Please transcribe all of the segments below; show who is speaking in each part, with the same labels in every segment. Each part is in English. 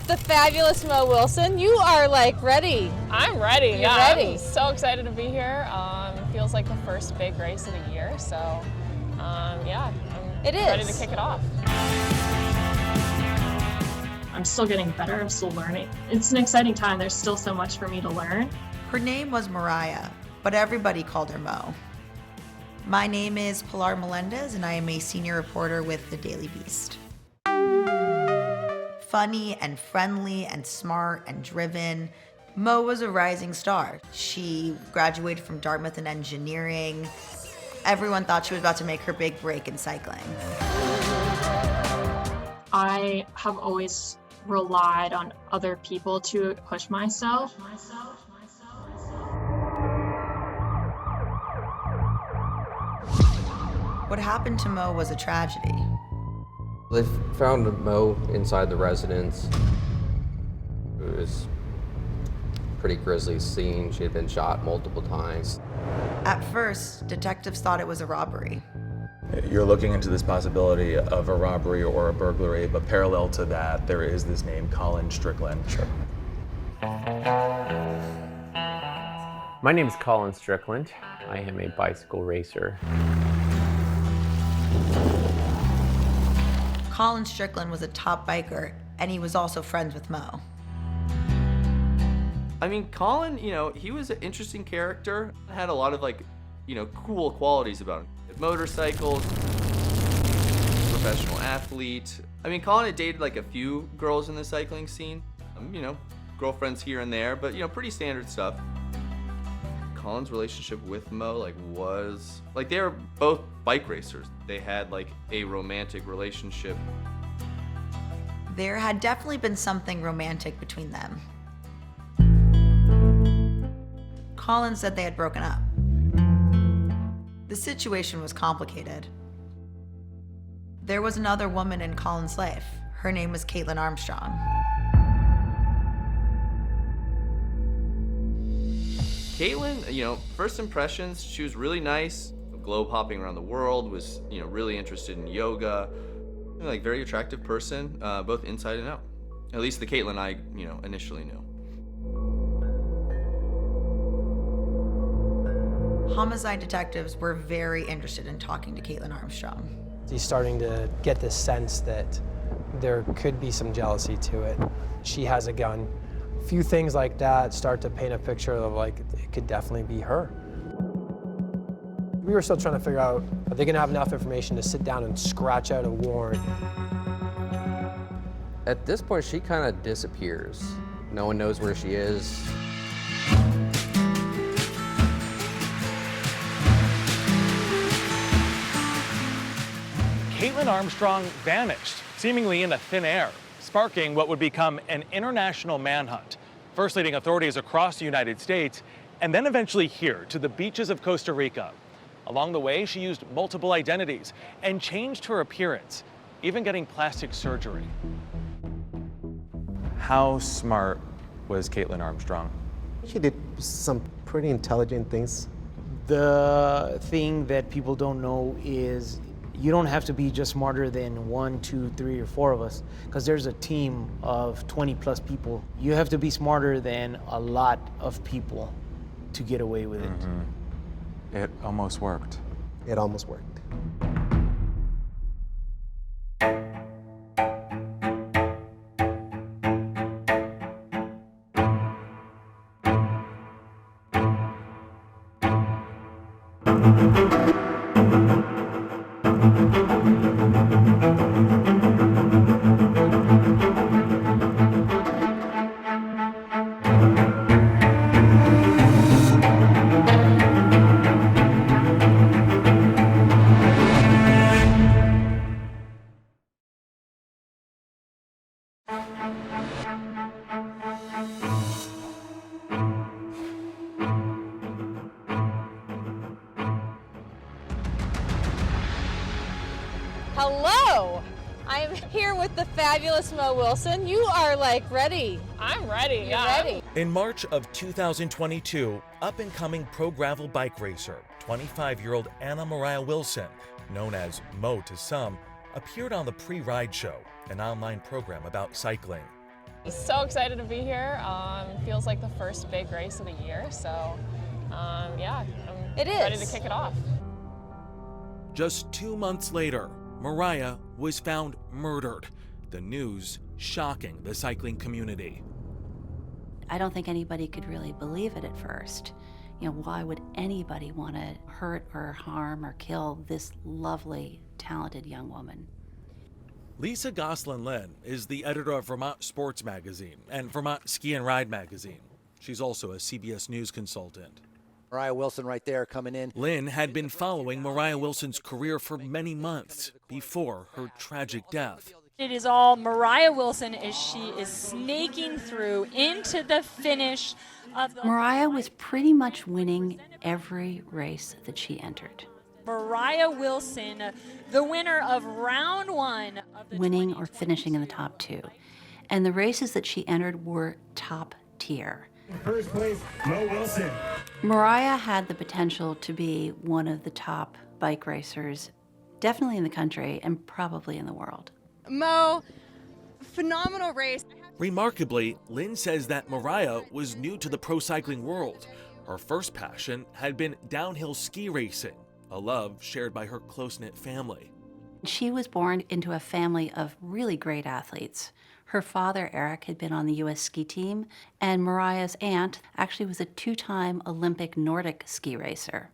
Speaker 1: the fabulous Mo Wilson. You are like ready.
Speaker 2: I'm ready.
Speaker 1: You're ready.
Speaker 2: I'm so excited to be here. It feels like the first big race of the year, so yeah, I'm ready to kick it off.
Speaker 3: I'm still getting better. I'm still learning. It's an exciting time. There's still so much for me to learn.
Speaker 4: Her name was Moriah, but everybody called her Mo. My name is Pilar Melendez, and I am a senior reporter with the Daily Beast. Funny and friendly and smart and driven, Mo was a rising star. She graduated from Dartmouth in engineering. Everyone thought she was about to make her big break in cycling.
Speaker 3: I have always relied on other people to push myself.
Speaker 4: What happened to Mo was a tragedy.
Speaker 5: They found Mo inside the residence. It was a pretty grisly scene. She had been shot multiple times.
Speaker 4: At first, detectives thought it was a robbery.
Speaker 6: You're looking into this possibility of a robbery or a burglary, but parallel to that, there is this name, Colin Strickland. Sure.
Speaker 7: My name is Colin Strickland. I am a bicycle racer.
Speaker 4: Colin Strickland was a top biker, and he was also friends with Mo.
Speaker 8: I mean, Colin, he was an interesting character. Had a lot of cool qualities about him. Motorcycles, professional athlete. I mean, Colin had dated a few girls in the cycling scene. Girlfriends here and there, but pretty standard stuff. Colin's relationship with Mo was they were both bike racers. They had a romantic relationship.
Speaker 4: There had definitely been something romantic between them. Colin said they had broken up. The situation was complicated. There was another woman in Colin's life. Her name was Caitlin Armstrong.
Speaker 8: Caitlin, first impressions, she was really nice, globe hopping around the world, was, really interested in yoga, very attractive person, both inside and out. At least the Caitlin I, initially knew.
Speaker 4: Homicide detectives were very interested in talking to Caitlin Armstrong.
Speaker 9: He's starting to get this sense that there could be some jealousy to it. She has a gun. A few things like that start to paint a picture of it could definitely be her. We were still trying to figure out, are they gonna have enough information to sit down and scratch out a warrant?
Speaker 5: At this point, she kind of disappears. No one knows where she is.
Speaker 10: Caitlin Armstrong vanished, seemingly into thin air, sparking what would become an international manhunt, first leading authorities across the United States, and then eventually here to the beaches of Costa Rica. Along the way, she used multiple identities and changed her appearance, even getting plastic surgery.
Speaker 6: How smart was Caitlin Armstrong?
Speaker 11: She did some pretty intelligent things.
Speaker 12: The thing that people don't know is you don't have to be just smarter than 1, 2, 3, or 4 of us, because there's a team of 20 plus people. You have to be smarter than a lot of people to get away with it.
Speaker 6: It almost worked.
Speaker 11: It almost worked.
Speaker 1: Hello! I am here with the fabulous Mo Wilson. You are ready.
Speaker 2: I'm ready.
Speaker 1: You're ready.
Speaker 13: In March of 2022, up-and-coming pro gravel bike racer, 25-year-old Anna Moriah Wilson, known as Mo to some, appeared on the Pre-Ride Show, an online program about cycling.
Speaker 2: So excited to be here. Feels like the first big race of the year, so yeah, I'm ready to kick it off.
Speaker 13: Just 2 months later, Moriah was found murdered. The news shocking the cycling community.
Speaker 14: I don't think anybody could really believe it at first. You know, why would anybody want to hurt or harm or kill this lovely, talented young woman?
Speaker 13: Lisa Goslin-Lynn is the editor of Vermont Sports Magazine and Vermont Ski and Ride Magazine. She's also a CBS News consultant.
Speaker 15: Moriah Wilson right there coming in.
Speaker 13: Lynn had been following Moriah Wilson's career for many months before her tragic death.
Speaker 16: It is all Moriah Wilson as she is snaking through into the finish of the...
Speaker 14: Moriah was pretty much winning every race that she entered.
Speaker 16: Moriah Wilson, the winner of round one.
Speaker 14: Winning or finishing in the top two. And the races that she entered were top tier.
Speaker 17: First place, Mo Wilson.
Speaker 14: Moriah had the potential to be one of the top bike racers, definitely in the country and probably in the world.
Speaker 18: Mo, phenomenal race.
Speaker 13: Remarkably, Lynn says that Moriah was new to the pro cycling world. Her first passion had been downhill ski racing, a love shared by her close-knit family.
Speaker 14: She was born into a family of really great athletes. Her father, Eric, had been on the U.S. ski team, and Moriah's aunt actually was a two-time Olympic Nordic ski racer.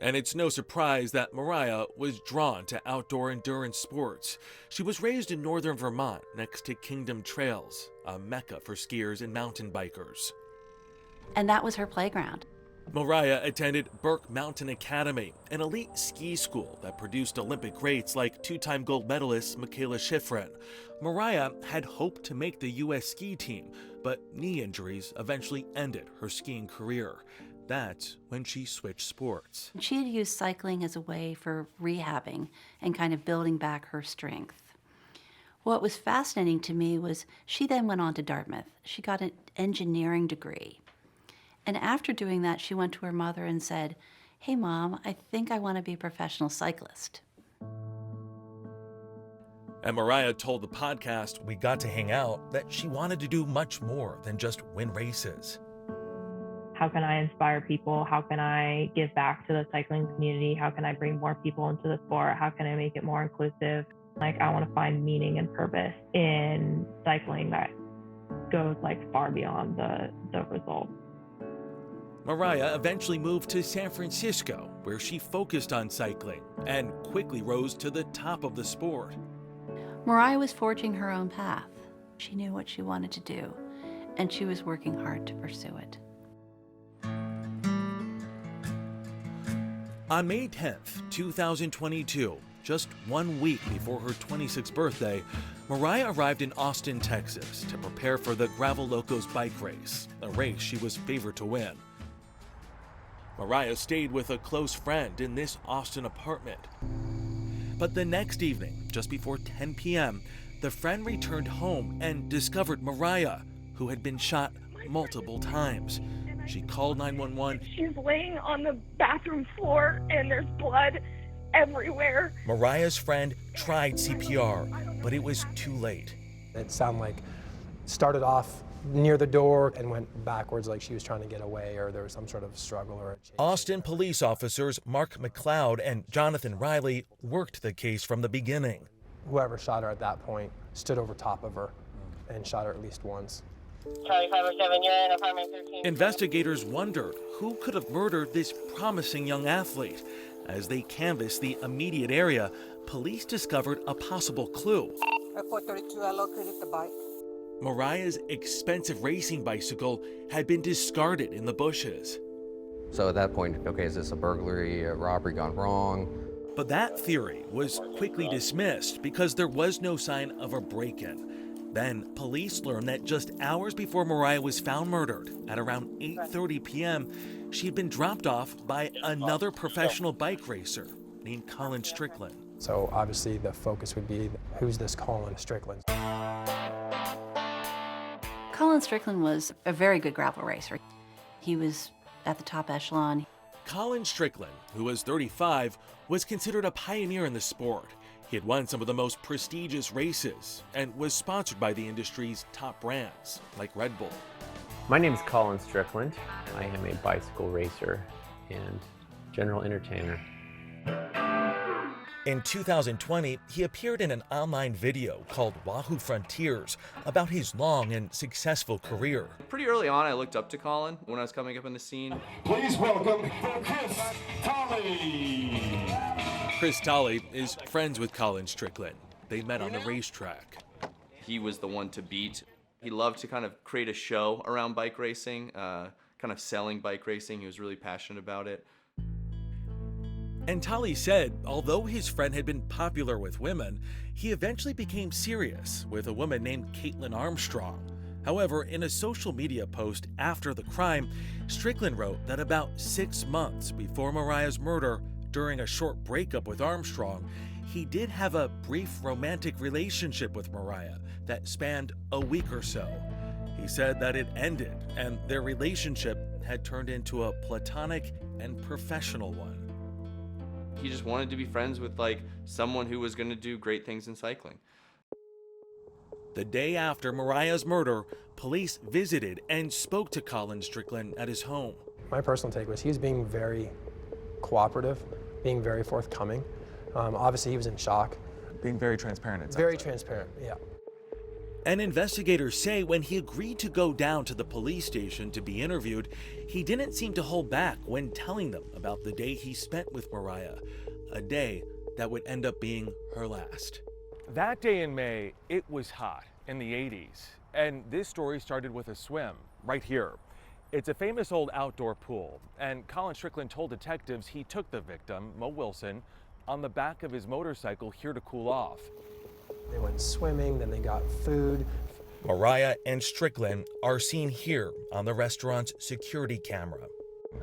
Speaker 13: And it's no surprise that Moriah was drawn to outdoor endurance sports. She was raised in northern Vermont next to Kingdom Trails, a mecca for skiers and mountain bikers.
Speaker 14: And that was her playground.
Speaker 13: Moriah attended Burke Mountain Academy, an elite ski school that produced Olympic greats like two-time gold medalist Michaela Schifrin. Moriah had hoped to make the U.S. ski team, but knee injuries eventually ended her skiing career. That's when she switched sports.
Speaker 14: She had used cycling as a way for rehabbing and kind of building back her strength. What was fascinating to me was she then went on to Dartmouth. She got an engineering degree. And after doing that, she went to her mother and said, "Hey, Mom, I think I want to be a professional cyclist."
Speaker 13: And Moriah told the podcast We Got to Hang Out that she wanted to do much more than just win races.
Speaker 19: How can I inspire people? How can I give back to the cycling community? How can I bring more people into the sport? How can I make it more inclusive? Like, I want to find meaning and purpose in cycling that goes far beyond the result.
Speaker 13: Moriah eventually moved to San Francisco, where she focused on cycling and quickly rose to the top of the sport.
Speaker 14: Moriah was forging her own path. She knew what she wanted to do, and she was working hard to pursue it.
Speaker 13: On May 10th, 2022, just 1 week before her 26th birthday, Moriah arrived in Austin, Texas to prepare for the Gravel Locos bike race, a race she was favored to win. Moriah stayed with a close friend in this Austin apartment. But the next evening, just before 10 p.m., the friend returned home and discovered Moriah, who had been shot multiple times. She called 911.
Speaker 20: She's laying on the bathroom floor and there's blood everywhere.
Speaker 13: Moriah's friend tried CPR, but it was too late.
Speaker 9: It sounded like started off near the door and went backwards like she was trying to get away or there was some sort of struggle or a chase.
Speaker 13: Austin police officers Mark McLeod and Jonathan Riley worked the case from the beginning.
Speaker 9: Whoever shot her at that point stood over top of her and shot her at least once.
Speaker 20: Charlie 507, you're in apartment 13.
Speaker 13: Investigators wondered who could have murdered this promising young athlete. As they canvassed the immediate area, police discovered a possible clue.
Speaker 21: At 432, I located the bike.
Speaker 13: Moriah's expensive racing bicycle had been discarded in the bushes.
Speaker 5: So at that point, okay, is this a burglary, a robbery gone wrong?
Speaker 13: But that theory was quickly dismissed because there was no sign of a break-in. Then police learned that just hours before Moriah was found murdered, at around 8:30 p.m., she had been dropped off by another professional bike racer named Colin Strickland.
Speaker 9: So obviously the focus would be, who's this Colin Strickland?
Speaker 14: Colin Strickland was a very good gravel racer. He was at the top echelon.
Speaker 13: Colin Strickland, who was 35, was considered a pioneer in the sport. He had won some of the most prestigious races and was sponsored by the industry's top brands like Red Bull.
Speaker 7: My name is Colin Strickland. I am a bicycle racer and general entertainer.
Speaker 13: In 2020, he appeared in an online video called Wahoo Frontiers about his long and successful career.
Speaker 8: Pretty early on, I looked up to Colin when I was coming up in the scene.
Speaker 17: Please welcome Chris Tolley.
Speaker 13: Chris Tolley is friends with Colin Strickland. They met on the racetrack.
Speaker 8: He was the one to beat. He loved to kind of create a show around bike racing, kind of selling bike racing. He was really passionate about it.
Speaker 13: And Tolley said, although his friend had been popular with women, he eventually became serious with a woman named Caitlin Armstrong. However, in a social media post after the crime, Strickland wrote that about 6 months before Moriah's murder, during a short breakup with Armstrong, he did have a brief romantic relationship with Moriah that spanned a week or so. He said that it ended and their relationship had turned into a platonic and professional one.
Speaker 8: He just wanted to be friends with someone who was going to do great things in cycling.
Speaker 13: The day after Moriah's murder, police visited and spoke to Colin Strickland at his home.
Speaker 9: My personal take was he was being very cooperative, being very forthcoming. Obviously, he was in shock.
Speaker 6: Being very transparent.
Speaker 9: Very transparent, yeah.
Speaker 13: And investigators say when he agreed to go down to the police station to be interviewed, he didn't seem to hold back when telling them about the day he spent with Moriah, a day that would end up being her last.
Speaker 10: That day in May, it was hot in the 80s, and this story started with a swim right here. It's a famous old outdoor pool, and Colin Strickland told detectives he took the victim, Mo Wilson, on the back of his motorcycle here to cool off.
Speaker 9: They went swimming, then they got food.
Speaker 13: Moriah and Strickland are seen here on the restaurant's security camera.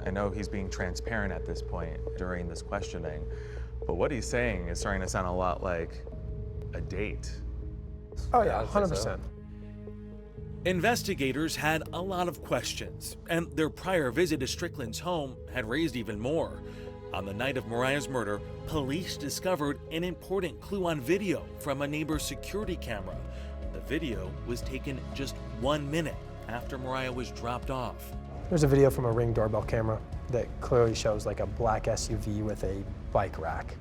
Speaker 6: I know he's being transparent at this point during this questioning, but what he's saying is starting to sound a lot like a date.
Speaker 9: Oh yeah, 100%.
Speaker 6: So.
Speaker 13: Investigators had a lot of questions, and their prior visit to Strickland's home had raised even more. On the night of Moriah's murder, police discovered an important clue on video from a neighbor's security camera. The video was taken just 1 minute after Moriah was dropped off.
Speaker 9: There's a video from a Ring doorbell camera that clearly shows a black SUV with a bike rack.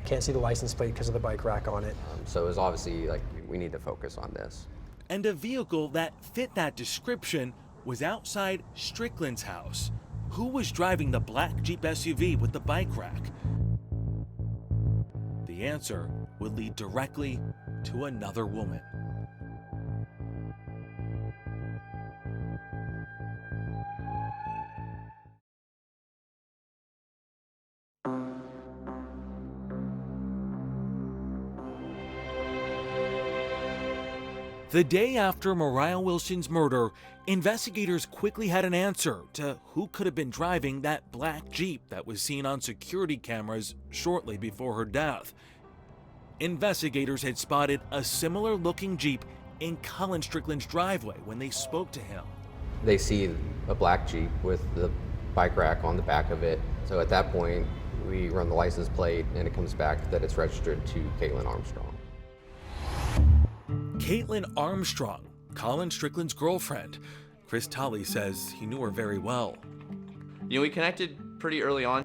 Speaker 9: Can't see the license plate because of the bike rack on it.
Speaker 5: So it was obviously we need to focus on this.
Speaker 13: And a vehicle that fit that description was outside Strickland's house. Who was driving the black Jeep SUV with the bike rack? The answer would lead directly to another woman. The day after Moriah Wilson's murder, investigators quickly had an answer to who could have been driving that black Jeep that was seen on security cameras shortly before her death. Investigators had spotted a similar-looking Jeep in Colin Strickland's driveway when they spoke to him.
Speaker 5: They see a black Jeep with the bike rack on the back of it. So at that point, we run the license plate and it comes back that it's registered to Caitlin Armstrong.
Speaker 13: Caitlin Armstrong, Colin Strickland's girlfriend. Chris Tolley says he knew her very well.
Speaker 8: We connected pretty early on.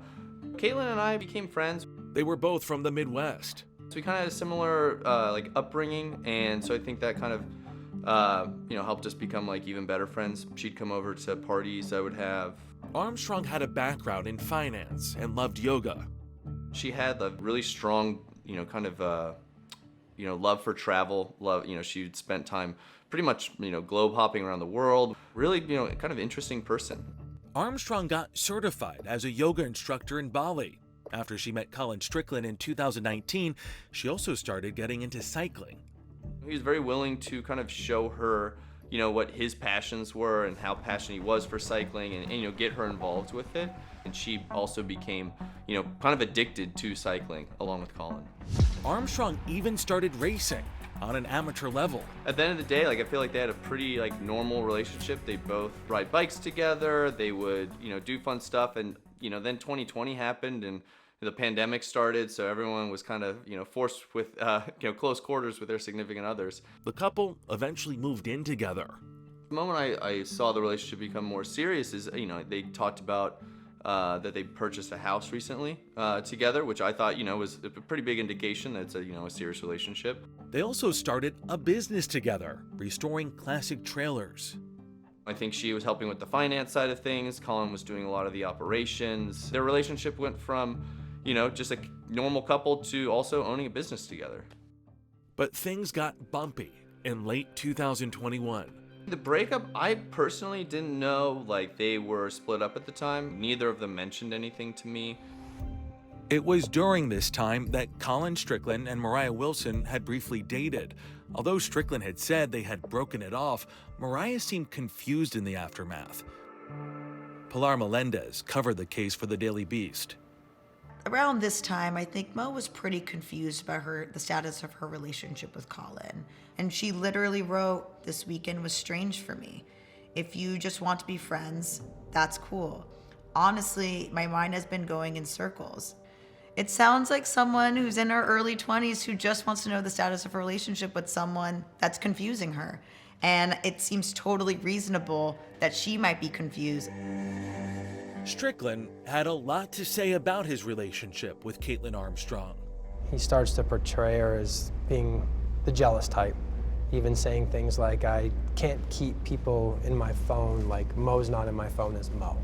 Speaker 8: Caitlin and I became friends.
Speaker 13: They were both from the Midwest.
Speaker 8: So we kind of had a similar upbringing, and so I think that kind of helped us become even better friends. She'd come over to parties I would have.
Speaker 13: Armstrong had a background in finance and loved yoga.
Speaker 8: She had a really strong, love for travel. She'd spent time pretty much, globe hopping around the world. Really, kind of interesting person.
Speaker 13: Armstrong got certified as a yoga instructor in Bali. After she met Colin Strickland in 2019, she also started getting into cycling.
Speaker 8: He was very willing to kind of show her, what his passions were and how passionate he was for cycling and get her involved with it. And she also became, kind of addicted to cycling along with Colin.
Speaker 13: Armstrong even started racing on an amateur level.
Speaker 8: At the end of the day, I feel like they had a pretty normal relationship. They both ride bikes together. They would, do fun stuff. And, then 2020 happened and, The pandemic started, so everyone was kind of, forced with, close quarters with their significant others.
Speaker 13: The couple eventually moved in together.
Speaker 8: The moment I saw the relationship become more serious is, they talked about that they purchased a house recently together, which I thought, was a pretty big indication that it's a serious relationship.
Speaker 13: They also started a business together, restoring classic trailers.
Speaker 8: I think she was helping with the finance side of things. Colin was doing a lot of the operations. Their relationship went from, just a normal couple to also owning a business together.
Speaker 13: But things got bumpy in late 2021.
Speaker 8: The breakup, I personally didn't know, they were split up at the time. Neither of them mentioned anything to me.
Speaker 13: It was during this time that Colin Strickland and Moriah Wilson had briefly dated. Although Strickland had said they had broken it off, Moriah seemed confused in the aftermath. Pilar Melendez covered the case for the Daily Beast.
Speaker 4: Around this time, I think Mo was pretty confused about the status of her relationship with Colin. And she literally wrote, "This weekend was strange for me. If you just want to be friends, that's cool. Honestly, my mind has been going in circles." It sounds like someone who's in her early 20s who just wants to know the status of her relationship with someone that's confusing her. And it seems totally reasonable that she might be confused.
Speaker 13: Strickland had a lot to say about his relationship with Caitlin Armstrong.
Speaker 9: He starts to portray her as being the jealous type, even saying things like, "I can't keep people in my phone, like Mo's not in my phone as Mo."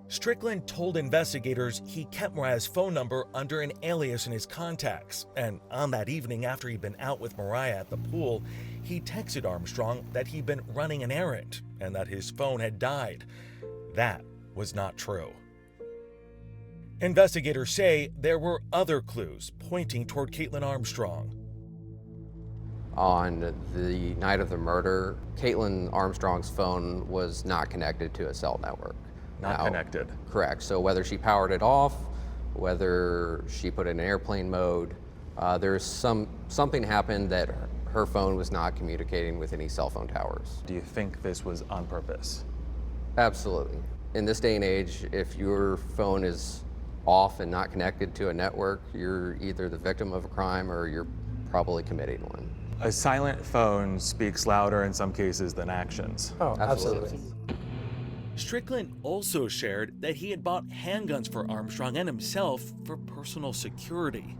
Speaker 13: Strickland told investigators he kept Moriah's phone number under an alias in his contacts, and on that evening after he'd been out with Moriah at the pool, he texted Armstrong that he'd been running an errand and that his phone had died. That was not true. Investigators say there were other clues pointing toward Caitlin Armstrong.
Speaker 5: On the night of the murder, Caitlin Armstrong's phone was not connected to a cell network.
Speaker 6: Not connected.
Speaker 5: Correct. So whether she powered it off, whether she put it in airplane mode, there's something happened that her phone was not communicating with any cell phone towers.
Speaker 6: Do you think this was on purpose?
Speaker 5: Absolutely. In this day and age, if your phone is off and not connected to a network, you're either the victim of a crime or you're probably committing one.
Speaker 6: A silent phone speaks louder in some cases than actions.
Speaker 9: Oh, absolutely.
Speaker 13: Strickland also shared that he had bought handguns for Armstrong and himself for personal security.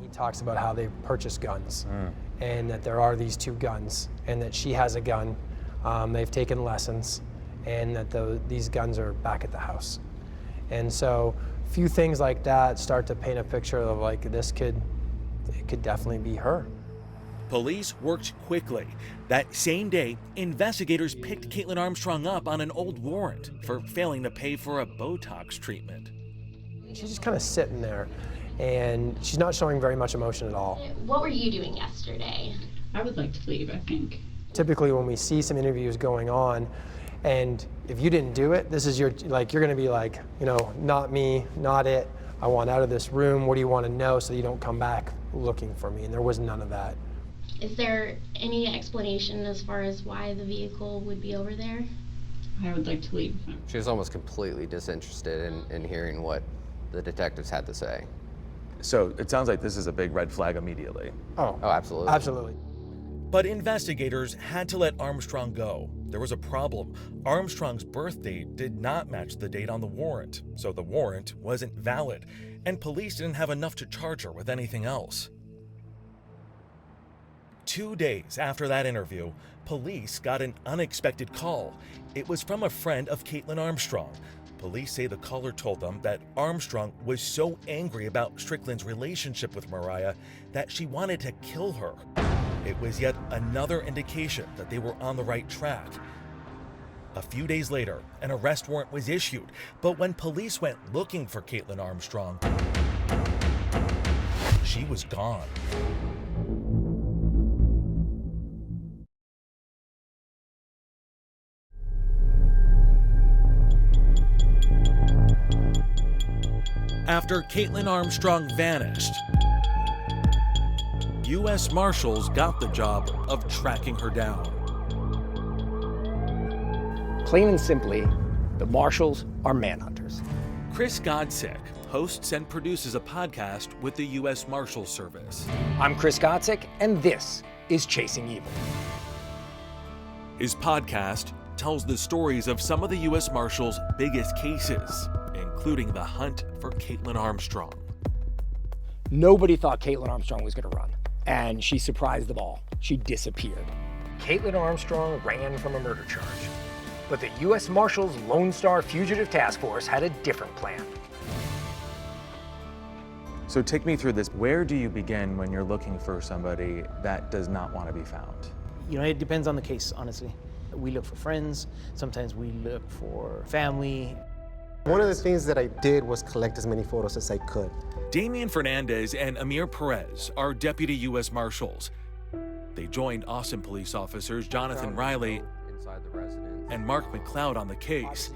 Speaker 9: He talks about how they purchased guns and that there are these two guns and that she has a gun. They've taken lessons and that these guns are back at the house. And so a few things like that start to paint a picture of like it could definitely be her.
Speaker 13: Police worked quickly. That same day, investigators picked Caitlin Armstrong up on an old warrant for failing to pay for a Botox treatment.
Speaker 9: She's just kind of sitting there, and she's not showing very much emotion at all.
Speaker 3: What were you doing yesterday? I would like to leave, I think.
Speaker 9: Typically when we see some interviews going on, and if you didn't do it, this is you're gonna be like, not me, not it. I want out of this room. What do you want to know so you don't come back looking for me? And there was none of that.
Speaker 3: Is there any explanation as far as why the vehicle would be over there? I would like to leave.
Speaker 5: She was almost completely disinterested in hearing what the detectives had to say.
Speaker 6: So it sounds like this is a big red flag immediately.
Speaker 9: Oh,
Speaker 5: absolutely.
Speaker 9: Absolutely.
Speaker 13: But investigators had to let Armstrong go. There was a problem. Armstrong's birth date did not match the date on the warrant, so the warrant wasn't valid, and police didn't have enough to charge her with anything else. 2 days after that interview, police got an unexpected call. It was from a friend of Caitlin Armstrong. Police say the caller told them that Armstrong was so angry about Strickland's relationship with Moriah that she wanted to kill her. It was yet another indication that they were on the right track. A few days later, an arrest warrant was issued, but when police went looking for Caitlin Armstrong, she was gone. After Caitlin Armstrong vanished, U.S. Marshals got the job of tracking her down.
Speaker 22: Plain and simply, the Marshals are manhunters.
Speaker 13: Chris Godsick, hosts and produces a podcast with the U.S. Marshals Service.
Speaker 12: I'm Chris Gotzik, and this is Chasing Evil.
Speaker 13: His podcast tells the stories of some of the U.S. Marshals' biggest cases, including the hunt for Caitlin Armstrong.
Speaker 12: Nobody thought Caitlin Armstrong was going to run, and she surprised them all. She disappeared. Caitlin Armstrong ran from a murder charge, but the U.S. Marshals Lone Star Fugitive Task Force had a different plan.
Speaker 6: So take me through this. Where do you begin when you're looking for somebody that does not want to be found?
Speaker 22: You know, it depends on the case, honestly. We look for friends, sometimes we look for family.
Speaker 11: One of the things that I did was collect as many photos as I could.
Speaker 13: Damian Fernandez and Amir Perez are deputy U.S. Marshals. They joined Austin police officers Jonathan Riley and Mark McLeod on the case.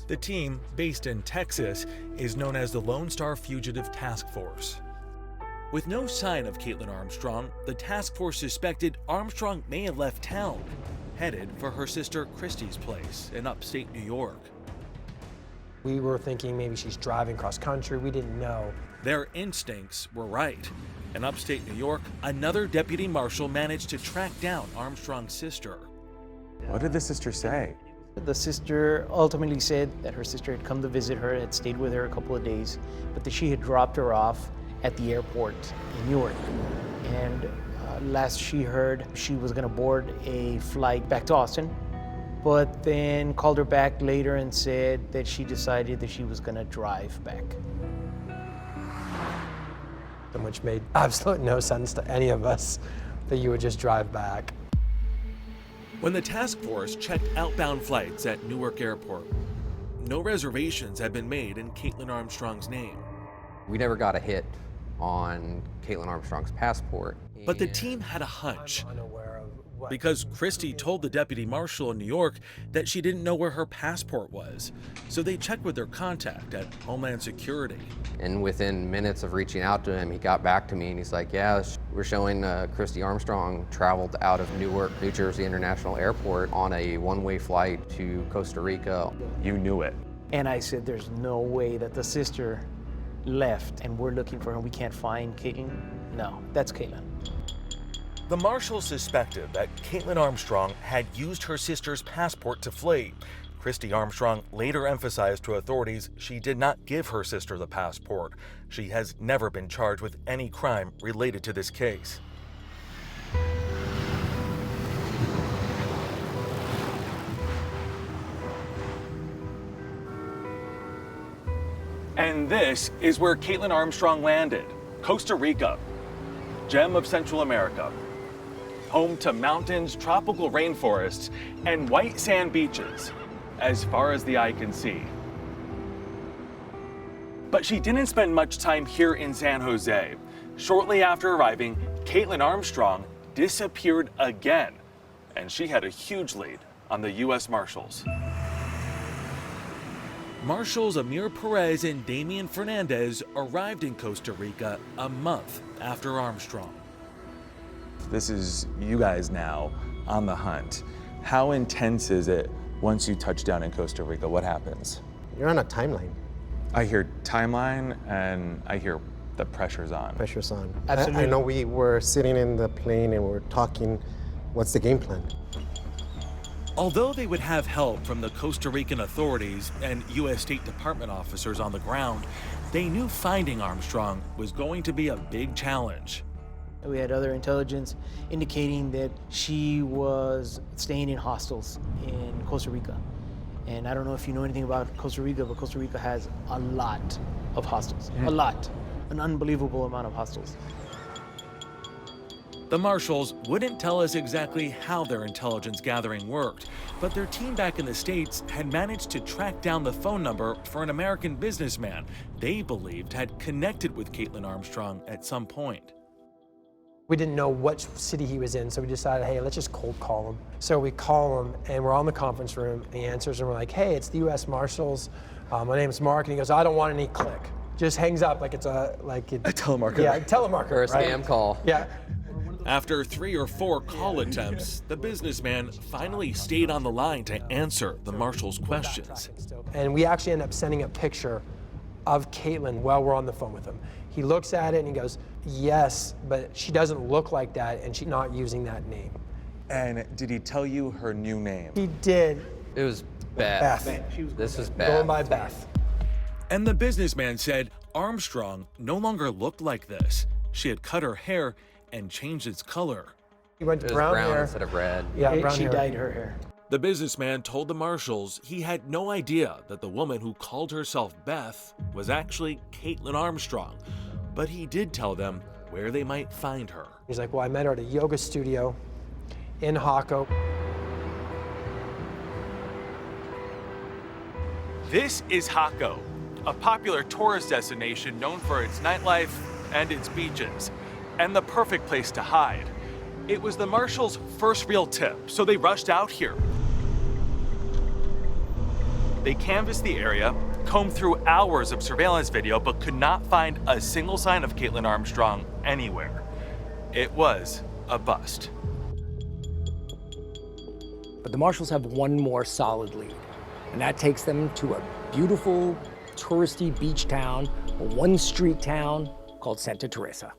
Speaker 13: The team, based in Texas, is known as the Lone Star Fugitive Task Force. With no sign of Caitlin Armstrong, the task force suspected Armstrong may have left town, headed for her sister Christy's place in upstate New York.
Speaker 9: We were thinking maybe she's driving cross country. We didn't know.
Speaker 13: Their instincts were right. In upstate New York, another deputy marshal managed to track down Armstrong's sister.
Speaker 6: What did the sister say?
Speaker 22: The sister ultimately said that her sister had come to visit her, had stayed with her a couple of days, but that she had dropped her off at the airport in Newark. And last she heard, she was gonna board a flight back to Austin, but then called her back later and said that she decided that she was gonna drive back.
Speaker 9: Which made absolute no sense to any of us, that you would just drive back.
Speaker 13: When the task force checked outbound flights at Newark Airport, no reservations had been made in Caitlin Armstrong's name.
Speaker 5: We never got a hit on Caitlin Armstrong's passport.
Speaker 13: But the team had a hunch, because Christy told the deputy marshal in New York that she didn't know where her passport was. So they checked with their contact at Homeland Security.
Speaker 5: And within minutes of reaching out to him, he got back to me and he's like, yeah, we're showing Christy Armstrong traveled out of Newark, New Jersey International Airport on a one-way flight to Costa Rica.
Speaker 6: You knew it.
Speaker 22: And I said, there's no way that the sister left and we're looking for her and we can't find Caitlin. No, that's Caitlin.
Speaker 13: The marshals suspected that Caitlin Armstrong had used her sister's passport to flee. Christy Armstrong later emphasized to authorities she did not give her sister the passport. She has never been charged with any crime related to this case. And this is where Caitlin Armstrong landed, Costa Rica, gem of Central America. Home to mountains, tropical rainforests, and white sand beaches, as far as the eye can see. But she didn't spend much time here in San Jose. Shortly after arriving, Caitlin Armstrong disappeared again, and she had a huge lead on the U.S. Marshals. Marshals Amir Perez and Damian Fernandez arrived in Costa Rica a month after Armstrong.
Speaker 6: This is you guys now on the hunt. How intense is it once you touch down in Costa Rica? What happens?
Speaker 11: You're on a timeline.
Speaker 6: I hear timeline and I hear the pressure's on.
Speaker 11: Pressure's on.
Speaker 22: Absolutely.
Speaker 11: I know we were sitting in the plane and we're talking, what's the game plan?
Speaker 13: Although they would have help from the Costa Rican authorities and U.S. State Department officers on the ground, they knew finding Armstrong was going to be a big challenge.
Speaker 22: We had other intelligence indicating that she was staying in hostels in Costa Rica. And I don't know if you know anything about Costa Rica, but Costa Rica has a lot of hostels. A lot. An unbelievable amount of hostels.
Speaker 13: The Marshals wouldn't tell us exactly how their intelligence gathering worked, but their team back in the States had managed to track down the phone number for an American businessman they believed had connected with Caitlin Armstrong at some point.
Speaker 9: We didn't know what city he was in, so we decided, hey, let's just cold call him. So we call him, and we're on the conference room, and he answers, and we're like, hey, it's the U.S. Marshals. My name's Mark, and he goes, I don't want any click. Just hangs up like it's a
Speaker 6: telemarketer.
Speaker 9: Yeah, telemarketer.
Speaker 5: Or a scam call.
Speaker 9: Yeah.
Speaker 13: After 3 or 4 call attempts, the businessman finally stayed on the line to answer the Marshals' questions.
Speaker 9: And we actually ended up sending a picture of Caitlin while we're on the phone with him. He looks at it and he goes, yes, but she doesn't look like that and she's not using that name.
Speaker 6: And did he tell you her new name?
Speaker 9: He did.
Speaker 5: It was Beth. This is Beth.
Speaker 9: Going by Beth.
Speaker 13: And the businessman said Armstrong no longer looked like this. She had cut her hair and changed its color.
Speaker 9: He went to
Speaker 5: It was
Speaker 9: brown hair
Speaker 5: instead of red.
Speaker 9: Yeah, brown
Speaker 22: she
Speaker 9: hair.
Speaker 22: dyed her hair.
Speaker 13: The businessman told the marshals he had no idea that the woman who called herself Beth was actually Caitlin Armstrong, but he did tell them where they might find her.
Speaker 9: He's like, well, I met her at a yoga studio in Hako.
Speaker 10: This is Hako, a popular tourist destination known for its nightlife and its beaches, and the perfect place to hide. It was the marshals' first real tip, so they rushed out here. They canvassed the area, combed through hours of surveillance video, but could not find a single sign of Caitlin Armstrong anywhere. It was a bust.
Speaker 12: But the marshals have one more solid lead, and that takes them to a beautiful, touristy beach town, a one-street town called Santa Teresa.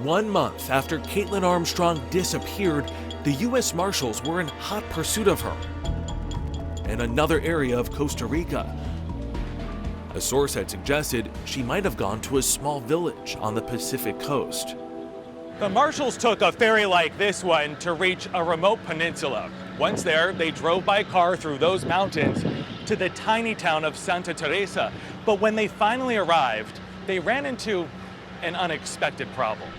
Speaker 13: One month after Caitlin Armstrong disappeared, the U.S. Marshals were in hot pursuit of her in another area of Costa Rica. A source had suggested she might have gone to a small village on the Pacific coast.
Speaker 10: The marshals took a ferry like this one to reach a remote peninsula. Once there, they drove by car through those mountains to the tiny town of Santa Teresa. But when they finally arrived, they ran into an unexpected problem.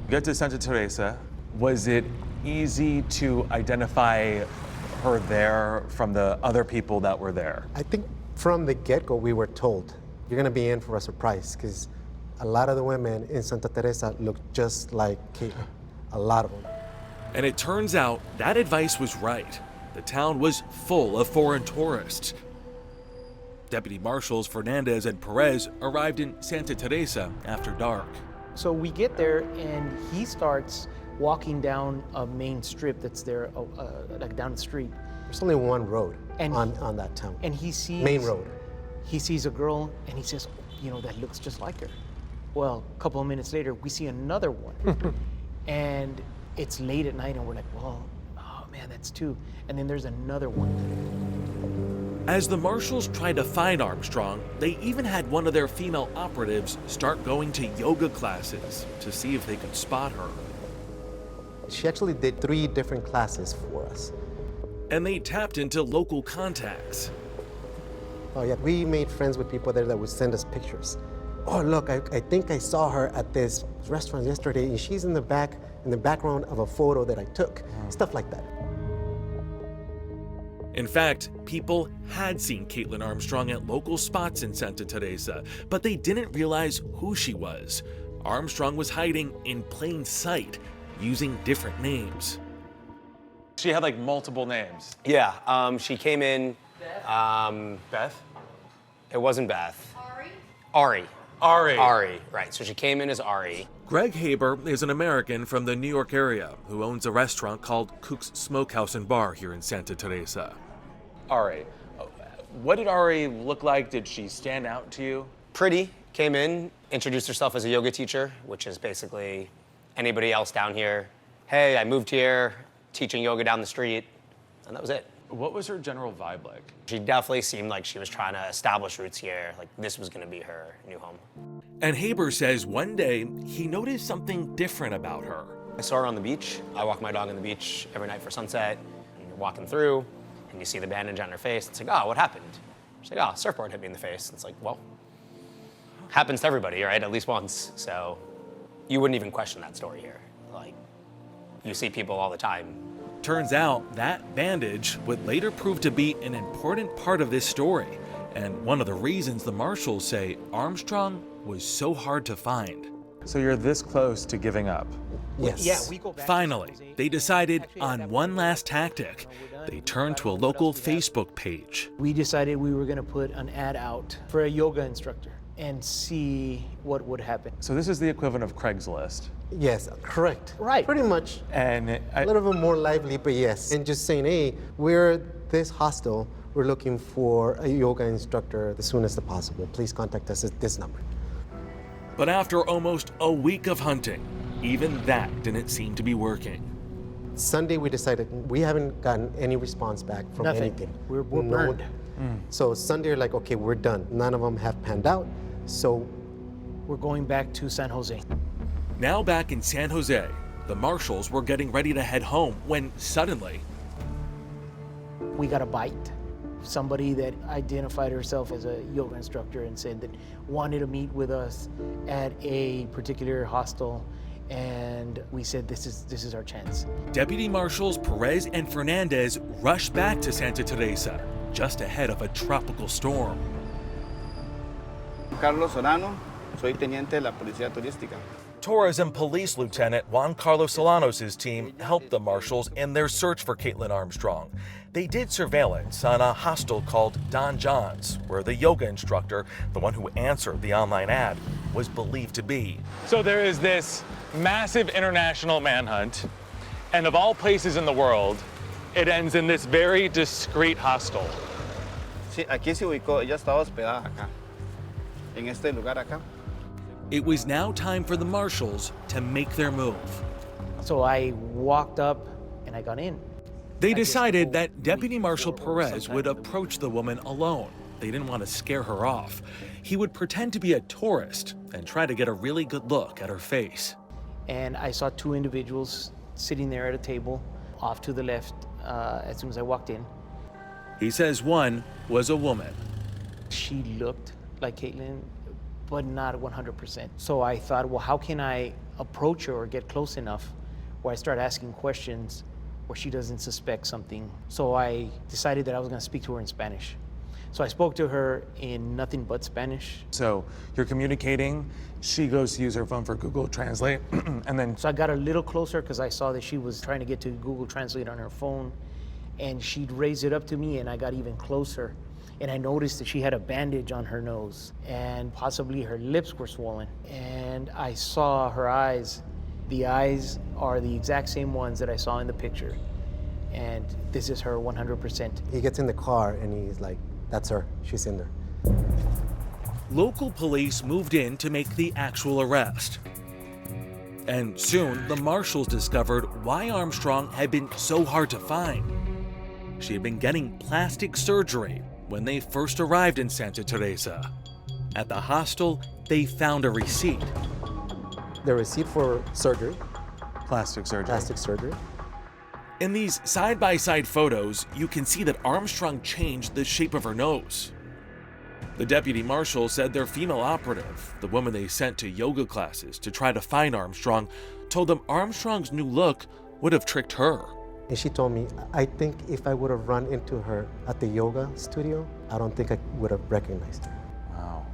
Speaker 6: Get to Santa Teresa. Was it easy to identify her there from the other people that were there?
Speaker 11: I think from the get-go we were told, you're gonna be in for a surprise, because a lot of the women in Santa Teresa look just like Caitlin, a lot of them.
Speaker 13: And it turns out that advice was right. The town was full of foreign tourists. Deputy Marshals Fernandez and Perez arrived in Santa Teresa after dark.
Speaker 22: So we get there and he starts walking down a main strip that's there, like down the street.
Speaker 11: There's only one road
Speaker 22: And
Speaker 11: on that town.
Speaker 22: And he sees
Speaker 11: main road.
Speaker 22: He sees a girl and he says, you know, that looks just like her. Well, a couple of minutes later, we see another one. And it's late at night and we're like, well, oh man, that's two. And then there's another one.
Speaker 13: As the marshals tried to find Armstrong, they even had one of their female operatives start going to yoga classes to see if they could spot her.
Speaker 11: She actually did 3 different classes for us.
Speaker 13: And they tapped into local contacts.
Speaker 11: Oh yeah, we made friends with people there that would send us pictures. Oh look, I think I saw her at this restaurant yesterday and she's in the background of a photo that I took. Stuff like that.
Speaker 13: In fact, people had seen Caitlin Armstrong at local spots in Santa Teresa, but they didn't realize who she was. Armstrong was hiding in plain sight, using different names.
Speaker 6: She had like multiple names.
Speaker 1: Yeah, she came in.
Speaker 6: Beth?
Speaker 1: It wasn't Beth.
Speaker 6: Ari.
Speaker 1: Ari, right. So she came in as Ari.
Speaker 13: Greg Haber is an American from the New York area who owns a restaurant called Cook's Smokehouse and Bar here in Santa Teresa.
Speaker 6: Ari. What did Ari look like? Did she stand out to you?
Speaker 1: Pretty, came in, introduced herself as a yoga teacher, which is basically anybody else down here. Hey, I moved here, teaching yoga down the street, and that was it.
Speaker 6: What was her general vibe like?
Speaker 1: She definitely seemed like she was trying to establish roots here, like this was gonna be her new home.
Speaker 13: And Haber says one day he noticed something different about her.
Speaker 1: I saw her on the beach. I walk my dog on the beach every night for sunset, and you're walking through, and you see the bandage on her face. It's like, oh, what happened? She's like, oh, surfboard hit me in the face. It's like, well, happens to everybody, right? At least once. So you wouldn't even question that story here. Like, you see people all the time.
Speaker 13: Turns out that bandage would later prove to be an important part of this story, and one of the reasons the marshals say Armstrong was so hard to find.
Speaker 6: So you're this close to giving up?
Speaker 11: Yes.
Speaker 22: Yeah, we go back.
Speaker 13: Finally, they decided on one last tactic. They turned to a local Facebook page.
Speaker 22: We decided we were going to put an ad out for a yoga instructor and see what would happen.
Speaker 6: So this is the equivalent of Craigslist.
Speaker 11: Yes, correct.
Speaker 22: Right.
Speaker 11: Pretty much.
Speaker 6: And
Speaker 11: A little bit more lively, but yes. And just saying, hey, we're this hostel. We're looking for a yoga instructor the soonest possible. Please contact us at this number.
Speaker 13: But after almost a week of hunting, even that didn't seem to be working.
Speaker 11: Sunday, we decided we haven't gotten any response back from
Speaker 22: Nothing.
Speaker 11: anything.
Speaker 22: We're burned.
Speaker 11: So Sunday, we're like, okay, we're done. None of them have panned out. So
Speaker 22: We're going back to San Jose.
Speaker 13: Now back in San Jose, the marshals were getting ready to head home when suddenly
Speaker 22: We got a bite. Somebody that identified herself as a yoga instructor and said that wanted to meet with us at a particular hostel, and we said this is our chance.
Speaker 13: Deputy Marshals Perez and Fernandez rushed back to Santa Teresa just ahead of a tropical storm.
Speaker 2: Carlos Solano, soy teniente de la Policía Turística.
Speaker 13: Tourism Police Lieutenant Juan Carlos Solanos' team helped the marshals in their search for Caitlin Armstrong. They did surveillance on a hostel called Don John's, where the yoga instructor, the one who answered the online ad, was believed to be.
Speaker 10: So there is this massive international manhunt, and of all places in the world, it ends in this very discreet hostel.
Speaker 2: Sí, aquí se ubicó, ella estaba hospedada acá, en este lugar acá.
Speaker 13: It was now time for the marshals to make their move.
Speaker 22: So I walked up and I got in.
Speaker 13: They decided that Deputy Marshal Perez would approach the woman alone. They didn't want to scare her off. He would pretend to be a tourist and try to get a really good look at her face.
Speaker 22: And I saw two individuals sitting there at a table off to the left as soon as I walked in.
Speaker 13: He says one was a woman.
Speaker 22: She looked like Caitlin, but not 100%. So I thought, well, how can I approach her or get close enough where I start asking questions where she doesn't suspect something? So I decided that I was going to speak to her in Spanish. So I spoke to her in nothing but Spanish.
Speaker 6: So you're communicating, she goes to use her phone for Google Translate, and then...
Speaker 22: So I got a little closer because I saw that she was trying to get to Google Translate on her phone, and she'd raise it up to me, and I got even closer. And I noticed that she had a bandage on her nose, and possibly her lips were swollen. And I saw her eyes. The eyes are the exact same ones that I saw in the picture. And this is her 100%.
Speaker 11: he gets in the car and he's like, that's her. She's in there.
Speaker 13: Local police moved in to make the actual arrest. And soon, the marshals discovered why Armstrong had been so hard to find. She had been getting plastic surgery when they first arrived in Santa Teresa. At the hostel, they found a receipt.
Speaker 11: The receipt for surgery.
Speaker 6: Plastic surgery.
Speaker 11: Plastic surgery.
Speaker 13: In these side-by-side photos, you can see that Armstrong changed the shape of her nose. The deputy marshal said their female operative, the woman they sent to yoga classes to try to find Armstrong, told them Armstrong's new look would have tricked her.
Speaker 11: And she told me, I think if I would have run into her at the yoga studio, I don't think I would have recognized her.
Speaker 6: Wow.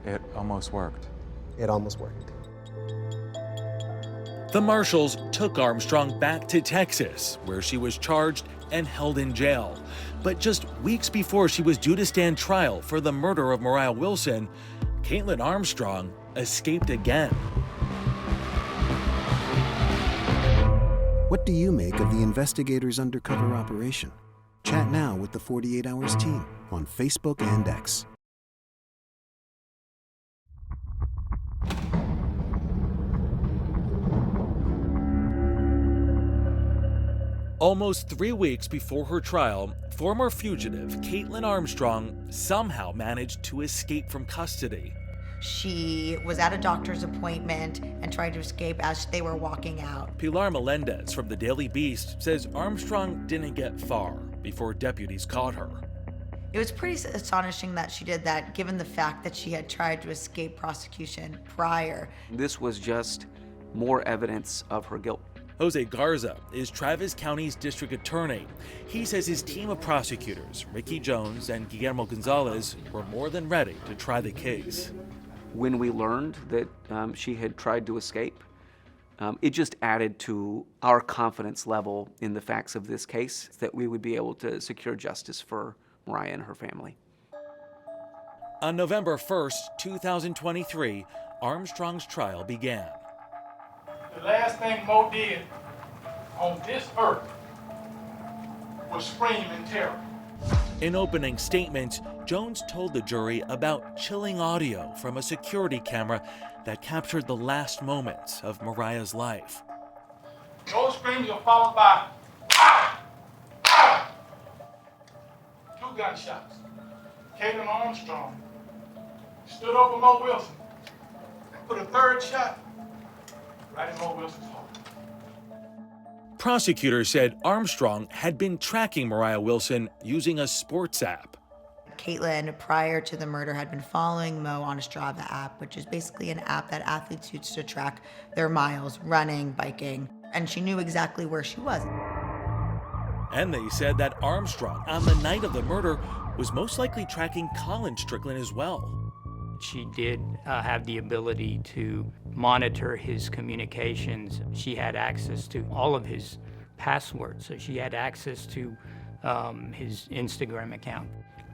Speaker 6: It almost worked.
Speaker 11: It almost worked.
Speaker 13: The marshals took Armstrong back to Texas, where she was charged and held in jail. But just weeks before she was due to stand trial for the murder of Moriah Wilson, Caitlin Armstrong escaped again.
Speaker 15: What do you make of the investigators' undercover operation? Chat now with the 48 Hours team on Facebook and X.
Speaker 13: Almost 3 weeks before her trial, former fugitive Caitlin Armstrong somehow managed to escape from custody.
Speaker 4: She was at a doctor's appointment and tried to escape as they were walking out.
Speaker 13: Pilar Melendez from the Daily Beast says Armstrong didn't get far before deputies caught her.
Speaker 4: It was pretty astonishing that she did that, given the fact that she had tried to escape prosecution prior.
Speaker 23: This was just more evidence of her guilt.
Speaker 13: Jose Garza is Travis County's district attorney. He says his team of prosecutors, Ricky Jones and Guillermo Gonzalez, were more than ready to try the case.
Speaker 23: When we learned that she had tried to escape, it just added to our confidence level in the facts of this case that we would be able to secure justice for Moriah and her family.
Speaker 13: On November 1st, 2023, Armstrong's trial began.
Speaker 16: The last thing Mo did on this earth was scream in terror.
Speaker 13: In opening statements, Jones told the jury about chilling audio from a security camera that captured the last moments of Moriah's life.
Speaker 16: Those screams are followed by ah! Ah! 2 gunshots. Caitlin Armstrong stood over Mo Wilson and put a 3rd shot right in Mo Wilson's heart.
Speaker 13: Prosecutors said Armstrong had been tracking Moriah Wilson using a sports app.
Speaker 4: Caitlin, prior to the murder, had been following Mo on a Strava app, which is basically an app that athletes use to track their miles, running, biking, and she knew exactly where she was.
Speaker 13: And they said that Armstrong, on the night of the murder, was most likely tracking Colin Strickland as well.
Speaker 18: She did have the ability to monitor his communications. She had access to all of his passwords, so she had access to his Instagram account.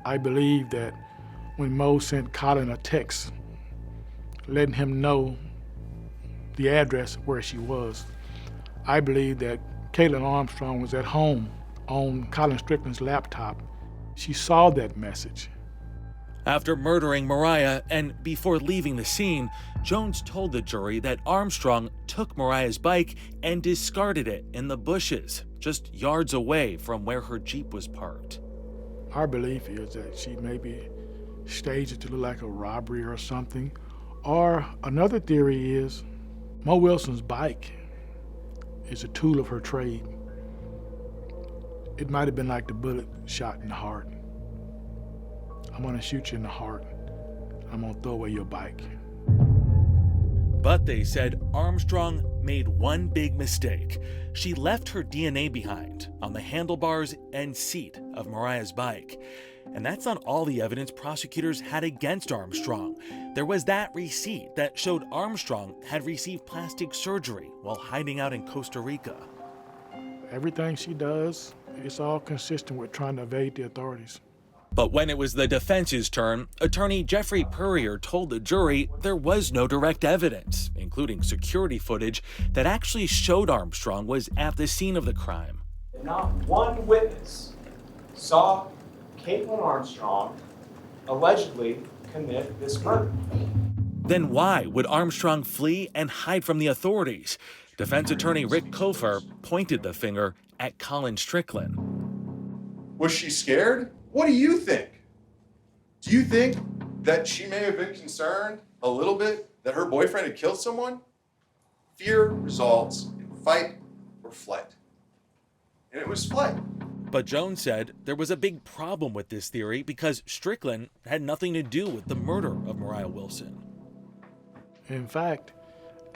Speaker 16: I believe that when Mo sent Colin a text letting him know the address where she was, I believe that Caitlin Armstrong was at home on Colin Strickland's laptop. She saw that message.
Speaker 13: After murdering Moriah and before leaving the scene, Jones told the jury that Armstrong took Moriah's bike and discarded it in the bushes, just yards away from where her Jeep was parked.
Speaker 16: Our belief is that she maybe staged it to look like a robbery or something. Or another theory is Mo Wilson's bike is a tool of her trade. It might have been like the bullet shot in the heart. I'm gonna shoot you in the heart. I'm gonna throw away your bike.
Speaker 13: But they said Armstrong made one big mistake. She left her DNA behind on the handlebars and seat of Moriah's bike. And that's not all the evidence prosecutors had against Armstrong. There was that receipt that showed Armstrong had received plastic surgery while hiding out in Costa Rica.
Speaker 16: Everything she does, it's all consistent with trying to evade the authorities.
Speaker 13: But when it was the defense's turn, attorney Jeffrey Purrier told the jury there was no direct evidence, including security footage, that actually showed Armstrong was at the scene of the crime.
Speaker 19: Not one witness saw Caitlin Armstrong allegedly commit this murder.
Speaker 13: Then why would Armstrong flee and hide from the authorities? Defense attorney Rick Kofer pointed the finger at Colin Strickland.
Speaker 24: Was she scared? What do you think? Do you think that she may have been concerned a little bit that her boyfriend had killed someone? Fear results in fight or flight. And it was flight.
Speaker 13: But Jones said there was a big problem with this theory because Strickland had nothing to do with the murder of Moriah Wilson.
Speaker 16: In fact,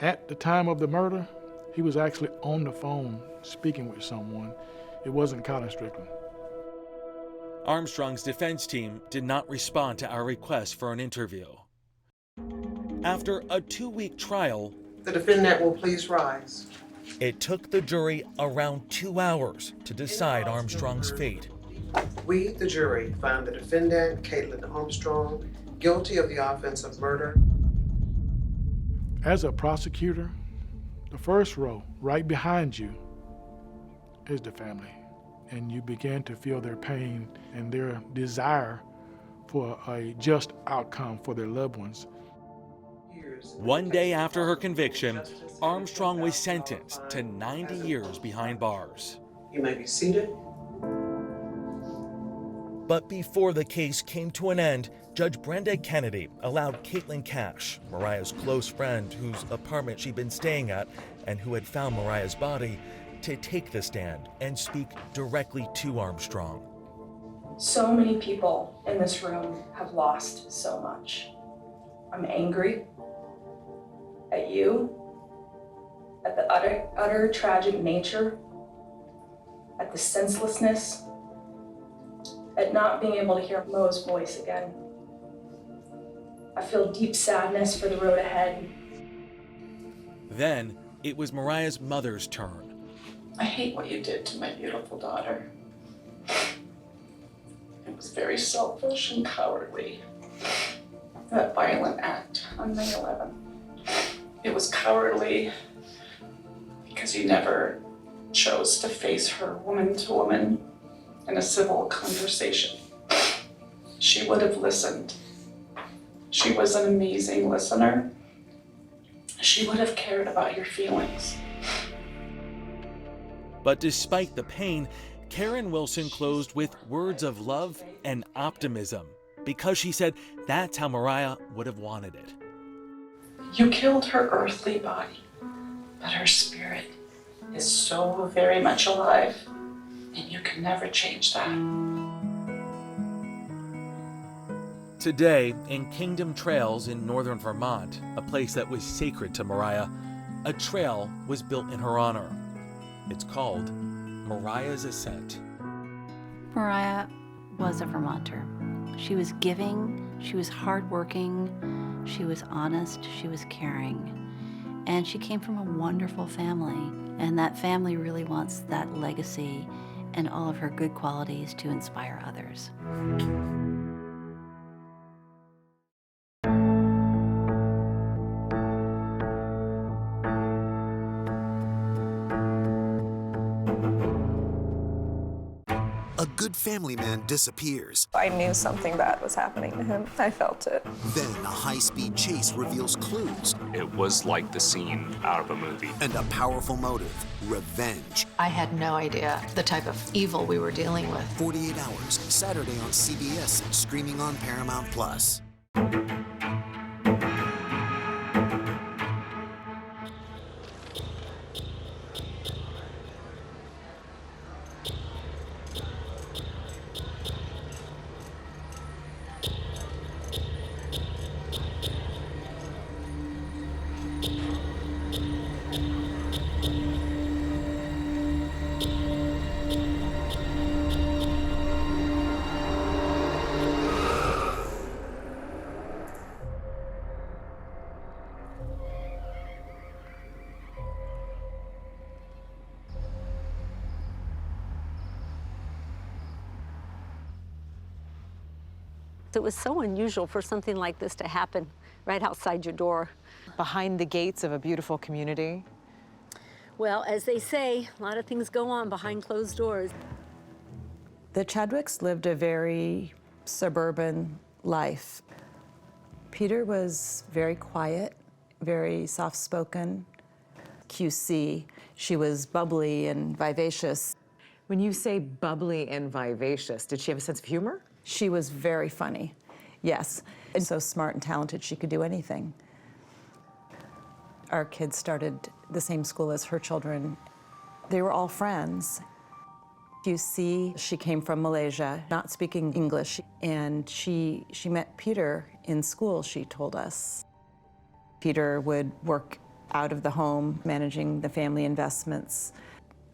Speaker 16: at the time of the murder, he was actually on the phone speaking with someone. It wasn't Colin Strickland.
Speaker 13: Armstrong's defense team did not respond to our request for an interview. After a 2-week trial,
Speaker 21: The defendant will please rise.
Speaker 13: It took the jury around 2 hours to decide Armstrong's fate.
Speaker 21: We, the jury, find the defendant, Caitlin Armstrong, guilty of the offense of murder.
Speaker 16: As a prosecutor, the first row right behind you is the family. And you begin to feel their pain and their desire for a just outcome for their loved ones.
Speaker 13: One day after her conviction, Armstrong was sentenced to 90 years behind bars.
Speaker 21: You may be seated.
Speaker 13: But before the case came to an end, Judge Brenda Kennedy allowed Caitlin Cash, Moriah's close friend whose apartment she'd been staying at and who had found Moriah's body, to take the stand and speak directly to Armstrong.
Speaker 25: So many people in this room have lost so much. I'm angry at you, at the utter tragic nature, at the senselessness, at not being able to hear Mo's voice again. I feel deep sadness for the road ahead.
Speaker 13: Then it was Moriah's mother's turn.
Speaker 7: I hate what you did to my beautiful daughter. It was very selfish and cowardly. That violent act on May 11th. It was cowardly because you never chose to face her woman to woman in a civil conversation. She would have listened. She was an amazing listener. She would have cared about your feelings.
Speaker 13: But despite the pain, Karen Wilson closed with words of love and optimism because she said that's how Moriah would have wanted it.
Speaker 7: You killed her earthly body, but her spirit is so very much alive, and you can never change that.
Speaker 13: Today, in Kingdom Trails in northern Vermont, a place that was sacred to Moriah, a trail was built in her honor. It's called Moriah's Ascent.
Speaker 8: Moriah was a Vermonter. She was giving, she was hardworking, she was honest, she was caring. And she came from a wonderful family. And that family really wants that legacy and all of her good qualities to inspire others.
Speaker 15: A good family man disappears.
Speaker 14: I knew something bad was happening to him. I felt it.
Speaker 15: Then a high-speed chase reveals clues.
Speaker 17: It was like the scene out of a movie.
Speaker 15: And a powerful motive, revenge.
Speaker 20: I had no idea the type of evil we were dealing with.
Speaker 15: 48 Hours, Saturday on CBS, streaming on Paramount+.
Speaker 26: It was so unusual for something like this to happen right outside your door.
Speaker 27: Behind the gates of a beautiful community.
Speaker 26: Well, as they say, a lot of things go on behind closed doors.
Speaker 27: The Chadwicks lived a very suburban life. Peter was very quiet, very soft-spoken. QC, she was bubbly and vivacious.
Speaker 28: When you say bubbly and vivacious, did she have a sense of humor?
Speaker 27: She was very funny, yes. And so smart and talented, she could do anything. Our kids started the same school as her children. They were all friends. QC, she came from Malaysia, not speaking English, and she met Peter in school, she told us. Peter would work out of the home, managing the family investments.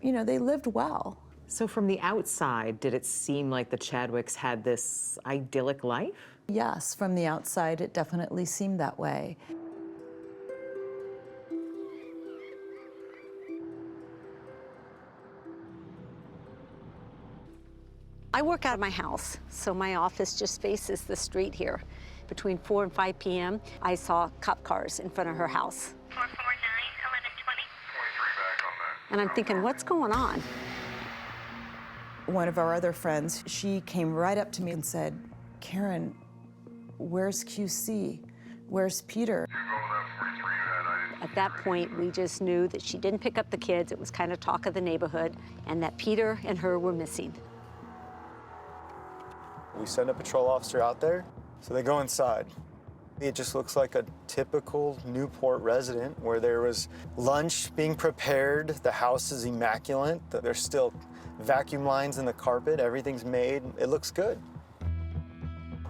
Speaker 27: You know, they lived well.
Speaker 28: So from the outside, did it seem like the Chadwicks had this idyllic life?
Speaker 27: Yes, from the outside, it definitely seemed that way.
Speaker 26: I work out of my house, so my office just faces the street here. Between 4 and 5 p.m., I saw cop cars in front of her house.
Speaker 29: 449, 1120. 23 back on that.
Speaker 26: And I'm thinking, what's going on?
Speaker 27: One of our other friends, she came right up to me and said, Karen, where's QC? Where's Peter?
Speaker 26: At that point, we just knew that she didn't pick up the kids. It was kind of talk of the neighborhood, and that Peter and her were missing.
Speaker 30: We send a patrol officer out there, so they go inside. It just looks like a typical Newport resident where there was lunch being prepared, the house is immaculate, there's still vacuum lines in the carpet, everything's made, it looks good.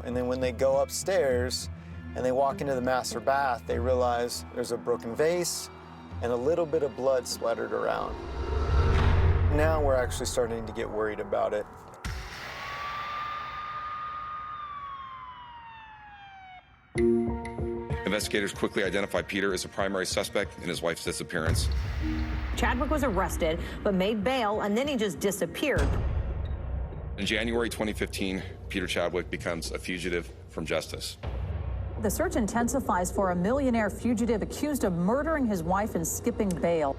Speaker 30: And then when they go upstairs and they walk into the master bath, they realize there's a broken vase and a little bit of blood splattered around. Now we're actually starting to get worried about it.
Speaker 1: Investigators quickly identified Peter as a primary suspect in his wife's disappearance.
Speaker 2: Chadwick was arrested, but made bail, and then he just disappeared.
Speaker 1: In January 2015, Peter Chadwick becomes a fugitive from justice.
Speaker 3: The search intensifies for a millionaire fugitive accused of murdering his wife and skipping bail.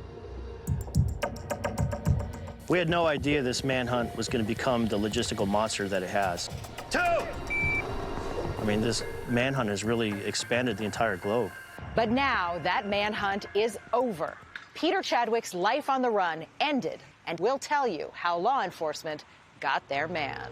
Speaker 5: We had no idea this manhunt was going to become the logistical monster that it has. I mean, this manhunt has really expanded the entire globe.
Speaker 6: But now that manhunt is over. Peter Chadwick's life on the run ended, and we'll tell you how law enforcement got their man.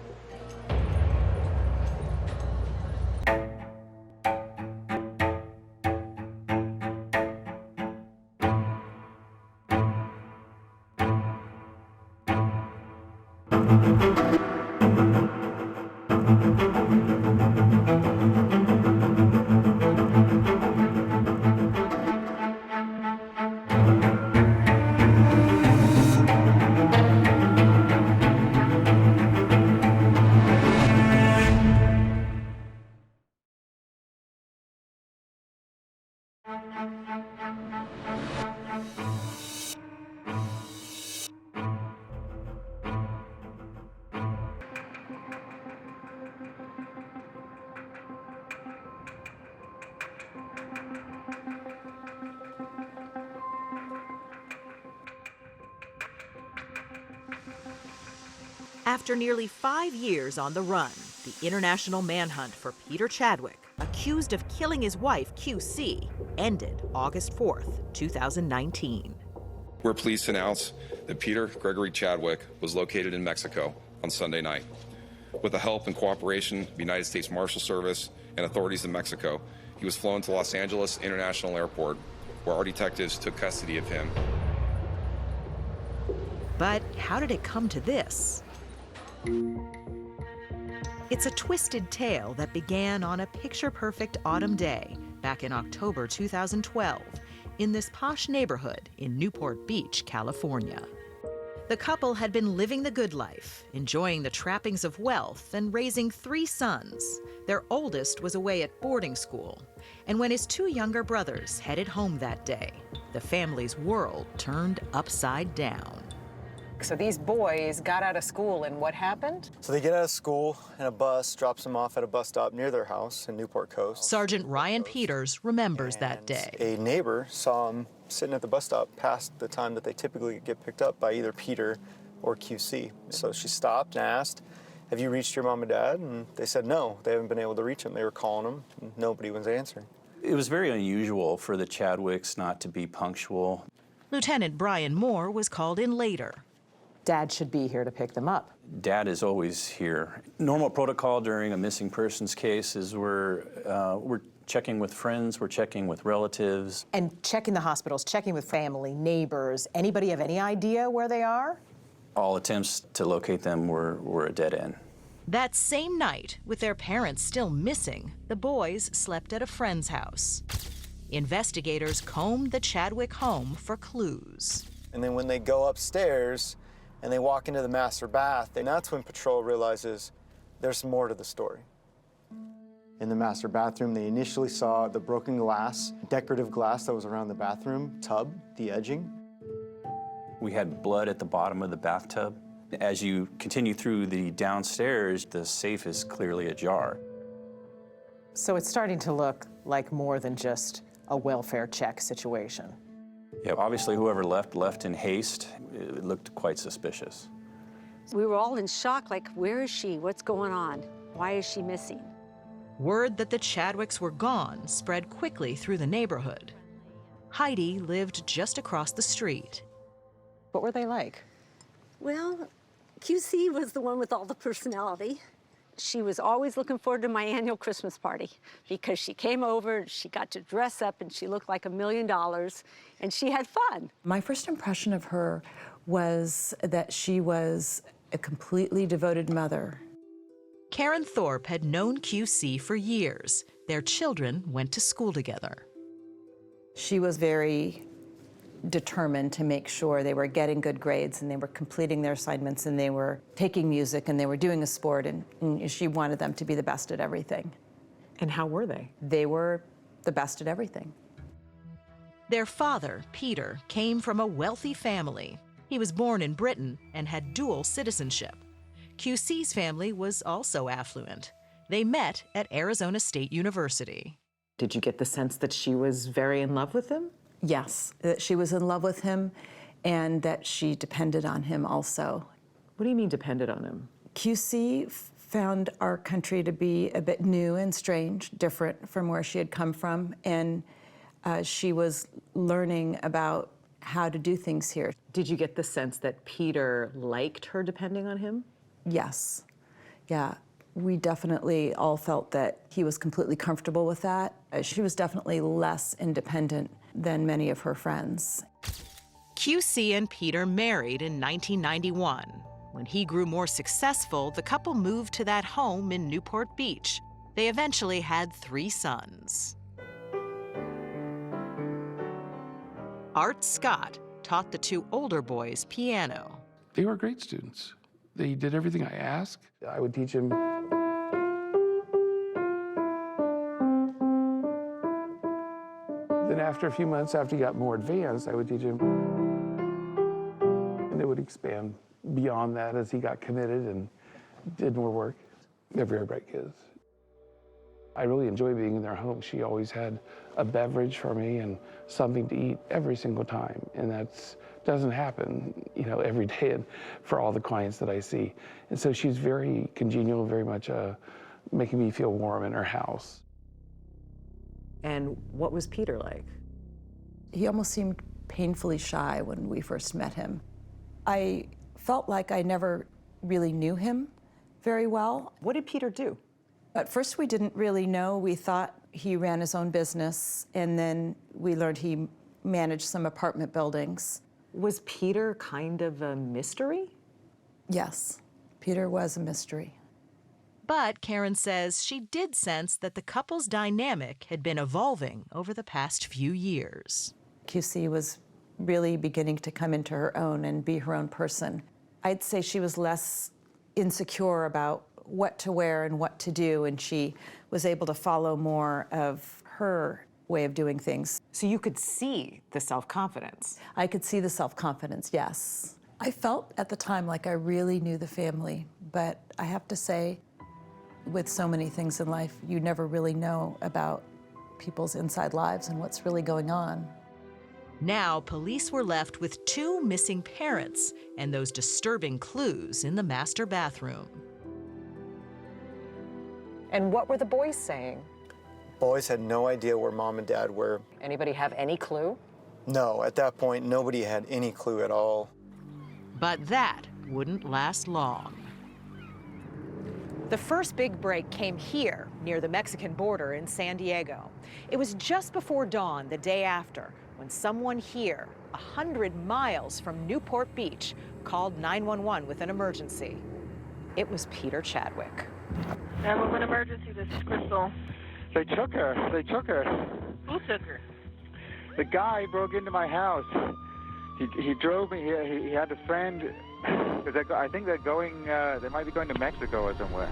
Speaker 9: After nearly 5 years on the run, the international manhunt for Peter Chadwick, accused of killing his wife, QC, ended August 4th, 2019.
Speaker 1: We're pleased to announce that Peter Gregory Chadwick was located in Mexico on Sunday night. With the help and cooperation of the United States Marshal Service and authorities in Mexico, he was flown to Los Angeles International Airport, where our detectives took custody of him.
Speaker 9: But how did it come to this? It's a twisted tale that began on a picture-perfect autumn day back in October 2012 in this posh neighborhood in Newport Beach, California. The couple had been living the good life, enjoying the trappings of wealth and raising 3 sons. Their oldest was away at boarding school, and when his 2 younger brothers headed home that day, the family's world turned upside down.
Speaker 6: So these boys got out of school, and what happened?
Speaker 30: So they get out of school, and a bus drops them off at a bus stop near their house in Newport Coast.
Speaker 9: Sergeant Ryan Peters remembers that day.
Speaker 30: A neighbor saw them sitting at the bus stop past the time that they typically get picked up by either Peter or QC. So she stopped and asked, "Have you reached your mom and dad?" And they said no, they haven't been able to reach them. They were calling them, and nobody was answering.
Speaker 10: It was very unusual for the Chadwicks not to be punctual.
Speaker 9: Lieutenant Brian Moore was called in later.
Speaker 6: Dad should be here to pick them up.
Speaker 10: Dad is always here. Normal protocol during a missing persons case is we're checking with friends, we're checking with relatives.
Speaker 6: And checking the hospitals, checking with family, neighbors. Anybody have any idea where they are?
Speaker 10: All attempts to locate them were a dead end.
Speaker 9: That same night, with their parents still missing, the boys slept at a friend's house. Investigators combed the Chadwick home for clues.
Speaker 30: And then when they go upstairs and they walk into the master bath, and that's when patrol realizes there's more to the story. In the master bathroom, they initially saw the broken glass, decorative glass that was around the bathroom tub, the edging.
Speaker 10: We had blood at the bottom of the bathtub. As you continue through the downstairs, the safe is clearly ajar.
Speaker 6: So it's starting to look like more than just a welfare check situation.
Speaker 10: Yeah, obviously whoever left in haste. It looked quite suspicious.
Speaker 26: We were all in shock, like, where is she? What's going on? Why is she missing?
Speaker 9: Word that the Chadwicks were gone spread quickly through the neighborhood. Heidi lived just across the street.
Speaker 6: What were they like?
Speaker 26: Well, QC was the one with all the personality. She was always looking forward to my annual Christmas party because she came over, she got to dress up, and she looked like $1 million, and she had fun.
Speaker 27: My first impression of her was that she was a completely devoted mother.
Speaker 9: Karen Thorpe had known QC for years. Their children went to school together.
Speaker 27: She was very determined to make sure they were getting good grades and they were completing their assignments and they were taking music and they were doing a sport, and she wanted them to be the best at everything.
Speaker 28: And how were they?
Speaker 27: They were the best at everything.
Speaker 9: Their father, Peter, came from a wealthy family. He was born in Britain and had dual citizenship. QC's family was also affluent. They met at Arizona State University.
Speaker 28: Did you get the sense that she was very in love with him?
Speaker 27: Yes, that she was in love with him and that she depended on him also.
Speaker 28: What do you mean depended on him?
Speaker 27: QC found our country to be a bit new and strange, different from where she had come from, and she was learning about how to do things here.
Speaker 28: Did you get the sense that Peter liked her depending on him?
Speaker 27: Yes. Yeah. We definitely all felt that he was completely comfortable with that. She was definitely less independent than many of her friends.
Speaker 9: QC and Peter married in 1991. When he grew more successful, the couple moved to that home in Newport Beach. They eventually had 3 sons. Art Scott taught the 2 older boys piano.
Speaker 4: They were great students. They did everything I asked. I would teach them. Then after a few months, after he got more advanced, I would teach him. And it would expand beyond that as he got committed and did more work. They're very bright kids. I really enjoy being in their home. She always had a beverage for me and something to eat every single time. And that doesn't happen, every day and for all the clients that I see. And so she's very congenial, very much making me feel warm in her house.
Speaker 28: And what was Peter like?
Speaker 27: He almost seemed painfully shy when we first met him. I felt like I never really knew him very well.
Speaker 28: What did Peter do?
Speaker 27: At first, we didn't really know. We thought he ran his own business, and then we learned he managed some apartment buildings.
Speaker 28: Was Peter kind of a mystery?
Speaker 27: Yes, Peter was a mystery.
Speaker 9: But Karen says she did sense that the couple's dynamic had been evolving over the past few years.
Speaker 27: QC was really beginning to come into her own and be her own person. I'd say she was less insecure about what to wear and what to do, and she was able to follow more of her way of doing things.
Speaker 28: So you could see the self-confidence?
Speaker 27: I could see the self-confidence, yes. I felt at the time like I really knew the family, but I have to say, with so many things in life, you never really know about people's inside lives and what's really going on.
Speaker 9: Now, police were left with 2 missing parents and those disturbing clues in the master bathroom.
Speaker 28: And what were the boys saying?
Speaker 30: Boys had no idea where Mom and Dad were.
Speaker 28: Anybody have any clue?
Speaker 30: No, at that point, nobody had any clue at all.
Speaker 9: But that wouldn't last long.
Speaker 6: The first big break came here, near the Mexican border in San Diego. It was just before dawn the day after, when someone here, 100 miles from Newport Beach, called 911 with an emergency. It was Peter Chadwick.
Speaker 29: 911 emergency, this is Crystal.
Speaker 11: They took her.
Speaker 29: Who took her?
Speaker 11: The guy broke into my house. He drove me here. He had a friend. I think they're going, they might be going to Mexico or somewhere.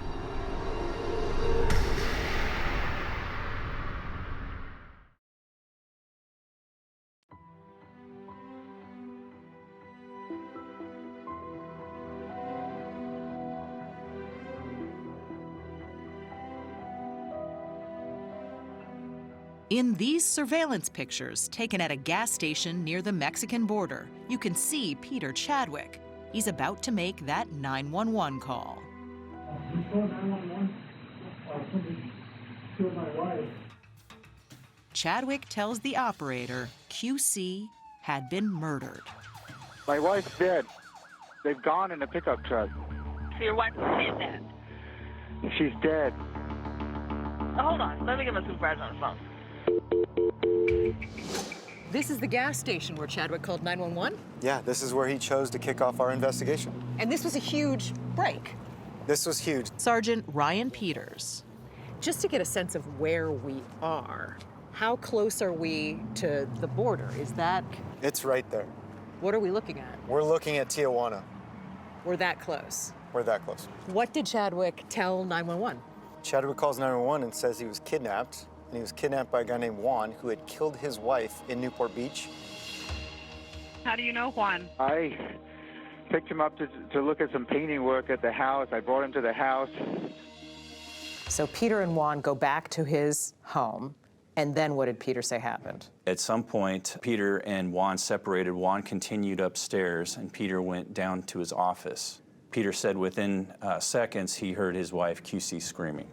Speaker 9: In these surveillance pictures taken at a gas station near the Mexican border, you can see Peter Chadwick. He's about to make that 911 call. Chadwick tells the operator QC had been murdered.
Speaker 11: My wife's dead. They've gone in a pickup truck.
Speaker 29: So your wife is dead?
Speaker 11: She's dead.
Speaker 29: Oh, hold on, let me get my supervisor on the phone.
Speaker 6: This is the gas station where Chadwick called 911?
Speaker 30: Yeah, this is where he chose to kick off our investigation.
Speaker 6: And this was a huge break.
Speaker 30: This was huge.
Speaker 9: Sergeant Ryan Peters.
Speaker 6: Just to get a sense of where we are, how close are we to the border? Is that...
Speaker 30: It's right there.
Speaker 6: What are we looking at?
Speaker 30: We're looking at Tijuana.
Speaker 6: We're that close.
Speaker 30: We're that close.
Speaker 6: What did Chadwick tell 911?
Speaker 30: Chadwick calls 911 and says he was kidnapped and he was kidnapped by a guy named Juan who had killed his wife in Newport Beach.
Speaker 7: How do you know Juan?
Speaker 11: I picked him up to look at some painting work at the house. I brought him to the house.
Speaker 28: So Peter and Juan go back to his home, and then what did Peter say happened?
Speaker 10: At some point, Peter and Juan separated. Juan continued upstairs, and Peter went down to his office. Peter said within seconds he heard his wife, QC, screaming.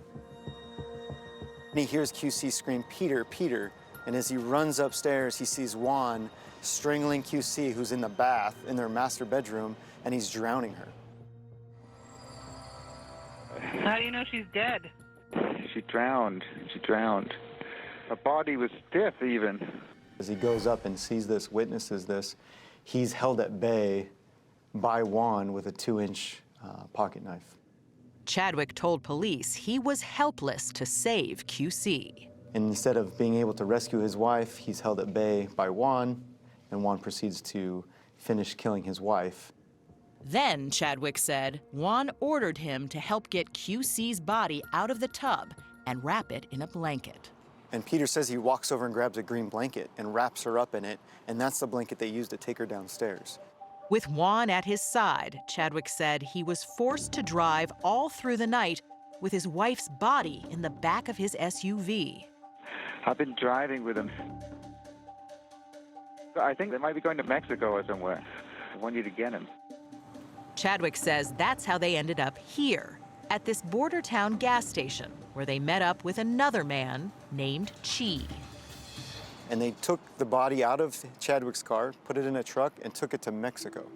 Speaker 30: And he hears QC scream, "Peter, Peter." And as he runs upstairs, he sees Juan strangling QC, who's in the bath in their master bedroom, and he's drowning her.
Speaker 7: How do you know she's dead?
Speaker 11: She drowned. She drowned. Her body was stiff even.
Speaker 30: As he goes up and sees this, witnesses this, he's held at bay by Juan with a 2-inch pocket knife.
Speaker 9: Chadwick told police he was helpless to save QC.
Speaker 30: And instead of being able to rescue his wife, he's held at bay by Juan, and Juan proceeds to finish killing his wife.
Speaker 9: Then, Chadwick said, Juan ordered him to help get QC's body out of the tub and wrap it in a blanket.
Speaker 30: And Peter says he walks over and grabs a green blanket and wraps her up in it, and that's the blanket they used to take her downstairs.
Speaker 9: With Juan at his side, Chadwick said he was forced to drive all through the night with his wife's body in the back of his SUV.
Speaker 11: I've been driving with him. I think they might be going to Mexico or somewhere. I want you to get him.
Speaker 9: Chadwick says that's how they ended up here, at this border town gas station, where they met up with another man named Chi.
Speaker 30: And they took the body out of Chadwick's car, put it in a truck, and took it to Mexico.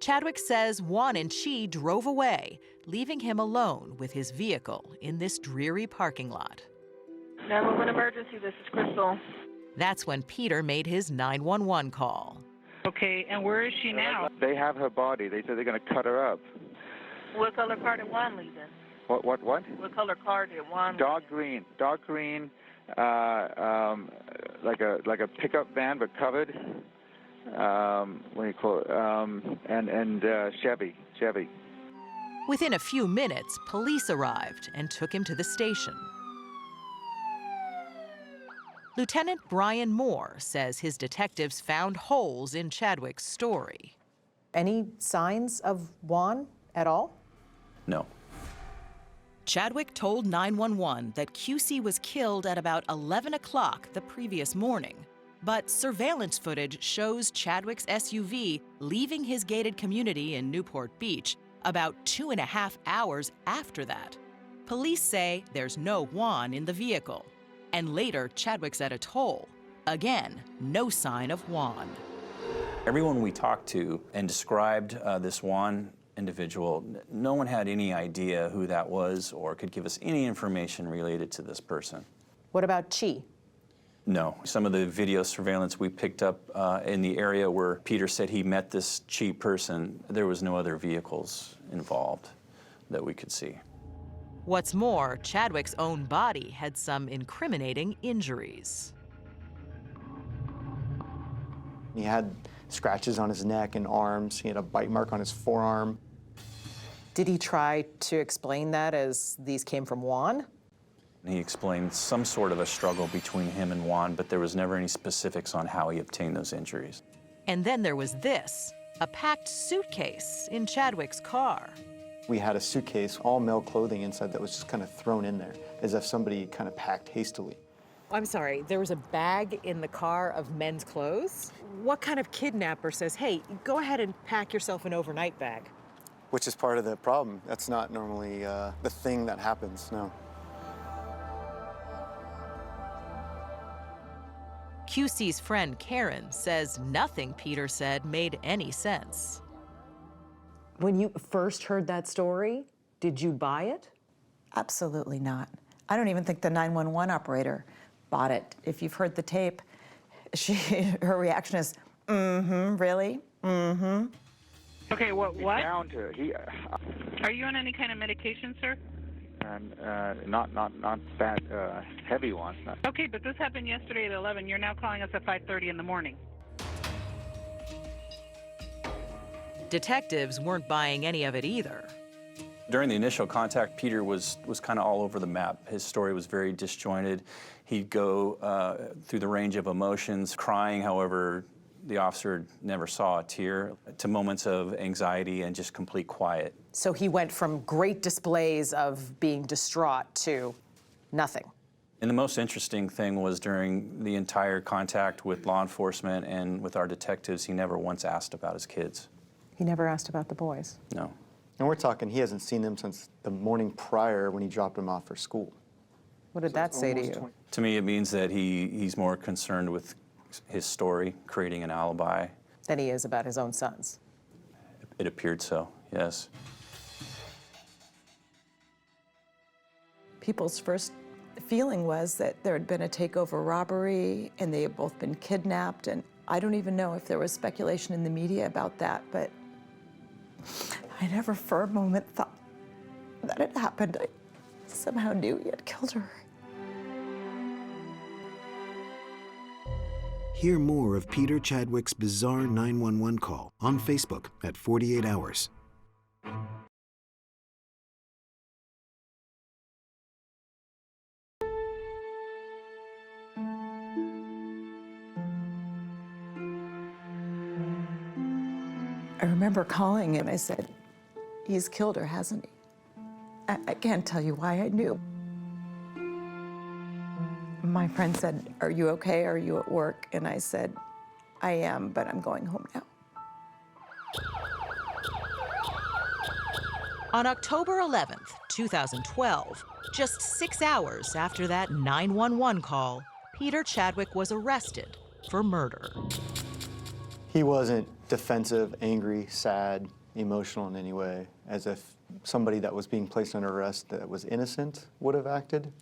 Speaker 9: Chadwick says Juan and Chi drove away, leaving him alone with his vehicle in this dreary parking lot.
Speaker 7: 911 emergency, this is Crystal.
Speaker 9: That's when Peter made his 911 call.
Speaker 7: Okay, and where is she now?
Speaker 11: They have her body. They said they're going to cut her up.
Speaker 7: What color car did Juan leave in?
Speaker 11: What?
Speaker 7: What color car did Juan
Speaker 11: Dark green. Dark green, like a pickup van, but covered. What do you call it? And Chevy.
Speaker 9: Within a few minutes, police arrived and took him to the station. Lieutenant Brian Moore says his detectives found holes in Chadwick's story.
Speaker 28: Any signs of Juan at all?
Speaker 10: No.
Speaker 9: Chadwick told 911 that QC was killed at about 11 o'clock the previous morning. But surveillance footage shows Chadwick's SUV leaving his gated community in Newport Beach about 2.5 hours after that. Police say there's no Juan in the vehicle. And later, Chadwick's at a toll. Again, no sign of Juan.
Speaker 10: Everyone we talked to and described this Juan individual, no one had any idea who that was or could give us any information related to this person.
Speaker 28: What about Chi?
Speaker 10: No. Some of the video surveillance we picked up in the area where Peter said he met this Chi person, there was no other vehicles involved that we could see.
Speaker 9: What's more, Chadwick's own body had some incriminating injuries.
Speaker 30: He had scratches on his neck and arms. He had a bite mark on his forearm.
Speaker 28: Did he try to explain that as these came from Juan?
Speaker 10: He explained some sort of a struggle between him and Juan, but there was never any specifics on how he obtained those injuries.
Speaker 9: And then there was this, a packed suitcase in Chadwick's car.
Speaker 30: We had a suitcase, all male clothing inside that was just kind of thrown in there, as if somebody kind of packed hastily.
Speaker 28: I'm sorry, there was a bag in the car of men's clothes? What kind of kidnapper says, hey, go ahead and pack yourself an overnight bag?
Speaker 30: Which is part of the problem. That's not normally the thing that happens, no.
Speaker 9: QC's friend Karen says nothing Peter said made any sense.
Speaker 28: When you first heard that story, did you buy it?
Speaker 27: Absolutely not. I don't even think the 911 operator bought it. If you've heard the tape, her reaction is, really?
Speaker 7: Okay, what?
Speaker 11: Down to
Speaker 7: Are you on any kind of medication, sir?
Speaker 11: Not that heavy one.
Speaker 7: Okay, but this happened yesterday at 11. You're now calling us at 5:30 in the morning.
Speaker 9: Detectives weren't buying any of it either.
Speaker 10: During the initial contact, Peter was kind of all over the map. His story was very disjointed. He'd go through the range of emotions, crying, however, the officer never saw a tear, to moments of anxiety and just complete quiet.
Speaker 28: So he went from great displays of being distraught to nothing.
Speaker 10: And the most interesting thing was during the entire contact with law enforcement and with our detectives, he never once asked about his kids.
Speaker 28: He never asked about the boys?
Speaker 10: No.
Speaker 30: And we're talking, he hasn't seen them since the morning prior when he dropped them off for school.
Speaker 28: What did that say to you?
Speaker 10: To me, it means that he's more concerned with his story, creating an alibi.
Speaker 28: Than he is about his own sons?
Speaker 10: It appeared so, yes.
Speaker 27: People's first feeling was that there had been a takeover robbery and they had both been kidnapped, and I don't even know if there was speculation in the media about that, but I never for a moment thought that it happened. I somehow knew he had killed her.
Speaker 15: Hear more of Peter Chadwick's bizarre 911 call on Facebook at 48 Hours.
Speaker 27: I remember calling and I said, he's killed her, hasn't he? I can't tell you why I knew. My friend said, are you okay? Are you at work? And I said, I am, but I'm going home now.
Speaker 9: On October 11th, 2012, just 6 hours after that 911 call, Peter Chadwick was arrested for murder.
Speaker 30: He wasn't defensive, angry, sad, emotional in any way, as if somebody that was being placed under arrest that was innocent would have acted.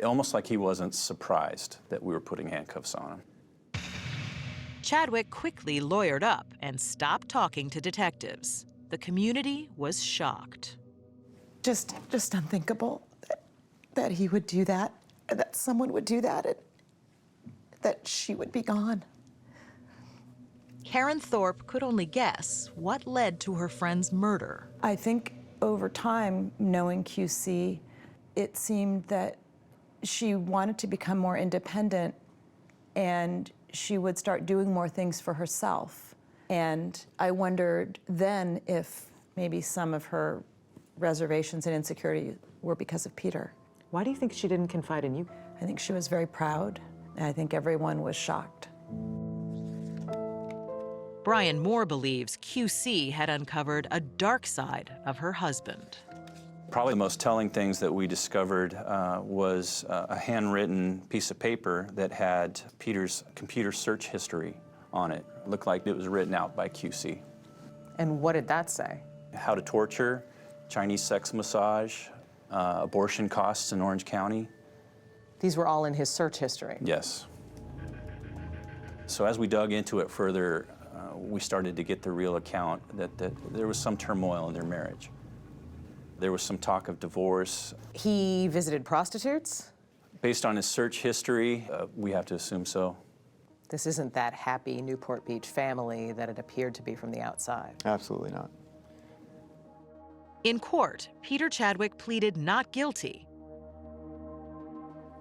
Speaker 10: Almost like he wasn't surprised that we were putting handcuffs on him.
Speaker 9: Chadwick quickly lawyered up and stopped talking to detectives. The community was shocked.
Speaker 27: Just unthinkable that he would do that, that someone would do that, that she would be gone.
Speaker 9: Karen Thorpe could only guess what led to her friend's murder.
Speaker 27: I think over time, knowing QC, it seemed that she wanted to become more independent and she would start doing more things for herself. And I wondered then if maybe some of her reservations and insecurity were because of Peter.
Speaker 28: Why do you think she didn't confide in you?
Speaker 27: I think she was very proud, and I think everyone was shocked.
Speaker 9: Brian Moore believes QC had uncovered a dark side of her husband.
Speaker 10: Probably the most telling things that we discovered was a handwritten piece of paper that had Peter's computer search history on it. It looked like it was written out by QC.
Speaker 28: And what did that say?
Speaker 10: How to torture, Chinese sex massage, abortion costs in Orange County.
Speaker 28: These were all in his search history?
Speaker 10: Yes. So as we dug into it further, we started to get the real account that there was some turmoil in their marriage. There was some talk of divorce.
Speaker 28: He visited prostitutes?
Speaker 10: Based on his search history, we have to assume so.
Speaker 28: This isn't that happy Newport Beach family that it appeared to be from the outside.
Speaker 30: Absolutely not.
Speaker 9: In court, Peter Chadwick pleaded not guilty.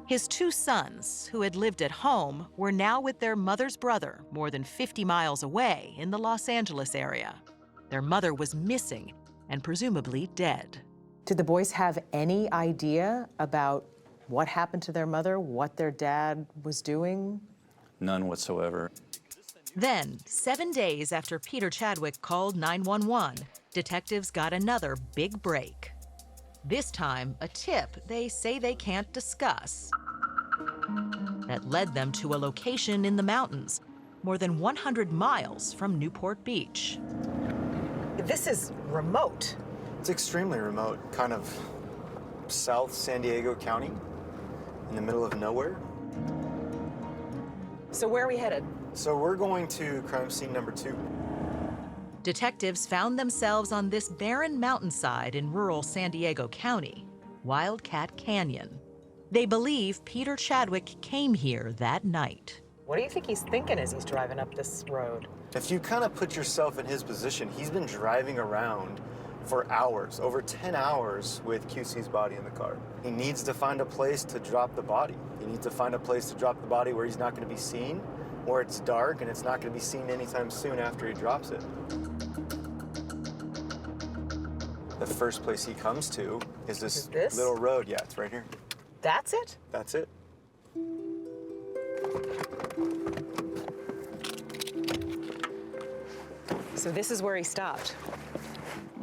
Speaker 9: His two sons, who had lived at home, were now with their mother's brother more than 50 miles away in the Los Angeles area. Their mother was missing and presumably dead.
Speaker 28: Did the boys have any idea about what happened to their mother, what their dad was doing?
Speaker 10: None whatsoever.
Speaker 9: Then, 7 days after Peter Chadwick called 911, detectives got another big break. This time, a tip they say they can't discuss that led them to a location in the mountains, more than 100 miles from Newport Beach.
Speaker 28: This is remote.
Speaker 30: It's extremely remote, kind of South San Diego County, in the middle of nowhere.
Speaker 28: So where are we headed?
Speaker 30: So we're going to crime scene number 2.
Speaker 9: Detectives found themselves on this barren mountainside in rural San Diego County, Wildcat Canyon. They believe Peter Chadwick came here that night.
Speaker 28: What do you think he's thinking as he's driving up this road?
Speaker 30: If you kind of put yourself in his position, he's been driving around for hours, over 10 hours with QC's body in the car. He needs to find a place to drop the body. He needs to find a place to drop the body where he's not going to be seen, where it's dark and it's not going to be seen anytime soon after he drops it. The first place he comes to is this little road. Yeah, it's right here.
Speaker 28: That's it?
Speaker 30: That's it.
Speaker 6: So this is where he stopped.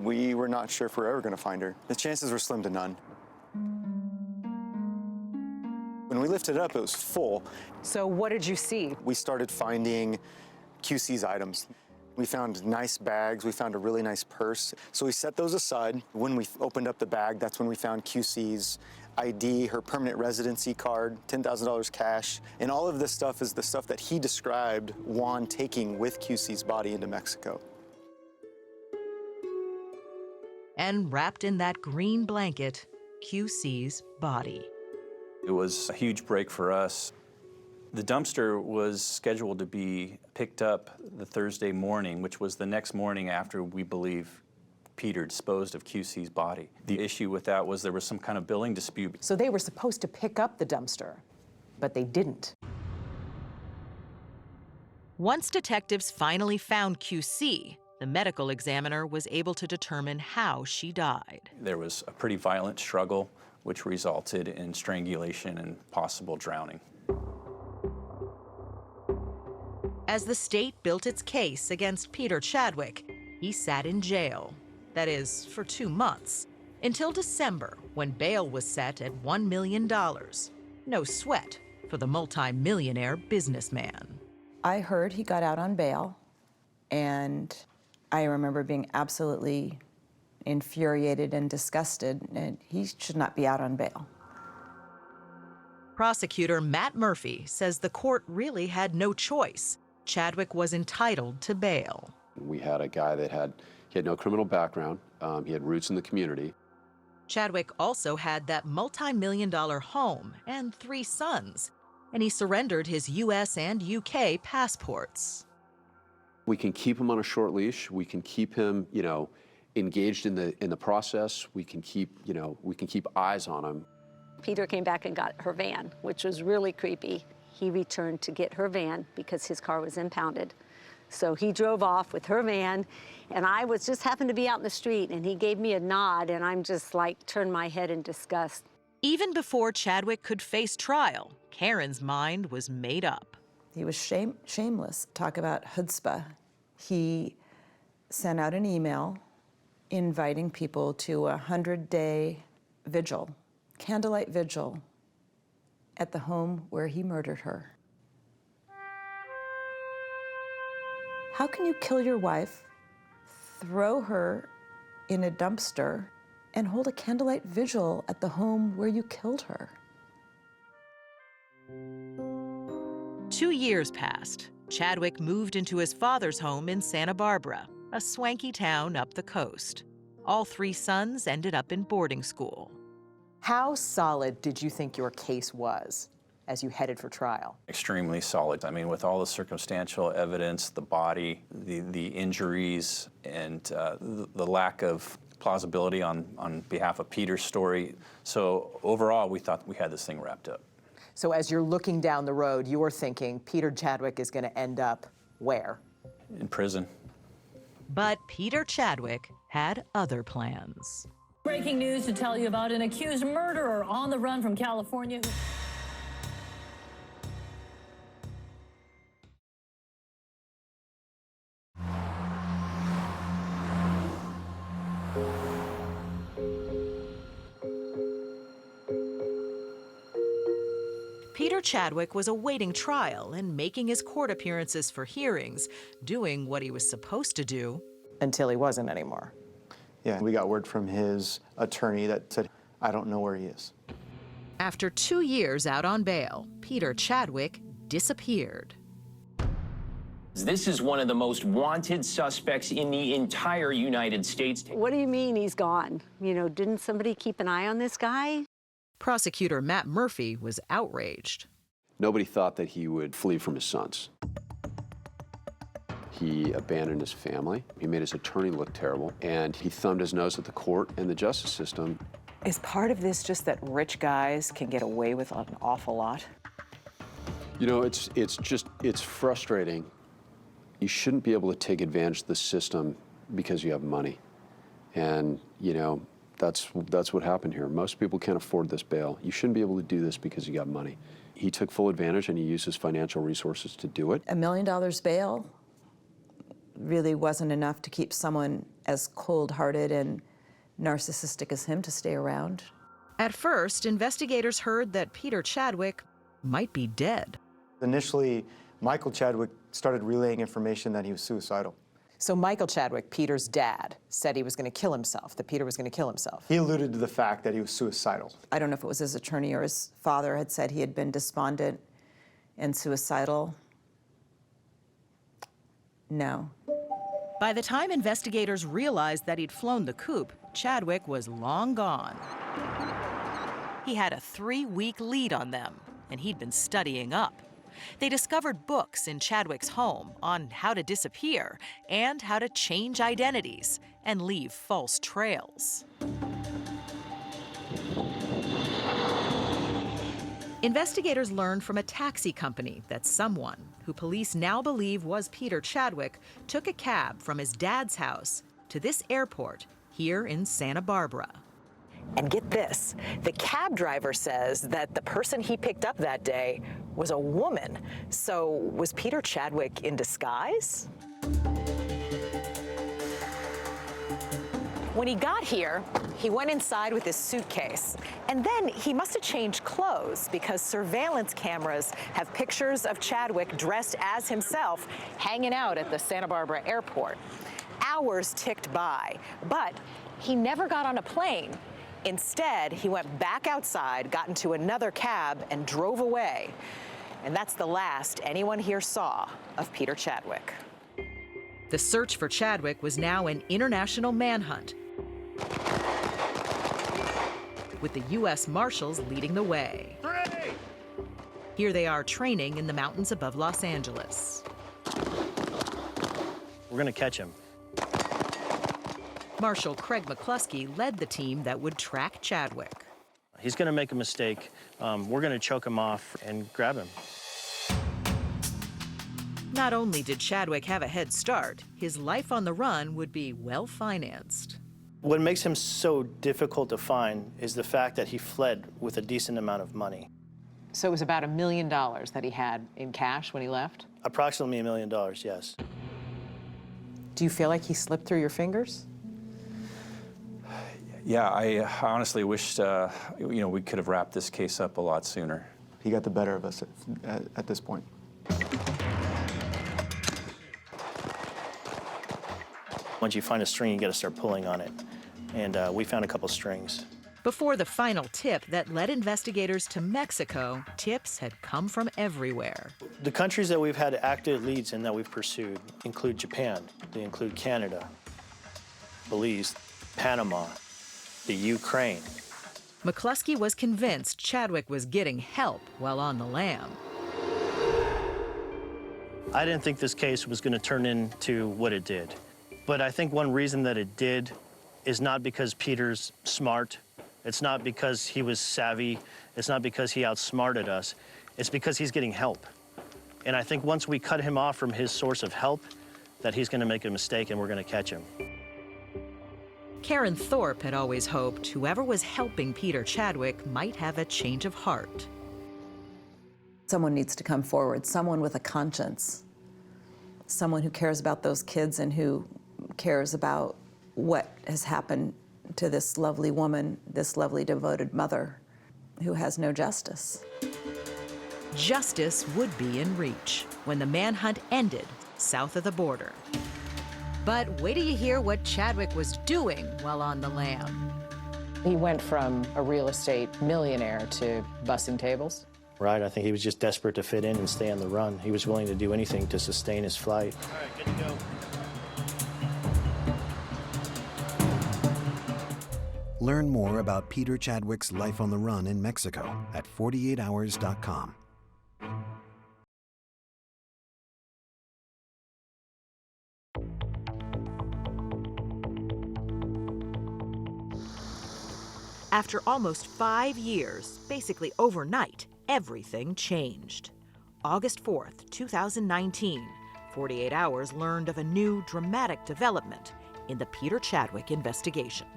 Speaker 30: We were not sure if we were ever going to find her. The chances were slim to none. When we lifted it up, it was full.
Speaker 6: So what did you see?
Speaker 30: We started finding QC's items. We found nice bags. We found a really nice purse. So we set those aside. When we opened up the bag, that's when we found QC's ID, her permanent residency card, $10,000 cash. And all of this stuff is the stuff that he described Juan taking with QC's body into Mexico.
Speaker 9: And wrapped in that green blanket, QC's body.
Speaker 10: It was a huge break for us. The dumpster was scheduled to be picked up the Thursday morning, which was the next morning after we believe Peter disposed of QC's body. The issue with that was there was some kind of billing dispute.
Speaker 28: So they were supposed to pick up the dumpster, but they didn't.
Speaker 9: Once detectives finally found QC, the medical examiner was able to determine how she died.
Speaker 10: There was a pretty violent struggle, which resulted in strangulation and possible drowning.
Speaker 9: As the state built its case against Peter Chadwick, he sat in jail. That is, for 2 months, until December, when bail was set at $1 million. No sweat for the multi-millionaire businessman.
Speaker 27: I heard he got out on bail, and I remember being absolutely infuriated and disgusted, and he should not be out on bail.
Speaker 9: Prosecutor Matt Murphy says the court really had no choice. Chadwick was entitled to bail.
Speaker 12: We had a guy that had no criminal background. He had roots in the community.
Speaker 9: Chadwick also had that multi-million-dollar home and 3 sons, and he surrendered his U.S. and U.K. passports.
Speaker 12: We can keep him on a short leash. We can keep him, engaged in the process. We can keep eyes on him.
Speaker 26: Peter came back and got her van, which was really creepy. He returned to get her van because his car was impounded. So he drove off with her van, and I was just happened to be out in the street, and he gave me a nod, and I'm just like turned my head in disgust.
Speaker 9: Even before Chadwick could face trial, Karen's mind was made up.
Speaker 27: He was shameless. Talk about chutzpah. He sent out an email inviting people to a 100-day vigil, candlelight vigil, at the home where he murdered her. How can you kill your wife, throw her in a dumpster, and hold a candlelight vigil at the home where you killed her?
Speaker 9: 2 years passed. Chadwick moved into his father's home in Santa Barbara, a swanky town up the coast. All 3 sons ended up in boarding school.
Speaker 28: How solid did you think your case was as you headed for trial?
Speaker 10: Extremely solid. I mean, with all the circumstantial evidence, the body, the injuries, and the lack of plausibility on behalf of Peter's story. So overall, we thought we had this thing wrapped up.
Speaker 28: So as you're looking down the road, you were thinking Peter Chadwick is going to end up where?
Speaker 10: In prison.
Speaker 9: But Peter Chadwick had other plans.
Speaker 13: Breaking news to tell you about an accused murderer on the run from California.
Speaker 9: Peter Chadwick was awaiting trial and making his court appearances for hearings, doing what he was supposed to do.
Speaker 28: Until he wasn't anymore.
Speaker 30: Yeah, we got word from his attorney that said, I don't know where he is.
Speaker 9: After 2 years out on bail, Peter Chadwick disappeared.
Speaker 16: This is one of the most wanted suspects in the entire United States.
Speaker 26: What do you mean he's gone? You know, didn't somebody keep an eye on this guy?
Speaker 9: Prosecutor Matt Murphy was outraged.
Speaker 12: Nobody thought that he would flee from his sons. He abandoned his family. He made his attorney look terrible, and he thumbed his nose at the court and the justice system.
Speaker 28: Is part of this just that rich guys can get away with an awful lot?
Speaker 12: You know, it's frustrating. You shouldn't be able to take advantage of the system because you have money. And, you know, that's what happened here. Most people can't afford this bail. You shouldn't be able to do this because you got money. He took full advantage and he used his financial resources to do it.
Speaker 27: $1 million bail really wasn't enough to keep someone as cold-hearted and narcissistic as him to stay around.
Speaker 9: At first, investigators heard that Peter Chadwick might be dead.
Speaker 30: Initially, Michael Chadwick started relaying information that he was suicidal.
Speaker 28: So Michael Chadwick, Peter's dad, said he was going to kill himself, that Peter was going to kill himself.
Speaker 30: He alluded to the fact that he was suicidal.
Speaker 27: I don't know if it was his attorney or his father had said he had been despondent and suicidal. No.
Speaker 9: By the time investigators realized that he'd flown the coop, Chadwick was long gone. He had a 3-week lead on them, and he'd been studying up. They discovered books in Chadwick's home on how to disappear and how to change identities and leave false trails. Investigators learned from a taxi company that someone, who police now believe was Peter Chadwick, took a cab from his dad's house to this airport here in Santa Barbara.
Speaker 28: And get this, the cab driver says that the person he picked up that day was a woman. So was Peter Chadwick in disguise? When he got here, he went inside with his suitcase. And then he must have changed clothes because surveillance cameras have pictures of Chadwick dressed as himself hanging out at the Santa Barbara airport. Hours ticked by, but he never got on a plane. Instead, he went back outside, got into another cab, and drove away. And that's the last anyone here saw of Peter Chadwick.
Speaker 9: The search for Chadwick was now an international manhunt, with the U.S. Marshals leading the way. Here they are training in the mountains above Los Angeles.
Speaker 5: We're going to catch him.
Speaker 9: Marshal Craig McCluskey led the team that would track Chadwick.
Speaker 5: He's going to make a mistake. We're going to choke him off and grab him.
Speaker 9: Not only did Chadwick have a head start, his life on the run would be well-financed.
Speaker 5: What makes him so difficult to find is the fact that he fled with a decent amount of money.
Speaker 28: So it was about $1 million that he had in cash when he left?
Speaker 5: Approximately $1 million, yes.
Speaker 28: Do you feel like he slipped through your fingers?
Speaker 10: Yeah, I honestly wish we could have wrapped this case up a lot sooner.
Speaker 30: He got the better of us at this point.
Speaker 5: Once you find a string, you got to start pulling on it. And we found a couple strings.
Speaker 9: Before the final tip that led investigators to Mexico, tips had come from everywhere.
Speaker 5: The countries that we've had active leads in that we've pursued include Japan, they include Canada, Belize, Panama, the Ukraine.
Speaker 9: McCluskey was convinced Chadwick was getting help while on the lam.
Speaker 5: I didn't think this case was going to turn into what it did. But I think one reason that it did is not because Peter's smart. It's not because he was savvy. It's not because he outsmarted us. It's because he's getting help. And I think once we cut him off from his source of help, that he's going to make a mistake and we're going to catch him.
Speaker 9: Karen Thorpe had always hoped whoever was helping Peter Chadwick might have a change of heart.
Speaker 27: Someone needs to come forward, someone with a conscience, someone who cares about those kids and who cares about what has happened to this lovely woman, this lovely devoted mother who has no justice.
Speaker 9: Justice would be in reach when the manhunt ended south of the border. But wait till you hear what Chadwick was doing while on the lam.
Speaker 28: He went from a real estate millionaire to bussing tables?
Speaker 5: Right, I think he was just desperate to fit in and stay on the run. He was willing to do anything to sustain his flight. All right, good to go.
Speaker 15: Learn more about Peter Chadwick's life on the run in Mexico at 48hours.com.
Speaker 9: After almost 5 years, basically overnight, everything changed. August 4th, 2019, 48 Hours learned of a new dramatic development in the Peter Chadwick investigation.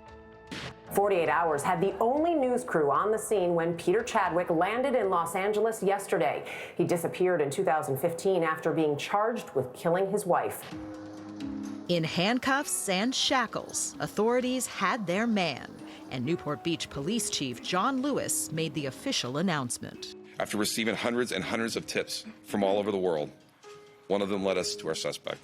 Speaker 8: 48 Hours had the only news crew on the scene when Peter Chadwick landed in Los Angeles yesterday. He disappeared in 2015 after being charged with killing his wife.
Speaker 9: In handcuffs and shackles, authorities had their man, and Newport Beach Police Chief John Lewis made the official announcement.
Speaker 1: After receiving hundreds and hundreds of tips from all over the world, one of them led us to our suspect.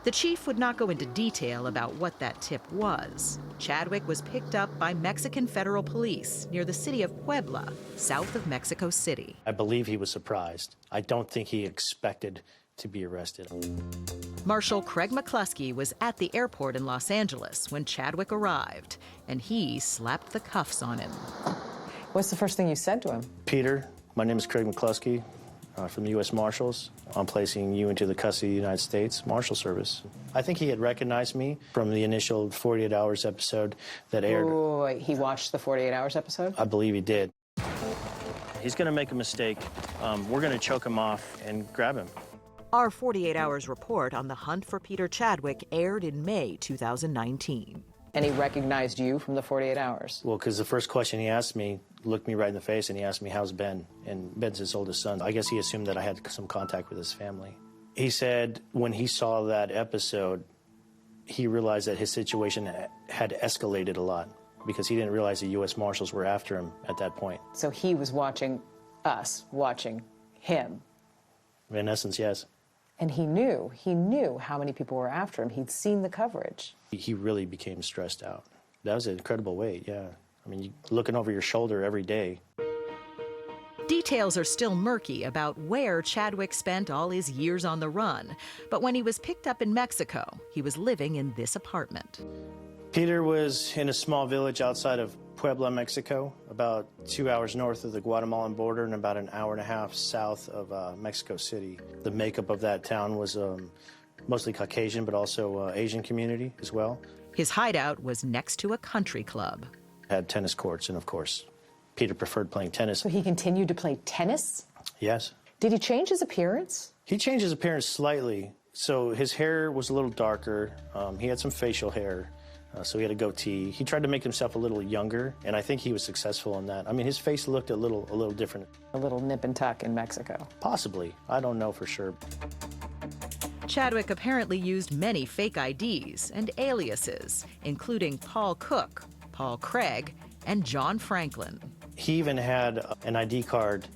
Speaker 9: The chief would not go into detail about what that tip was. Chadwick was picked up by Mexican federal police near the city of Puebla, south of Mexico City.
Speaker 5: I believe he was surprised. I don't think he expected to be arrested.
Speaker 9: Marshal Craig McCluskey was at the airport in Los Angeles when Chadwick arrived, and he slapped the cuffs on him.
Speaker 27: What's the first thing you said to him?
Speaker 5: Peter, my name is Craig McCluskey from the U.S. Marshals. I'm placing you into the custody of the United States Marshal Service. I think he had recognized me from the initial 48 Hours episode that aired.
Speaker 27: Wait, he watched the 48 Hours episode?
Speaker 5: I believe he did. He's going to make a mistake. We're going to choke him off and grab him.
Speaker 9: Our 48 Hours report on the hunt for Peter Chadwick aired in May 2019.
Speaker 27: And he recognized you from the 48 Hours?
Speaker 5: Well, because the first question he asked me, looked me right in the face, and he asked me, how's Ben? And Ben's his oldest son. I guess he assumed that I had some contact with his family. He said when he saw that episode, he realized that his situation had escalated a lot because he didn't realize the U.S. Marshals were after him at that point.
Speaker 27: So he was watching us, watching him?
Speaker 5: In essence, yes.
Speaker 27: And he knew how many people were after him. He'd seen the coverage.
Speaker 5: He really became stressed out. That was an incredible weight, yeah. I mean, looking over your shoulder every day.
Speaker 9: Details are still murky about where Chadwick spent all his years on the run. But when he was picked up in Mexico, he was living in this apartment.
Speaker 5: Peter was in a small village outside of Puebla, Mexico, about 2 hours north of the Guatemalan border and about an hour and a half south of Mexico City. The makeup of that town was mostly Caucasian, but also Asian community as well.
Speaker 9: His hideout was next to a country club.
Speaker 5: Had tennis courts, and of course, Peter preferred playing tennis.
Speaker 27: So he continued to play tennis?
Speaker 5: Yes.
Speaker 27: Did he change his appearance?
Speaker 5: He changed his appearance slightly. So his hair was a little darker. He had some facial hair. So he had a goatee. He tried to make himself a little younger, and I think he was successful in that. I mean, his face looked a little different.
Speaker 27: A little nip and tuck in Mexico?
Speaker 5: Possibly. I don't know for sure.
Speaker 9: Chadwick apparently used many fake IDs and aliases, including Paul Cook, Paul Craig, and John Franklin.
Speaker 5: He even had an ID card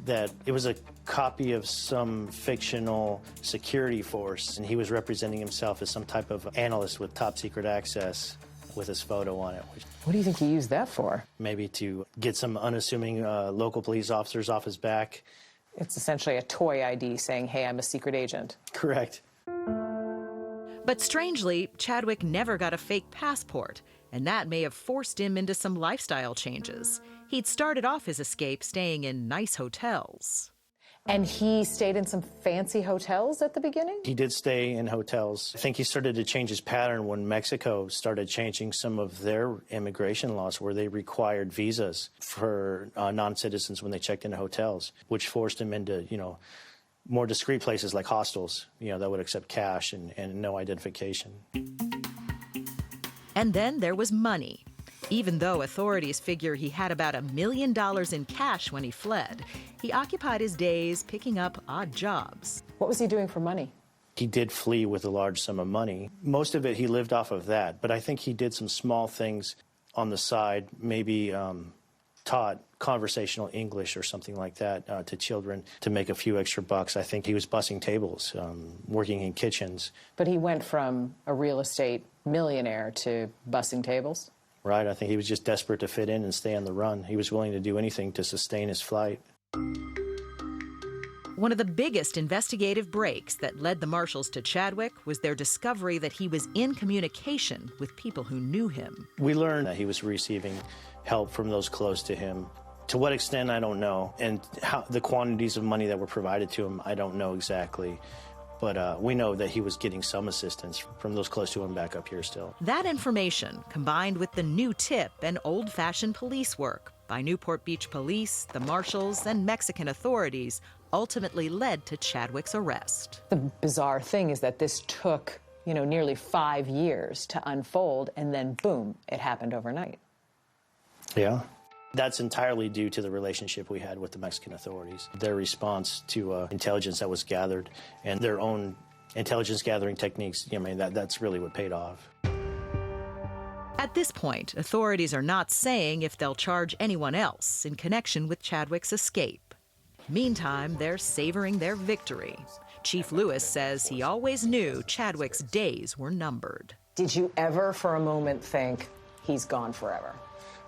Speaker 5: that it was a copy of some fictional security force, and he was representing himself as some type of analyst with top secret access with his photo on it.
Speaker 27: What do you think he used that for?
Speaker 5: Maybe to get some unassuming local police officers off his back.
Speaker 27: It's essentially a toy ID saying, hey, I'm a secret agent.
Speaker 5: Correct.
Speaker 9: But strangely, Chadwick never got a fake passport, and that may have forced him into some lifestyle changes. He'd started off his escape staying in nice hotels.
Speaker 27: And he stayed in some fancy hotels at the beginning?
Speaker 5: He did stay in hotels. I think he started to change his pattern when Mexico started changing some of their immigration laws where they required visas for non-citizens when they checked into hotels, which forced him into, more discreet places like hostels, that would accept cash and no identification.
Speaker 9: And then there was money. Even though authorities figure he had about $1 million in cash when he fled, he occupied his days picking up odd jobs.
Speaker 27: What was he doing for money?
Speaker 5: He did flee with a large sum of money. Most of it he lived off of that, but I think he did some small things on the side, maybe taught conversational English or something like that to children to make a few extra bucks. I think he was bussing tables, working in kitchens.
Speaker 27: But he went from a real estate millionaire to bussing tables?
Speaker 5: Right, I think he was just desperate to fit in and stay on the run. He was willing to do anything to sustain his flight.
Speaker 9: One of the biggest investigative breaks that led the marshals to Chadwick was their discovery that he was in communication with people who knew him.
Speaker 5: We learned that he was receiving help from those close to him. To what extent, I don't know. And how the quantities of money that were provided to him, I don't know exactly. But we know that he was getting some assistance from those close to him back up here still.
Speaker 9: That information, combined with the new tip and old-fashioned police work by Newport Beach Police, the marshals, and Mexican authorities, ultimately led to Chadwick's arrest.
Speaker 28: The bizarre thing is that this took, nearly 5 years to unfold, and then boom, it happened overnight.
Speaker 5: Yeah. That's entirely due to the relationship we had with the Mexican authorities. Their response to intelligence that was gathered and their own intelligence gathering techniques, that's really what paid off.
Speaker 9: At this point, authorities are not saying if they'll charge anyone else in connection with Chadwick's escape. Meantime, they're savoring their victory. Chief Lewis says he always knew Chadwick's days were numbered.
Speaker 28: Did you ever for a moment think he's gone forever?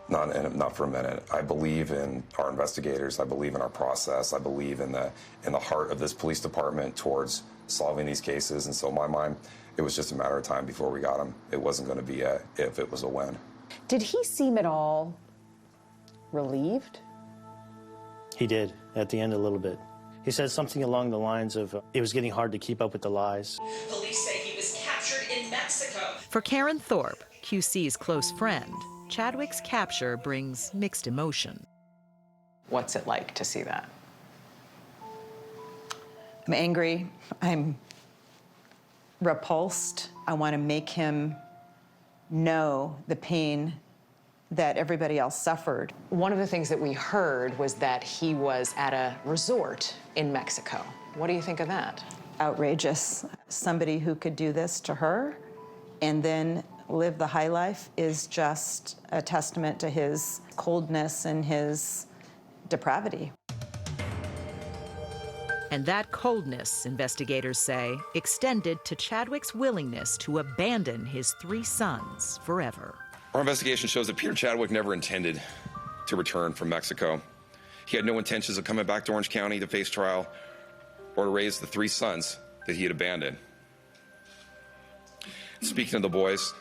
Speaker 1: Not for a minute. I believe in our investigators. I believe in our process. I believe in the heart of this police department towards solving these cases. And so in my mind, it was just a matter of time before we got him. It wasn't going to be a if, it was a when.
Speaker 28: Did he seem at all relieved?
Speaker 5: He did, at the end a little bit. He said something along the lines of, it was getting hard to keep up with the lies.
Speaker 9: Police say he was captured in Mexico. For Karen Thorpe, QC's close friend, Chadwick's capture brings mixed emotion.
Speaker 28: What's it like to see that?
Speaker 27: I'm angry. I'm repulsed. I want to make him know the pain that everybody else suffered.
Speaker 28: One of the things that we heard was that he was at a resort in Mexico. What do you think of that?
Speaker 27: Outrageous. Somebody who could do this to her and then live the high life is just a testament to his coldness and his depravity.
Speaker 9: And that coldness, investigators say, extended to Chadwick's willingness to abandon his 3 sons forever.
Speaker 1: Our investigation shows that Peter Chadwick never intended to return from Mexico. He had no intentions of coming back to Orange County to face trial or to raise the 3 sons that he had abandoned. Speaking of the boys,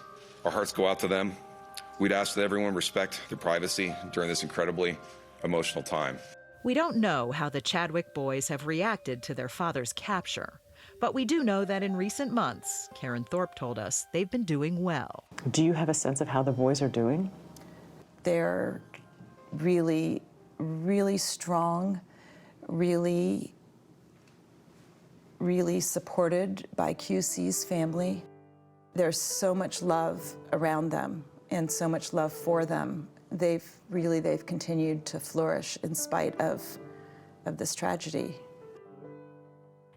Speaker 1: our hearts go out to them. We'd ask that everyone respect their privacy during this incredibly emotional time.
Speaker 9: We don't know how the Chadwick boys have reacted to their father's capture, but we do know that in recent months, Karen Thorpe told us, they've been doing well.
Speaker 28: Do you have a sense of how the boys are doing?
Speaker 27: They're really, really strong, really supported by QC's family. There's so much love around them and so much love for them. They've continued to flourish in spite of this tragedy.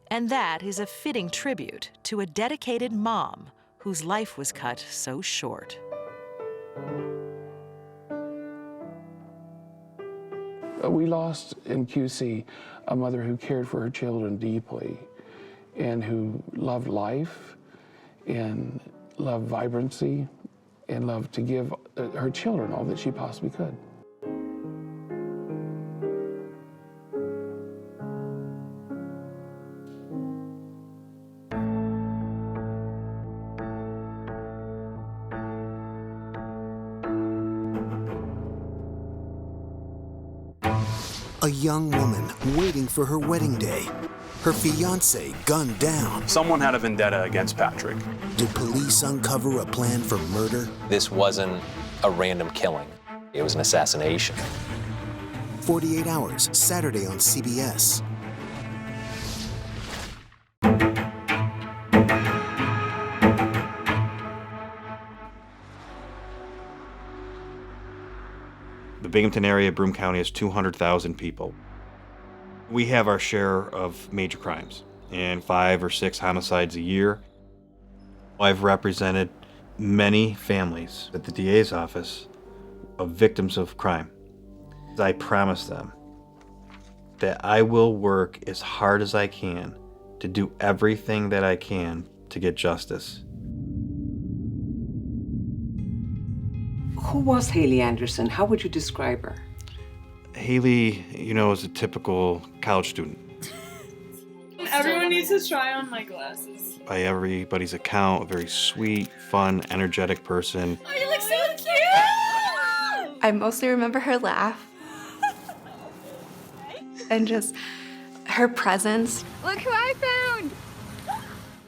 Speaker 9: And that is a fitting tribute to a dedicated mom whose life was cut so short.
Speaker 4: We lost in QC a mother who cared for her children deeply and who loved life and loved vibrancy and loved to give her children all that she possibly could.
Speaker 15: A young woman waiting for her wedding day. Her fiancé gunned down.
Speaker 14: Someone had a vendetta against Patrick.
Speaker 15: Did police uncover a plan for murder?
Speaker 17: This wasn't a random killing. It was an assassination.
Speaker 15: 48 Hours, Saturday on CBS.
Speaker 14: The Binghamton area, Broome County, has 200,000 people. We have our share of major crimes and 5 or 6 homicides a year. I've represented many families at the DA's office of victims of crime. I promise them that I will work as hard as I can to do everything that I can to get justice.
Speaker 18: Who was Haley Anderson? How would you describe her?
Speaker 14: Haley, is a typical college student.
Speaker 19: Everyone needs to try on my glasses.
Speaker 14: By everybody's account, a very sweet, fun, energetic person.
Speaker 19: Oh, you look so cute!
Speaker 20: I mostly remember her laugh. And just her presence.
Speaker 19: Look who I found!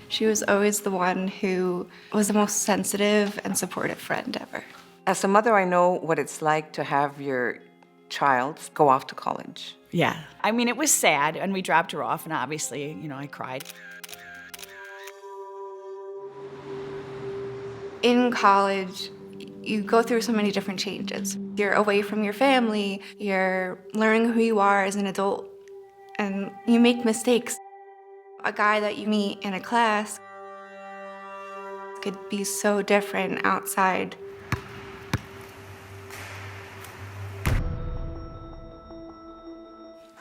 Speaker 2: She was always the one who was the most sensitive and supportive friend ever.
Speaker 18: As a mother, I know what it's like to have your child go off to college.
Speaker 3: Yeah. I mean, it was sad, and we dropped her off, and obviously, I cried.
Speaker 2: In college, you go through so many different changes. You're away from your family, you're learning who you are as an adult, and you make mistakes. A guy that you meet in a class could be so different outside.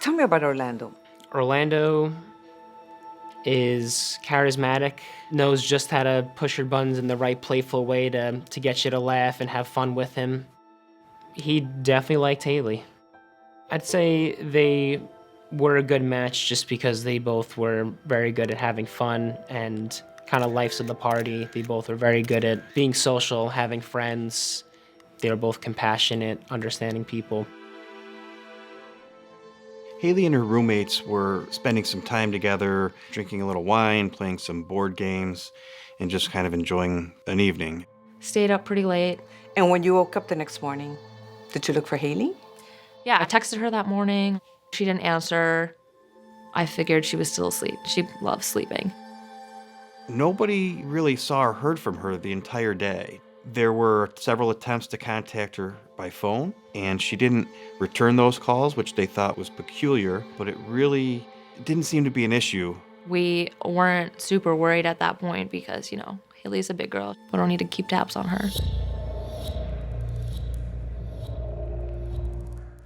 Speaker 18: Tell me about Orlando.
Speaker 11: Orlando is charismatic, knows just how to push your buttons in the right playful way to get you to laugh and have fun with him. He definitely liked Haley. I'd say they were a good match just because they both were very good at having fun and kind of lifes of the party. They both were very good at being social, having friends. They were both compassionate, understanding people.
Speaker 14: Haley and her roommates were spending some time together, drinking a little wine, playing some board games, and just kind of enjoying an evening.
Speaker 2: Stayed up pretty late.
Speaker 18: And when you woke up the next morning, did you look for Haley?
Speaker 2: Yeah, I texted her that morning. She didn't answer. I figured she was still asleep. She loves sleeping.
Speaker 14: Nobody really saw or heard from her the entire day. There were several attempts to contact her by phone, and she didn't return those calls, which they thought was peculiar, but it really didn't seem to be an issue.
Speaker 2: We weren't super worried at that point because, Haley's a big girl. We don't need to keep tabs on her.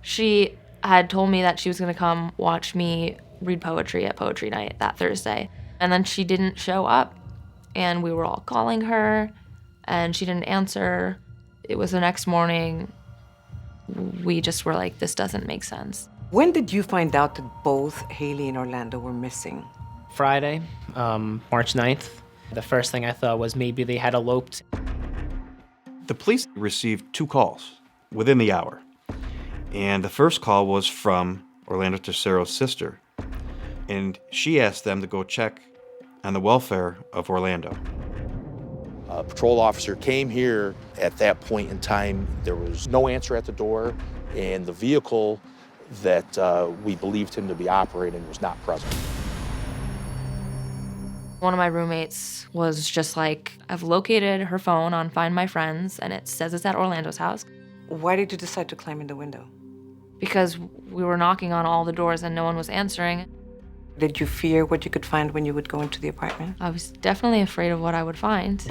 Speaker 2: She had told me that she was going to come watch me read poetry at poetry night that Thursday. And then she didn't show up. And we were all calling her, and she didn't answer. It was the next morning. We just were like, this doesn't make sense.
Speaker 18: When did you find out that both Haley and Orlando were missing?
Speaker 11: Friday, March 9th. The first thing I thought was maybe they had eloped.
Speaker 14: The police received 2 calls within the hour. And the first call was from Orlando Tercero's sister. And she asked them to go check on the welfare of Orlando.
Speaker 20: A patrol officer came here. At that point in time, there was no answer at the door, and the vehicle that we believed him to be operating was not present.
Speaker 2: One of my roommates was just like, I've located her phone on Find My Friends, and it says it's at Orlando's house.
Speaker 18: Why did you decide to climb in the window?
Speaker 2: Because we were knocking on all the doors and no one was answering.
Speaker 18: Did you fear what you could find when you would go into the apartment?
Speaker 2: I was definitely afraid of what I would find.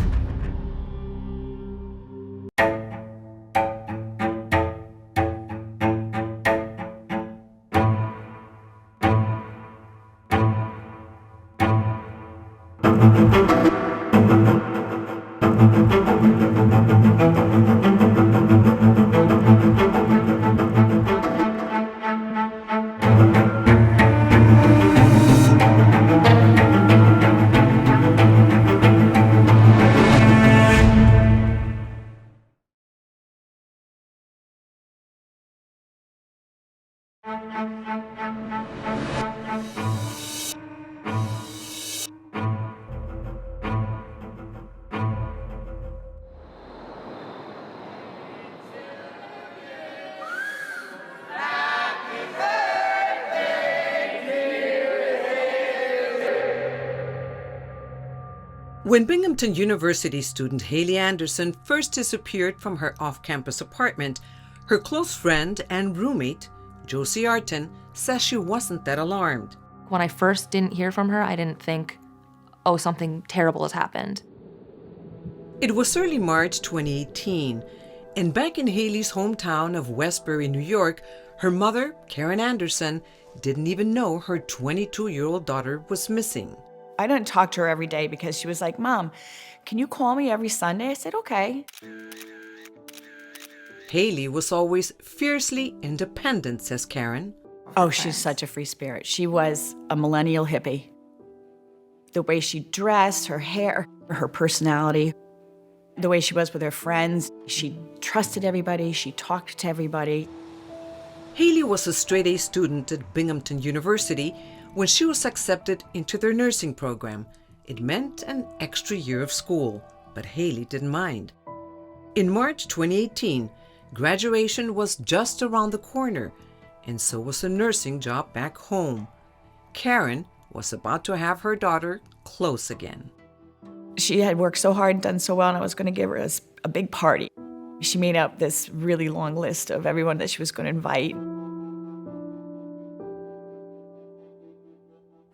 Speaker 21: When Binghamton University student Haley Anderson first disappeared from her off-campus apartment, her close friend and roommate, Josie Arton, says she wasn't that alarmed.
Speaker 2: When I first didn't hear from her, I didn't think, oh, something terrible has happened.
Speaker 21: It was early March 2018, and back in Haley's hometown of Westbury, New York, her mother, Karen Anderson, didn't even know her 22-year-old daughter was missing.
Speaker 3: I didn't talk to her every day because she was like, Mom, can you call me every Sunday? I said, okay.
Speaker 21: Haley was always fiercely independent, says Karen.
Speaker 3: Oh, she's such a free spirit. She was a millennial hippie. The way she dressed, her hair, her personality, the way she was with her friends. She trusted everybody. She talked to everybody.
Speaker 21: Haley was a straight-A student at Binghamton University when she was accepted into their nursing program, it meant an extra year of school, but Haley didn't mind. In March 2018, graduation was just around the corner, and so was a nursing job back home. Karen was about to have her daughter close again.
Speaker 3: She had worked so hard and done so well, and I was going to give her a big party. She made up this really long list of everyone that she was going to invite.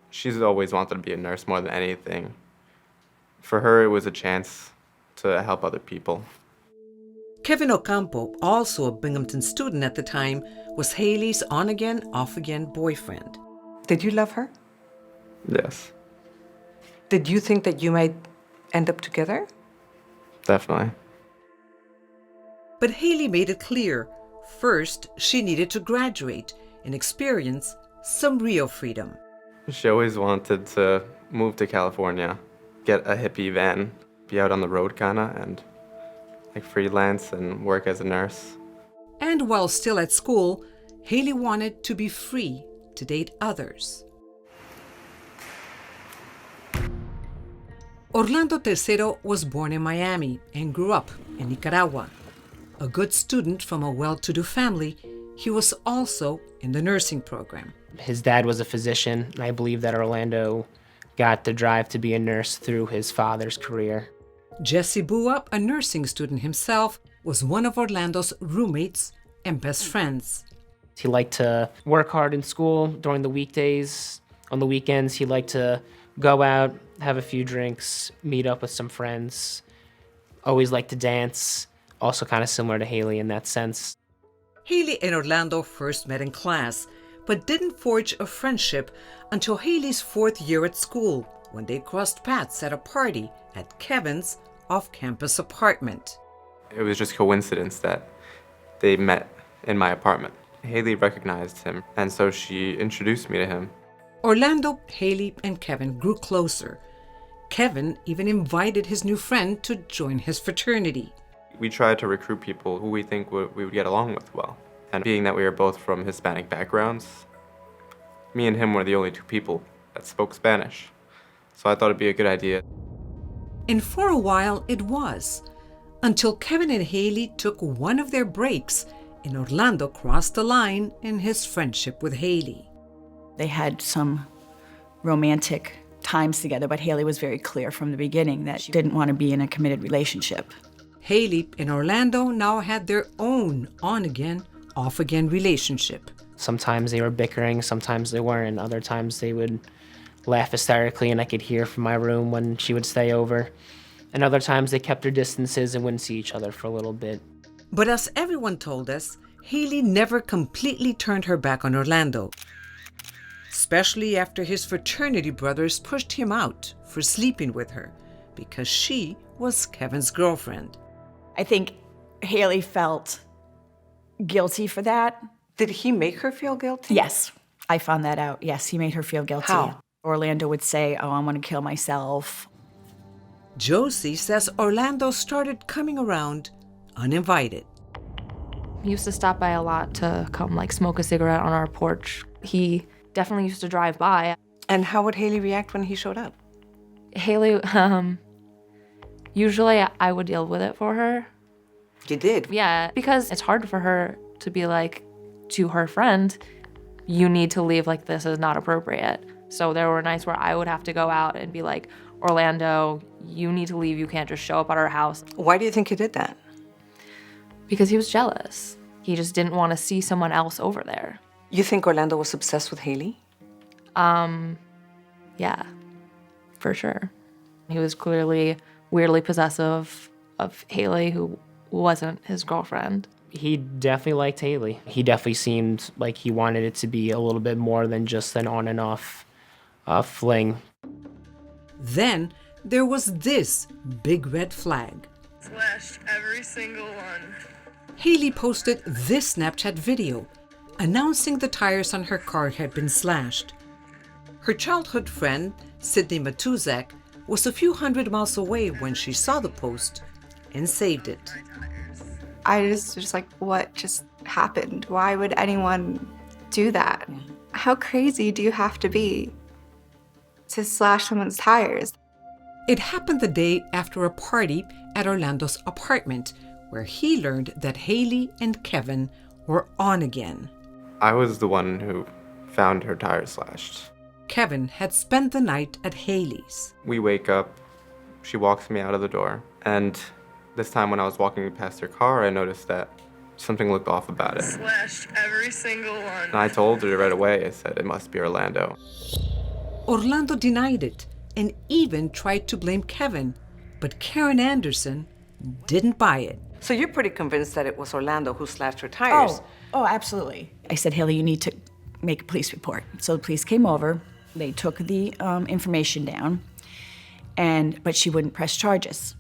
Speaker 6: She's always wanted to be a nurse more than anything. For her, it was a chance to help other people.
Speaker 21: Kevin Ocampo, also a Binghamton student at the time, was Haley's on-again, off-again boyfriend.
Speaker 18: Did you love her?
Speaker 6: Yes,
Speaker 18: Did you think that you might end up together?
Speaker 6: definitely.
Speaker 21: But Haley made it clear, first, she needed to graduate and experience some real freedom.
Speaker 6: She always wanted to move to California, get a hippie van, be out on the road kinda, and like freelance and work as a nurse.
Speaker 21: And while still at school, Haley wanted to be free to date others. Orlando Tercero was born in Miami and grew up in Nicaragua. A good student from a well-to-do family, he was also in the nursing program.
Speaker 11: His dad was a physician, and I believe that Orlando got the drive to be a nurse through his father's career.
Speaker 21: Jesse Buap, a nursing student himself, was one of Orlando's roommates and best friends.
Speaker 11: He liked to work hard in school during the weekdays. On the weekends, he liked to go out, have a few drinks, meet up with some friends. Always liked to dance, also kind of similar to Haley in that sense.
Speaker 21: Haley and Orlando first met in class, but didn't forge a friendship until Haley's 4th year at school, when they crossed paths at a party at Kevin's off-campus apartment.
Speaker 6: It was just coincidence that they met in my apartment. Haley recognized him, and so she introduced me to him.
Speaker 21: Orlando, Haley, and Kevin grew closer. Kevin even invited his new friend to join his fraternity.
Speaker 6: We tried to recruit people who we think we would get along with well. And being that we are both from Hispanic backgrounds, me and him were the only two people that spoke Spanish. So I thought it'd be a good idea.
Speaker 21: And for a while it was, until Kevin and Haley took one of their breaks and Orlando crossed the line in his friendship with Haley.
Speaker 3: They had some romantic times together, but Haley was very clear from the beginning that she didn't want to be in a committed relationship.
Speaker 21: Haley and Orlando now had their own on-again, off-again relationship.
Speaker 11: Sometimes they were bickering, sometimes they weren't. Other times they would laugh hysterically and I could hear from my room when she would stay over. And other times they kept their distances and wouldn't see each other for a little bit.
Speaker 21: But as everyone told us, Haley never completely turned her back on Orlando, especially after his fraternity brothers pushed him out for sleeping with her because she was Kevin's girlfriend.
Speaker 3: I think Haley felt guilty for that.
Speaker 18: Did he make her feel guilty?
Speaker 3: Yes, I found that out. Yes, he made her feel guilty.
Speaker 18: How?
Speaker 3: Orlando would say, "Oh, I want to kill myself."
Speaker 21: Josie says Orlando started coming around uninvited.
Speaker 2: He used to stop by a lot to come like smoke a cigarette on our porch. He definitely used to drive by.
Speaker 18: And how would Haley react when he showed up?
Speaker 2: Haley, usually I would deal with it for her.
Speaker 18: You did?
Speaker 2: Yeah, because it's hard for her to be like, to her friend, you need to leave, like this is not appropriate. So there were nights where I would have to go out and be like, Orlando, you need to leave, you can't just show up at our house.
Speaker 18: Why do you think he did that?
Speaker 2: Because he was jealous. He just didn't want to see someone else over there.
Speaker 18: You think Orlando was obsessed with Haley?
Speaker 2: Yeah, for sure. He was clearly weirdly possessive of Haley, who wasn't his girlfriend.
Speaker 11: He definitely liked Haley. He definitely seemed like he wanted it to be a little bit more than just an on and off fling.
Speaker 21: Then there was this big red flag.
Speaker 19: Slashed every single one.
Speaker 21: Haley posted this Snapchat video announcing the tires on her car had been slashed. Her childhood friend, Sydney Matuzak, was a few hundred miles away when she saw the post and saved it.
Speaker 2: I just like, what just happened? Why would anyone do that? How crazy do you have to be to slash someone's tires?
Speaker 21: It happened the day after a party at Orlando's apartment, where he learned that Haley and Kevin were on again.
Speaker 6: I was the one who found her tires slashed.
Speaker 21: Kevin had spent the night at Haley's.
Speaker 6: We wake up, she walks me out of the door, and this time when I was walking past her car, I noticed that something looked off about it.
Speaker 19: Slashed every single one.
Speaker 6: And I told her right away, I said, it must be Orlando.
Speaker 21: Orlando denied it and even tried to blame Kevin, but Karen Anderson didn't buy it.
Speaker 18: So you're pretty convinced that it was Orlando who slashed her tires?
Speaker 3: Oh, absolutely. I said, Haley, you need to make a police report. So the police came over, they took the information down, but she wouldn't press charges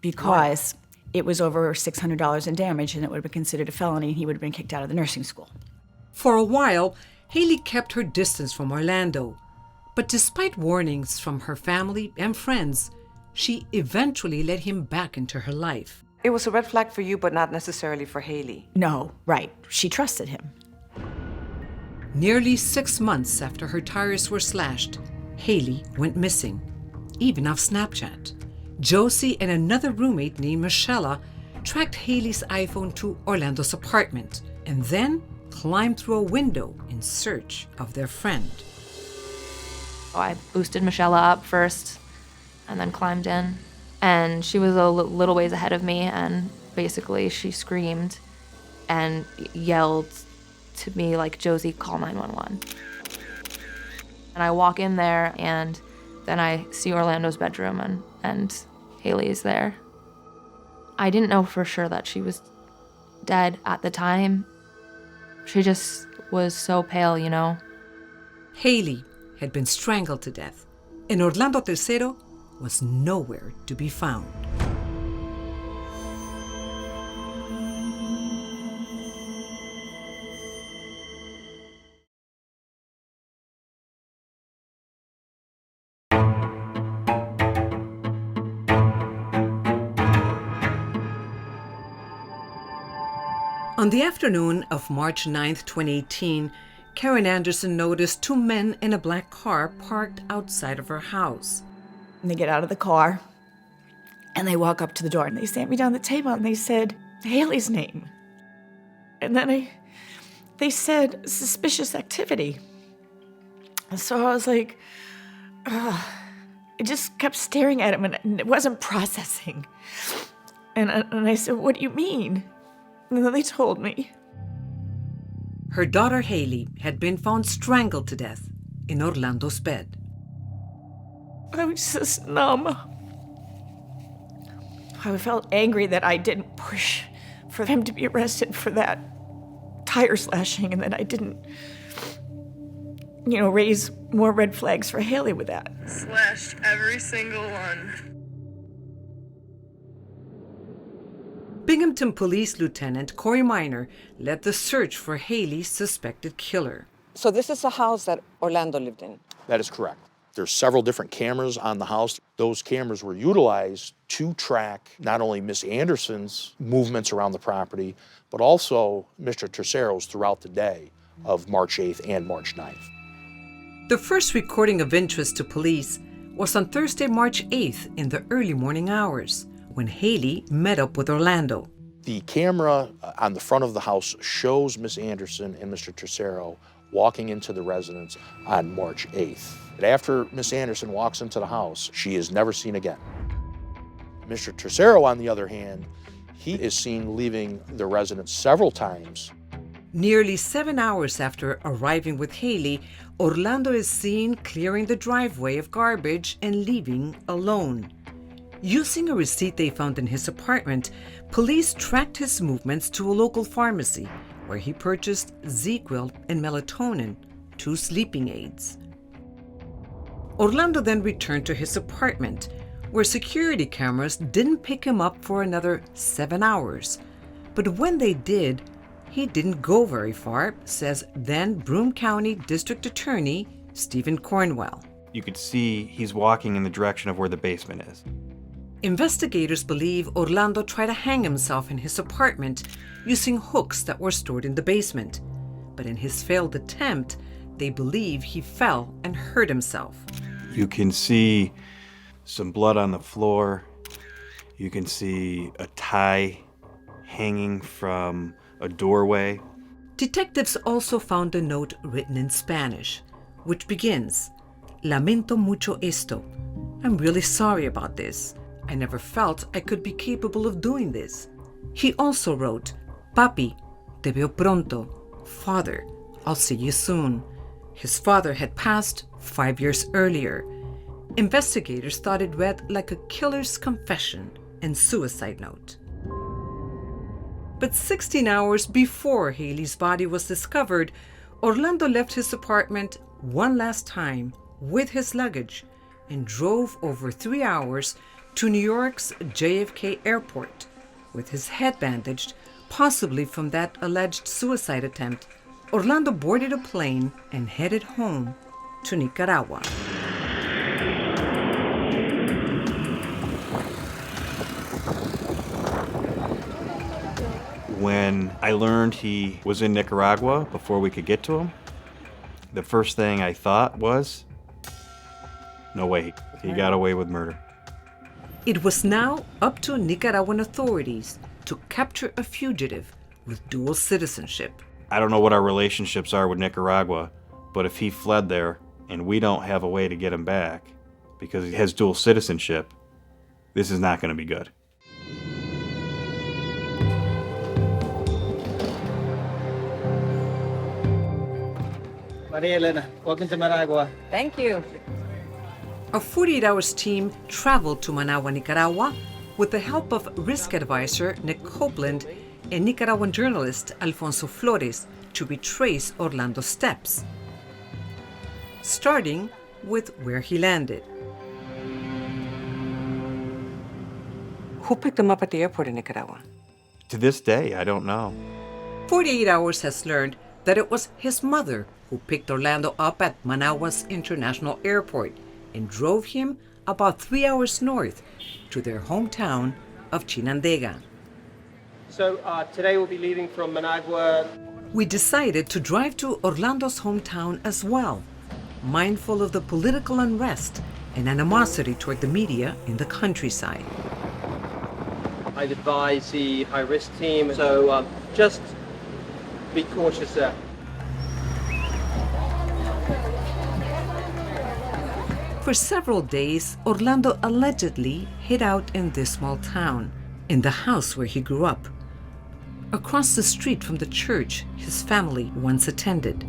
Speaker 3: because it was over $600 in damage and it would have been considered a felony and he would have been kicked out of the nursing school.
Speaker 21: For a while, Haley kept her distance from Orlando. But despite warnings from her family and friends, she eventually let him back into her life.
Speaker 18: It was a red flag for you, but not necessarily for Haley.
Speaker 3: No, right. She trusted him.
Speaker 21: Nearly 6 months after her tires were slashed, Haley went missing, even off Snapchat. Josie and another roommate named Michelle tracked Haley's iPhone to Orlando's apartment and then climbed through a window in search of their friend.
Speaker 7: I boosted Michelle up first and then climbed in. And she was a little ways ahead of me, and basically she screamed and yelled to me like, Josie, call 911. And I walk in there, and then I see Orlando's bedroom, and Haley's there. I didn't know for sure that she was dead at the time. She just was so pale, you know.
Speaker 21: Haley had been strangled to death, and Orlando III was nowhere to be found. On the afternoon of March 9th, 2018, Karen Anderson noticed two men in a black car parked outside of her house.
Speaker 3: And they get out of the car, and they walk up to the door, and they sat me down the table, and they said, Haley's name. And then they said, suspicious activity. And so I was like, ugh. I just kept staring at him, and it wasn't processing. And I said, what do you mean? And then they told me.
Speaker 21: Her daughter Haley had been found strangled to death in Orlando's bed.
Speaker 3: I was just numb. I felt angry that I didn't push for them to be arrested for that tire slashing, and that I didn't, raise more red flags for Haley with that.
Speaker 19: Slashed every single one.
Speaker 21: Binghamton Police Lieutenant Corey Minor led the search for Haley's suspected killer.
Speaker 18: So this is a house that Orlando lived in?
Speaker 20: That is correct. There's several different cameras on the house. Those cameras were utilized to track not only Miss Anderson's movements around the property, but also Mr. Tercero's throughout the day of March 8th and March 9th.
Speaker 21: The first recording of interest to police was on Thursday, March 8th in the early morning hours, when Haley met up with Orlando.
Speaker 20: The camera on the front of the house shows Miss Anderson and Mr. Tercero walking into the residence on March 8th. And after Miss Anderson walks into the house, she is never seen again. Mr. Tercero, on the other hand, he is seen leaving the residence several times.
Speaker 21: Nearly 7 hours after arriving with Haley, Orlando is seen clearing the driveway of garbage and leaving alone. Using a receipt they found in his apartment, police tracked his movements to a local pharmacy, where he purchased ZzzQuil and melatonin, 2 sleeping aids. Orlando then returned to his apartment, where security cameras didn't pick him up for another 7 hours. But when they did, he didn't go very far, says then Broome County District Attorney Stephen Cornwell.
Speaker 14: You could see he's walking in the direction of where the basement is.
Speaker 21: Investigators believe Orlando tried to hang himself in his apartment using hooks that were stored in the basement. But in his failed attempt, they believe he fell and hurt himself.
Speaker 14: You can see some blood on the floor. You can see a tie hanging from a doorway.
Speaker 21: Detectives also found a note written in Spanish, which begins, "Lamento mucho esto. I'm really sorry about this. I never felt I could be capable of doing this." He also wrote, "Papi, te veo pronto. Father, I'll see you soon." His father had passed 5 years earlier. Investigators thought it read like a killer's confession and suicide note. But 16 hours before Haley's body was discovered, Orlando left his apartment one last time with his luggage and drove over 3 hours to New York's JFK airport with his head bandaged, possibly from that alleged suicide attempt. Orlando boarded a plane and headed home to Nicaragua.
Speaker 14: When I learned he was in Nicaragua before we could get to him, the first thing I thought was, no way, he got away with murder.
Speaker 21: It was now up to Nicaraguan authorities to capture a fugitive with dual citizenship.
Speaker 14: I don't know what our relationships are with Nicaragua, but if he fled there and we don't have a way to get him back because he has dual citizenship, this is not going to be good.
Speaker 10: Maria Elena, welcome to Managua.
Speaker 27: Thank you.
Speaker 21: A 48 hours team traveled to Managua, Nicaragua, with the help of risk advisor Nick Copeland and Nicaraguan journalist Alfonso Flores to retrace Orlando's steps, starting with where he landed.
Speaker 18: Who picked him up at the airport in Nicaragua?
Speaker 14: To this day, I don't know.
Speaker 21: 48 Hours has learned that it was his mother who picked Orlando up at Managua's International Airport and drove him about 3 hours north to their hometown of Chinandega.
Speaker 10: So today we'll be leaving from Managua.
Speaker 21: We decided to drive to Orlando's hometown as well, mindful of the political unrest and animosity toward the media in the countryside.
Speaker 10: I'd advise the high-risk team, so just be cautious there.
Speaker 21: For several days, Orlando allegedly hid out in this small town, in the house where he grew up, across the street from the church his family once attended.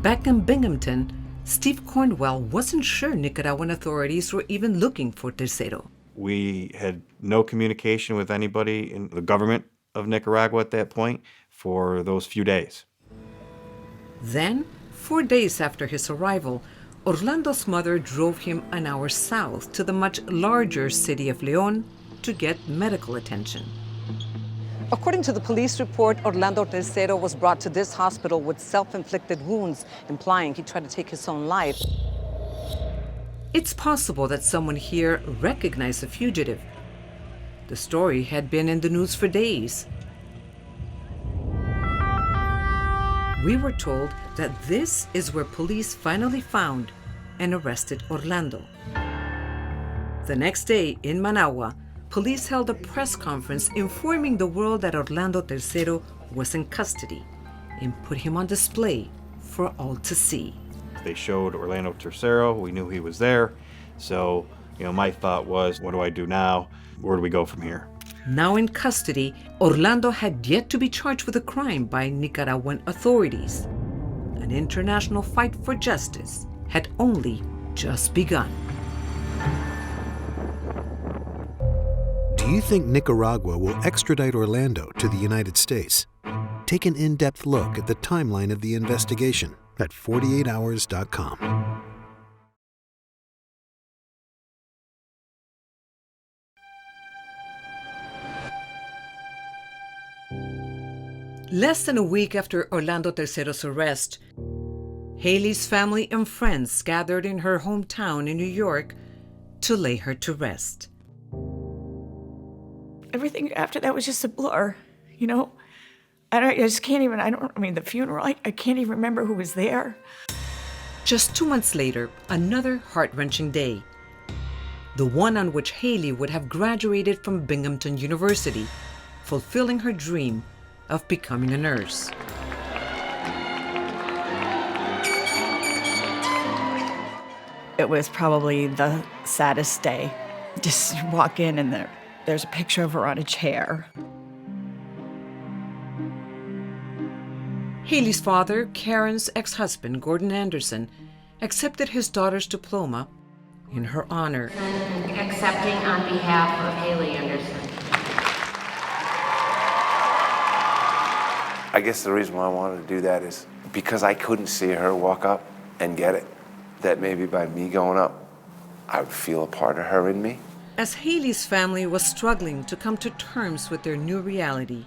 Speaker 21: Back in Binghamton, Steve Cornwell wasn't sure Nicaraguan authorities were even looking for Tercero.
Speaker 14: We had no communication with anybody in the government of Nicaragua at that point for those few days.
Speaker 21: Then, 4 days after his arrival, Orlando's mother drove him an hour south to the much larger city of León to get medical attention.
Speaker 12: According to the police report, Orlando Tercero was brought to this hospital with self-inflicted wounds, implying he tried to take his own life.
Speaker 21: It's possible that someone here recognized the fugitive. The story had been in the news for days. We were told that this is where police finally found and arrested Orlando. The next day in Managua, police held a press conference informing the world that Orlando Tercero was in custody and put him on display for all to see.
Speaker 14: They showed Orlando Tercero. We knew he was there. So, my thought was, what do I do now? Where do we go from here?
Speaker 21: Now in custody, Orlando had yet to be charged with a crime by Nicaraguan authorities. An international fight for justice had only just begun.
Speaker 15: Do you think Nicaragua will extradite Orlando to the United States? Take an in-depth look at the timeline of the investigation at 48hours.com.
Speaker 21: Less than a week after Orlando Tercero's arrest, Haley's family and friends gathered in her hometown in New York to lay her to rest.
Speaker 3: Everything after that was just a blur, the funeral, I can't even remember who was there.
Speaker 21: Just 2 months later, another heart-wrenching day. the one on which Haley would have graduated from Binghamton University, fulfilling her dream of becoming a nurse.
Speaker 3: It was probably the saddest day. Just walk in and there's a picture of her on a chair.
Speaker 21: Haley's father, Karen's ex-husband, Gordon Anderson, accepted his daughter's diploma in her honor.
Speaker 8: Accepting on behalf of Haley Anderson.
Speaker 13: I guess the reason why I wanted to do that is because I couldn't see her walk up and get it. That maybe by me going up, I would feel a part of her in me.
Speaker 21: As Haley's family was struggling to come to terms with their new reality,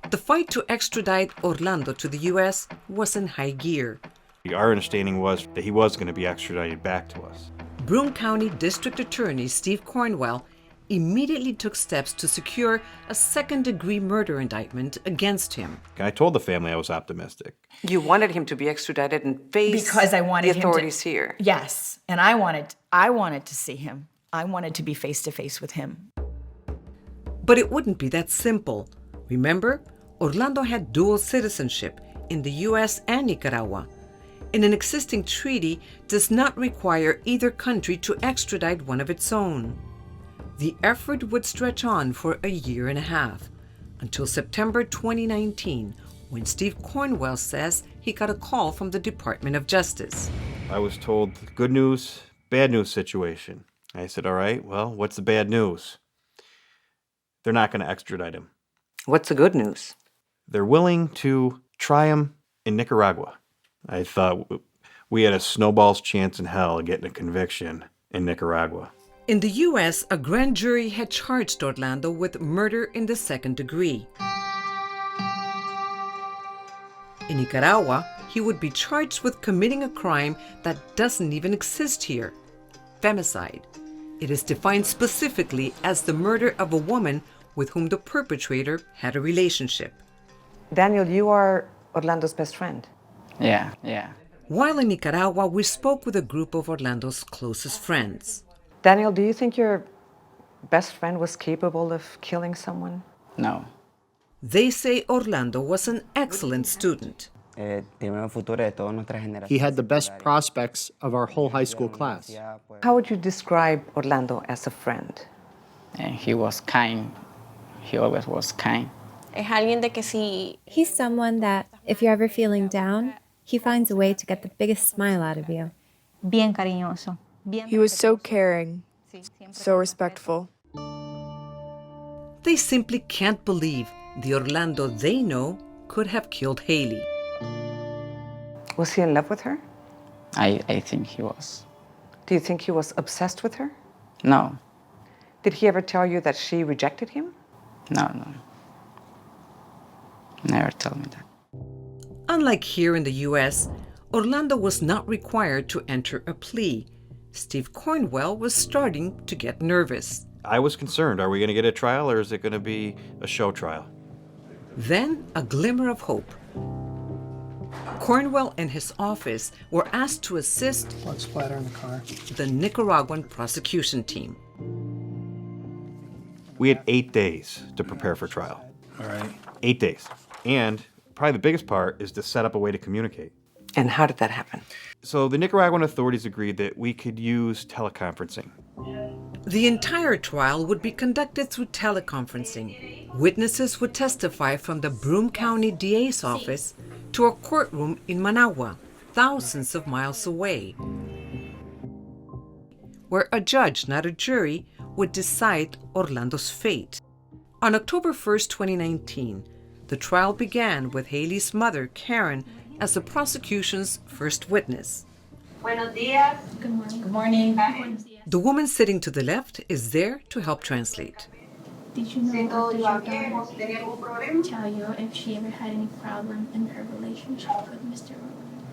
Speaker 21: the fight to extradite Orlando to the U.S. was in high gear.
Speaker 14: Our understanding was that he was going to be extradited back to us.
Speaker 21: Broome County District Attorney Steve Cornwell immediately took steps to secure a second-degree murder indictment against him.
Speaker 14: I told the family I was optimistic.
Speaker 18: You wanted him to be extradited and face
Speaker 3: because I wanted
Speaker 18: the authorities here.
Speaker 3: Yes, and I wanted to see him. I wanted to be face-to-face with him.
Speaker 21: But it wouldn't be that simple. Remember, Orlando had dual citizenship in the U.S. and Nicaragua, and an existing treaty does not require either country to extradite one of its own. The effort would stretch on for a year and a half, until September 2019, when Steve Cornwell says he got a call from the Department of Justice.
Speaker 14: I was told good news, bad news situation. I said, all right, well, what's the bad news? They're not going to extradite him.
Speaker 18: What's the good news?
Speaker 14: They're willing to try him in Nicaragua. I thought we had a snowball's chance in hell of getting a conviction in Nicaragua.
Speaker 21: In the U.S., a grand jury had charged Orlando with murder in the second degree. In Nicaragua, he would be charged with committing a crime that doesn't even exist here: femicide. It is defined specifically as the murder of a woman with whom the perpetrator had a relationship.
Speaker 18: Daniel, you are Orlando's best friend.
Speaker 16: Yeah.
Speaker 21: While in Nicaragua, we spoke with a group of Orlando's closest friends.
Speaker 18: Daniel, do you think your best friend was capable of killing someone?
Speaker 16: No.
Speaker 21: They say Orlando was an excellent student.
Speaker 22: He had the best prospects of our whole high school class.
Speaker 18: How would you describe Orlando as a friend?
Speaker 16: And he was kind. He always was kind.
Speaker 23: He's someone that, if you're ever feeling down, he finds a way to get the biggest smile out of you.
Speaker 24: Bien cariñoso.
Speaker 2: He was so caring, so respectful.
Speaker 21: They simply can't believe the Orlando they know could have killed Haley.
Speaker 18: Was he in love with her?
Speaker 16: I think he was.
Speaker 18: Do you think he was obsessed with her?
Speaker 16: No.
Speaker 18: Did he ever tell you that she rejected him?
Speaker 16: No. Never told me that.
Speaker 21: Unlike here in the U.S., Orlando was not required to enter a plea. Steve Cornwell was starting to get nervous.
Speaker 14: I was concerned. Are we going to get a trial or is it going to be a show trial?
Speaker 21: Then a glimmer of hope. Cornwell and his office were asked to assist
Speaker 22: Blood splatter in the car.
Speaker 21: The Nicaraguan prosecution team.
Speaker 14: We had 8 days to prepare for trial.
Speaker 22: All right.
Speaker 14: 8 days. And probably the biggest part is to set up a way to communicate.
Speaker 18: And how did that happen?
Speaker 14: So the Nicaraguan authorities agreed that we could use teleconferencing.
Speaker 21: The entire trial would be conducted through teleconferencing. Witnesses would testify from the Broome County DA's office to a courtroom in Managua, thousands of miles away, where a judge, not a jury, would decide Orlando's fate. On October 1st, 2019, the trial began with Haley's mother, Karen, as the prosecution's first witness.
Speaker 8: Buenos días.
Speaker 23: Good morning.
Speaker 8: Good morning.
Speaker 21: The woman sitting to the left is there to help translate.
Speaker 23: Did you know your daughter tell you if she ever had any problem in her relationship with Mr. Rowland?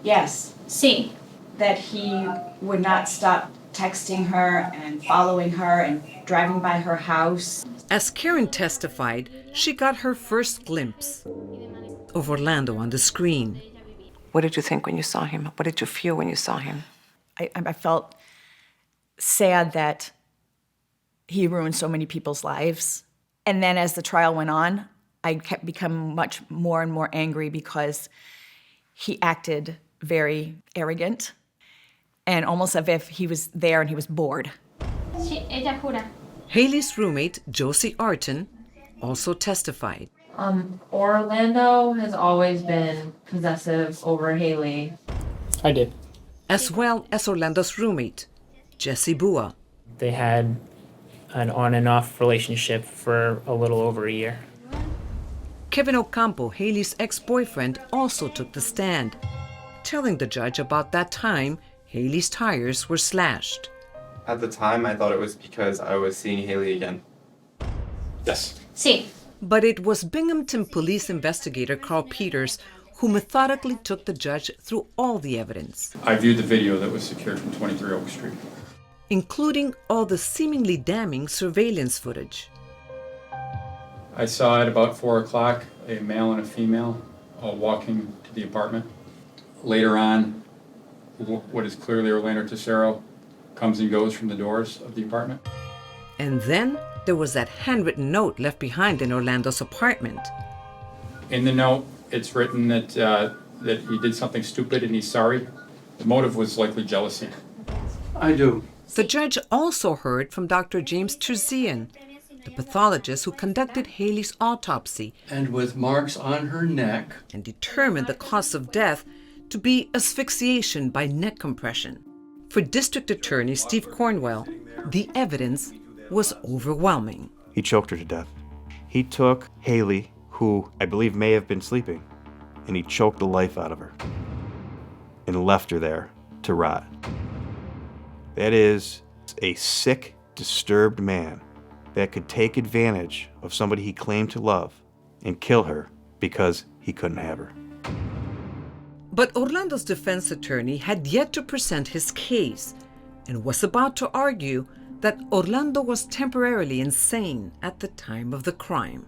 Speaker 3: Yes.
Speaker 23: Sí.
Speaker 3: That he would not stop texting her and following her and driving by her house.
Speaker 21: As Karen testified, she got her first glimpse of Orlando on the screen.
Speaker 18: What did you think when you saw him? What did you feel when you saw him?
Speaker 3: I felt sad that he ruined so many people's lives. And then as the trial went on, I kept becoming much more and more angry because he acted very arrogant and almost as if he was there and he was bored.
Speaker 12: Haley's roommate, Josie Arton, also testified.
Speaker 7: Orlando has always been possessive over Haley.
Speaker 22: I did.
Speaker 12: As well as Orlando's roommate, Jesse Bua.
Speaker 11: They had an on and off relationship for a little over a year.
Speaker 12: Kevin Ocampo, Haley's ex-boyfriend, also took the stand, telling the judge about that time Haley's tires were slashed.
Speaker 6: At the time, I thought it was because I was seeing Haley again.
Speaker 22: Yes.
Speaker 8: Sí.
Speaker 12: But it was Binghamton police investigator Carl Peters who methodically took the judge through all the evidence.
Speaker 1: I viewed the video that was secured from 23 Oak Street,
Speaker 12: including all the seemingly damning surveillance footage.
Speaker 1: I saw at about 4 o'clock a male and a female walking to the apartment. Later on, what is clearly Orlando Tesoro comes and goes from the doors of the apartment.
Speaker 12: And then there was that handwritten note left behind in Orlando's apartment.
Speaker 1: In the note, it's written that he did something stupid and he's sorry. The motive was likely jealousy.
Speaker 4: I do.
Speaker 12: The judge also heard from Dr. James Terzian, the pathologist who conducted Haley's autopsy.
Speaker 4: And with marks on her neck.
Speaker 12: And determined the cause of death to be asphyxiation by neck compression. For District Attorney Steve Cornwell, the evidence was overwhelming.
Speaker 14: He choked her to death. He took Haley, who I believe may have been sleeping, and he choked the life out of her and left her there to rot. That is a sick, disturbed man that could take advantage of somebody he claimed to love and kill her because he couldn't have her.
Speaker 12: But Orlando's defense attorney had yet to present his case and was about to argue that Orlando was temporarily insane at the time of the crime.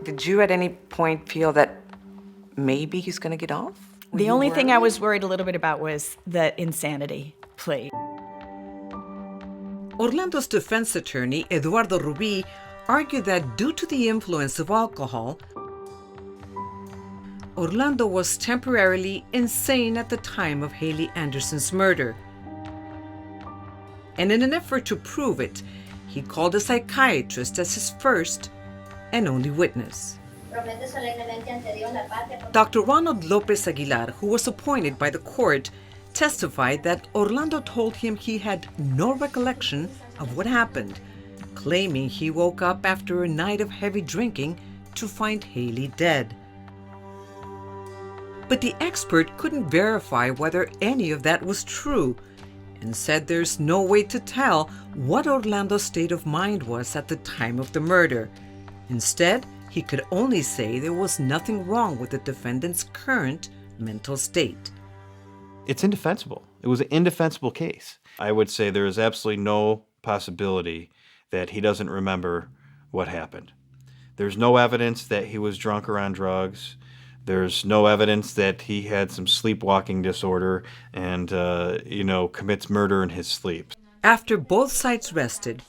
Speaker 18: Did you at any point feel that maybe he's going to get off?
Speaker 3: The only thing I was worried a little bit about was the insanity plea.
Speaker 12: Orlando's defense attorney, Eduardo Rubí, argued that due to the influence of alcohol, Orlando was temporarily insane at the time of Haley Anderson's murder. And in an effort to prove it, he called a psychiatrist as his first and only witness. Dr. Ronald Lopez Aguilar, who was appointed by the court, testified that Orlando told him he had no recollection of what happened, claiming he woke up after a night of heavy drinking to find Haley dead. But the expert couldn't verify whether any of that was true and said there's no way to tell what Orlando's state of mind was at the time of the murder. Instead, he could only say there was nothing wrong with the defendant's current mental state.
Speaker 14: It's indefensible. It was an indefensible case. I would say there is absolutely no possibility that he doesn't remember what happened. There's no evidence that he was drunk or on drugs. There's no evidence that he had some sleepwalking disorder and, commits murder in his sleep.
Speaker 12: After both sides rested,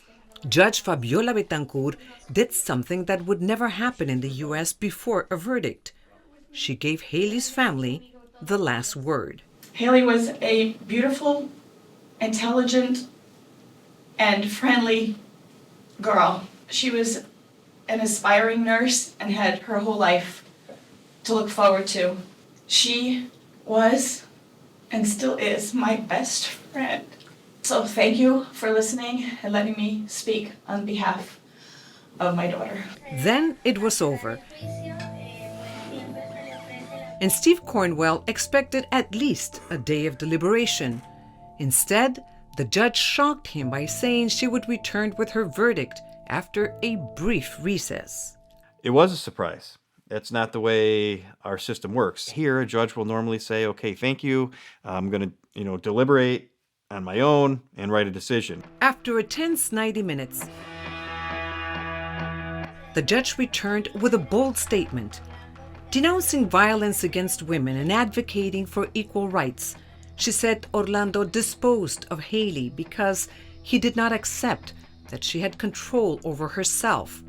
Speaker 12: Judge Fabiola Betancourt did something that would never happen in the U.S. before a verdict. She gave Haley's family the last word.
Speaker 5: Haley was a beautiful, intelligent, and friendly girl. She was an aspiring nurse and had her whole life to look forward to. She was and still is my best friend. So thank you for listening and letting me speak on behalf of my daughter.
Speaker 12: Then it was over. And Steve Cornwell expected at least a day of deliberation. Instead, the judge shocked him by saying she would return with her verdict after a brief recess.
Speaker 14: It was a surprise. That's not the way our system works. Here, a judge will normally say, okay, thank you. I'm going to, deliberate on my own and write a decision.
Speaker 21: After a tense 90 minutes, the judge returned with a bold statement. Denouncing violence against women and advocating for equal rights, she said Orlando disposed of Haley because he did not accept that she had control over herself.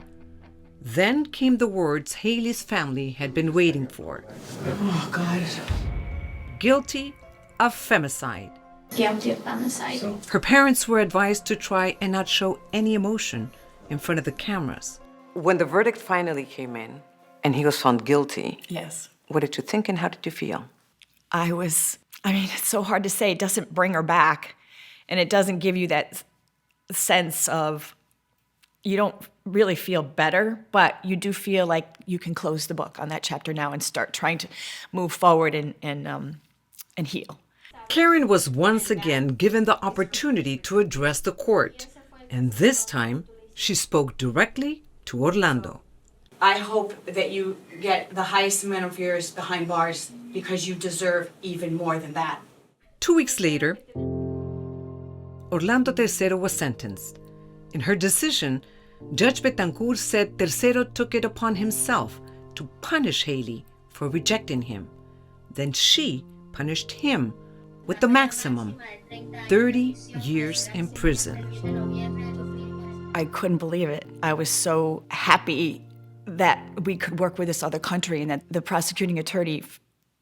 Speaker 21: Then came the words Haley's family had been waiting for.
Speaker 5: Oh, God.
Speaker 21: Guilty of femicide.
Speaker 23: Guilty of femicide.
Speaker 21: Her parents were advised to try and not show any emotion in front of the cameras.
Speaker 18: When the verdict finally came in and he was found guilty,
Speaker 3: Yes.
Speaker 18: what did you think and how did you feel?
Speaker 3: It's so hard to say. It doesn't bring her back. And it doesn't give you that sense of, you don't really feel better, but you do feel like you can close the book on that chapter now and start trying to move forward and heal.
Speaker 21: Karen was once again given the opportunity to address the court. And this time, she spoke directly to Orlando.
Speaker 9: I hope that you get the highest amount of years behind bars because you deserve even more than that.
Speaker 21: 2 weeks later, Orlando Tercero was sentenced. In her decision, Judge Betancourt said Tercero took it upon himself to punish Haley for rejecting him. Then she punished him with the maximum, 30 years in prison.
Speaker 3: I couldn't believe it. I was so happy that we could work with this other country and that the prosecuting attorney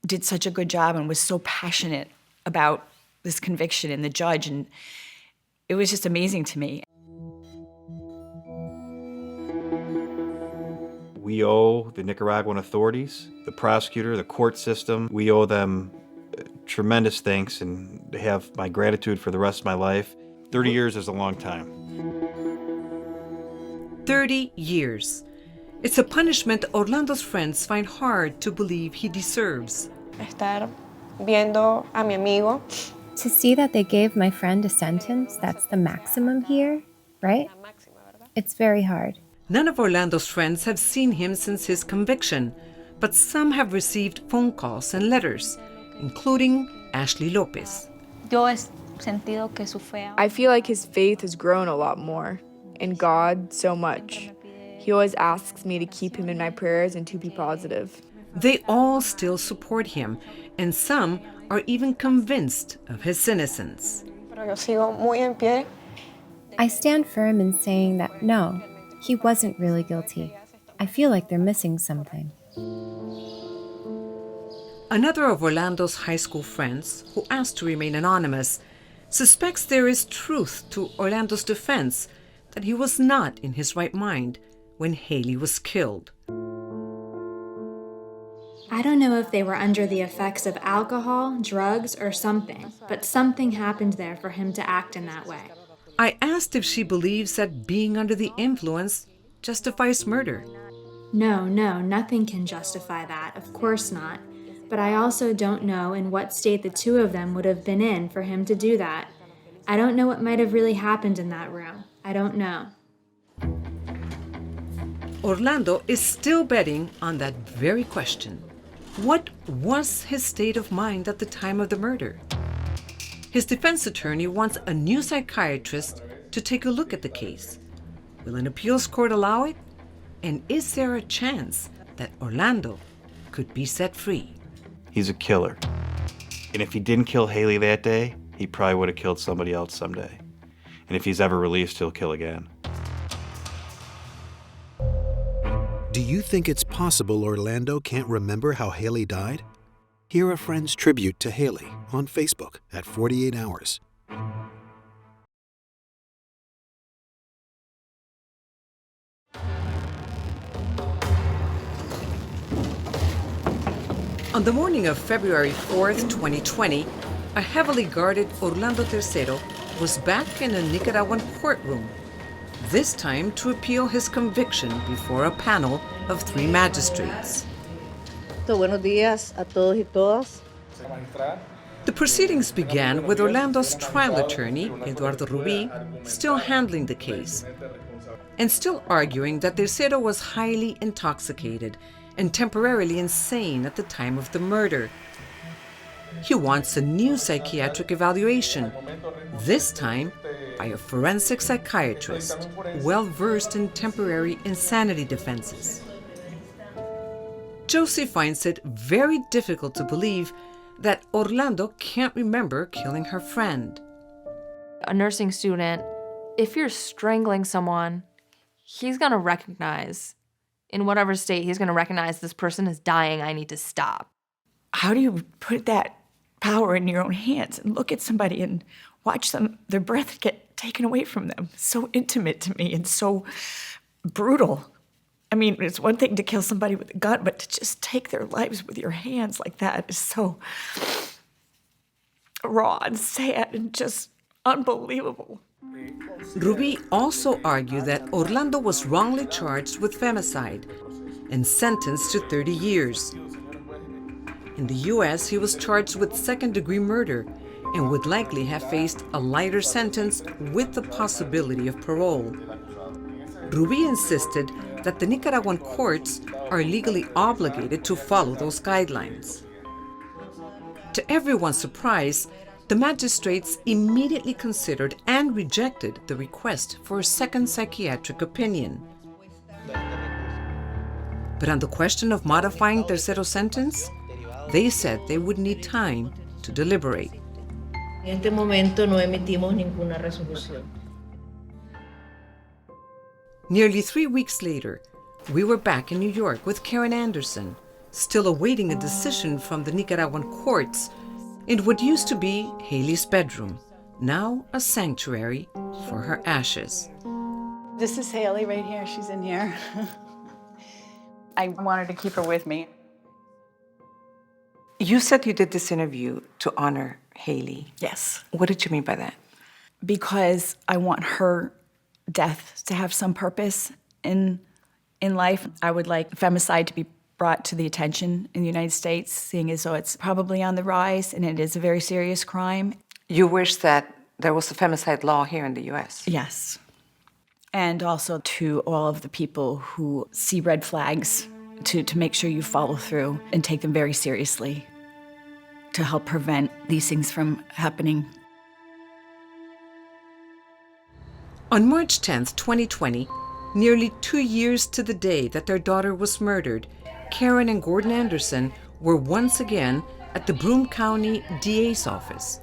Speaker 3: did such a good job and was so passionate about this conviction and the judge, and it was just amazing to me.
Speaker 14: We owe the Nicaraguan authorities, the prosecutor, the court system, we owe them tremendous thanks, and they have my gratitude for the rest of my life. 30 years is a long time.
Speaker 21: 30 years. It's a punishment Orlando's friends find hard to believe he deserves.
Speaker 17: Estar viendo a mi amigo.
Speaker 19: To see that they gave my friend a sentence that's the maximum here, right? It's very hard.
Speaker 21: None of Orlando's friends have seen him since his conviction, but some have received phone calls and letters, including Ashley Lopez.
Speaker 20: I feel like his faith has grown a lot more, and God so much. He always asks me to keep him in my prayers and to be positive.
Speaker 21: They all still support him, and some are even convinced of his innocence.
Speaker 19: I stand firm in saying that no, he wasn't really guilty. I feel like they're missing something.
Speaker 21: Another of Orlando's high school friends, who asked to remain anonymous, suspects there is truth to Orlando's defense that he was not in his right mind when Haley was killed.
Speaker 23: I don't know if they were under the effects of alcohol, drugs, or something, but something happened there for him to act in that way.
Speaker 21: I asked if she believes that being under the influence justifies murder.
Speaker 23: No, nothing can justify that, of course not. But I also don't know in what state the two of them would have been in for him to do that. I don't know what might have really happened in that room. I don't know.
Speaker 21: Orlando is still betting on that very question. What was his state of mind at the time of the murder? His defense attorney wants a new psychiatrist to take a look at the case. Will an appeals court allow it? And is there a chance that Orlando could be set free?
Speaker 14: He's a killer. And if he didn't kill Haley that day, he probably would have killed somebody else someday. And if he's ever released, he'll kill again.
Speaker 15: Do you think it's possible Orlando can't remember how Haley died? Hear a friend's tribute to Haley on Facebook at 48 Hours.
Speaker 21: On the morning of February 4th, 2020, a heavily guarded Orlando Tercero was back in a Nicaraguan courtroom, this time to appeal his conviction before a panel of 3 magistrates.
Speaker 24: Buenos días a todos y todas.
Speaker 21: The proceedings began with Orlando's trial attorney, Eduardo Rubí, still handling the case and still arguing that Tercero was highly intoxicated and temporarily insane at the time of the murder. He wants a new psychiatric evaluation, this time by a forensic psychiatrist, well-versed in temporary insanity defenses. Josie finds it very difficult to believe that Orlando can't remember killing her friend.
Speaker 7: A nursing student, if you're strangling someone, he's gonna recognize, in whatever state, he's gonna recognize this person is dying, I need to stop.
Speaker 3: How do you put that power in your own hands and look at somebody and watch their breath get taken away from them? So intimate to me and so brutal. I mean, it's one thing to kill somebody with a gun, but to just take their lives with your hands like that is so raw and sad and just unbelievable.
Speaker 21: Ruby also argued that Orlando was wrongly charged with femicide and sentenced to 30 years. In the U.S., he was charged with second-degree murder and would likely have faced a lighter sentence with the possibility of parole. Ruby insisted that the Nicaraguan courts are legally obligated to follow those guidelines. To everyone's surprise, the magistrates immediately considered and rejected the request for a second psychiatric opinion. But on the question of modifying Tercero's sentence, they said they would need time to deliberate.
Speaker 24: En este momento no emitimos ninguna resolución.
Speaker 21: Nearly 3 weeks later, we were back in New York with Karen Anderson, still awaiting a decision from the Nicaraguan courts in what used to be Haley's bedroom, now a sanctuary for her ashes.
Speaker 5: This is Haley right here. She's in here. I wanted to keep her with me.
Speaker 18: You said you did this interview to honor Haley.
Speaker 3: Yes.
Speaker 18: What did you mean by that?
Speaker 3: Because I want her death to have some purpose in life. I would like femicide to be brought to the attention in the United States, seeing as though it's probably on the rise and it is a very serious crime.
Speaker 18: You wish that there was a femicide law here in the U.S.?
Speaker 3: Yes. And also to all of the people who see red flags, to make sure you follow through and take them very seriously to help prevent these things from happening.
Speaker 21: On March 10th, 2020, nearly 2 years to the day that their daughter was murdered, Karen and Gordon Anderson were once again at the Broome County DA's office,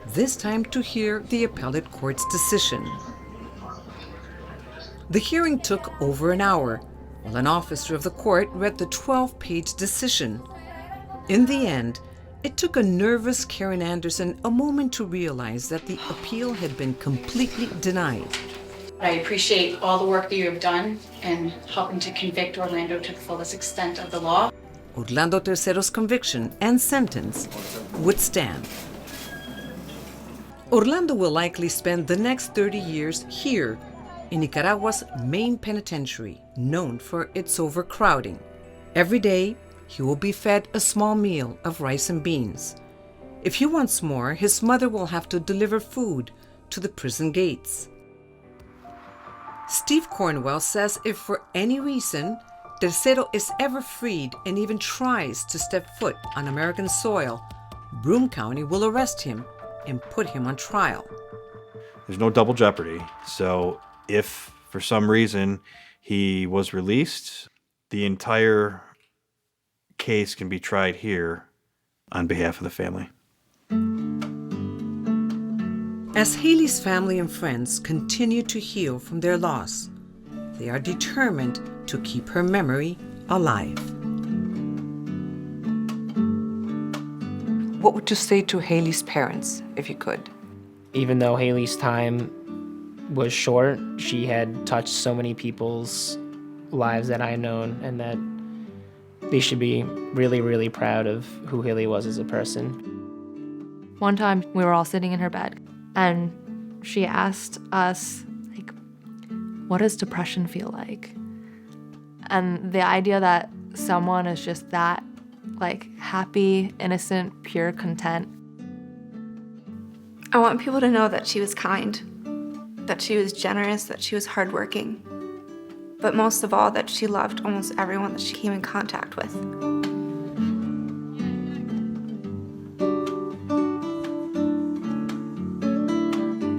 Speaker 21: this time to hear the appellate court's decision. The hearing took over an hour, while an officer of the court read the 12-page decision. In the end, it took a nervous Karen Anderson a moment to realize that the appeal had been completely denied.
Speaker 9: I appreciate all the work that you have done in helping to convict Orlando to the fullest extent of the law.
Speaker 21: Orlando Tercero's conviction and sentence would stand. Orlando will likely spend the next 30 years here in Nicaragua's main penitentiary, known for its overcrowding. Every day, he will be fed a small meal of rice and beans. If he wants more, his mother will have to deliver food to the prison gates. Steve Cornwell says if for any reason Tercero is ever freed and even tries to step foot on American soil, Broome County will arrest him and put him on trial.
Speaker 14: There's no double jeopardy, so if for some reason he was released, the entire case can be tried here on behalf of the family.
Speaker 21: As Haley's family and friends continue to heal from their loss, they are determined to keep her memory alive.
Speaker 18: What would you say to Haley's parents, if you could?
Speaker 11: Even though Haley's time was short, she had touched so many people's lives that I known, and that they should be really, really proud of who Haley was as a person.
Speaker 7: One time, we were all sitting in her bed, and she asked us, like, what does depression feel like? And the idea that someone is just that, like, happy, innocent, pure content.
Speaker 2: I want people to know that she was kind, that she was generous, that she was hardworking. but most of all that she loved almost everyone that she came in contact with.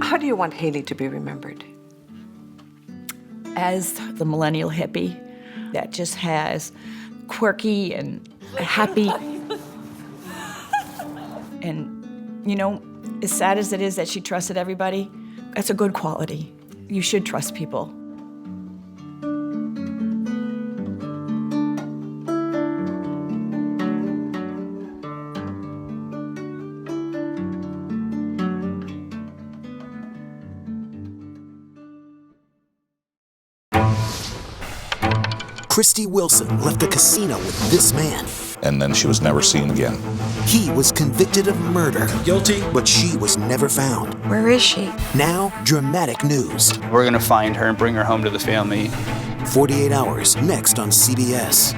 Speaker 18: How do you want Haley to be remembered?
Speaker 3: As the millennial hippie that just has quirky and happy. And, you know, as sad as it is that she trusted everybody, that's a good quality. You should trust people.
Speaker 10: Christy Wilson left a casino with this man.
Speaker 13: And then she was never seen again.
Speaker 10: He was convicted of murder. Guilty. But she was never found.
Speaker 2: Where is she?
Speaker 10: Now, dramatic news.
Speaker 16: We're gonna find her and bring her home to the family.
Speaker 10: 48 Hours, next on CBS.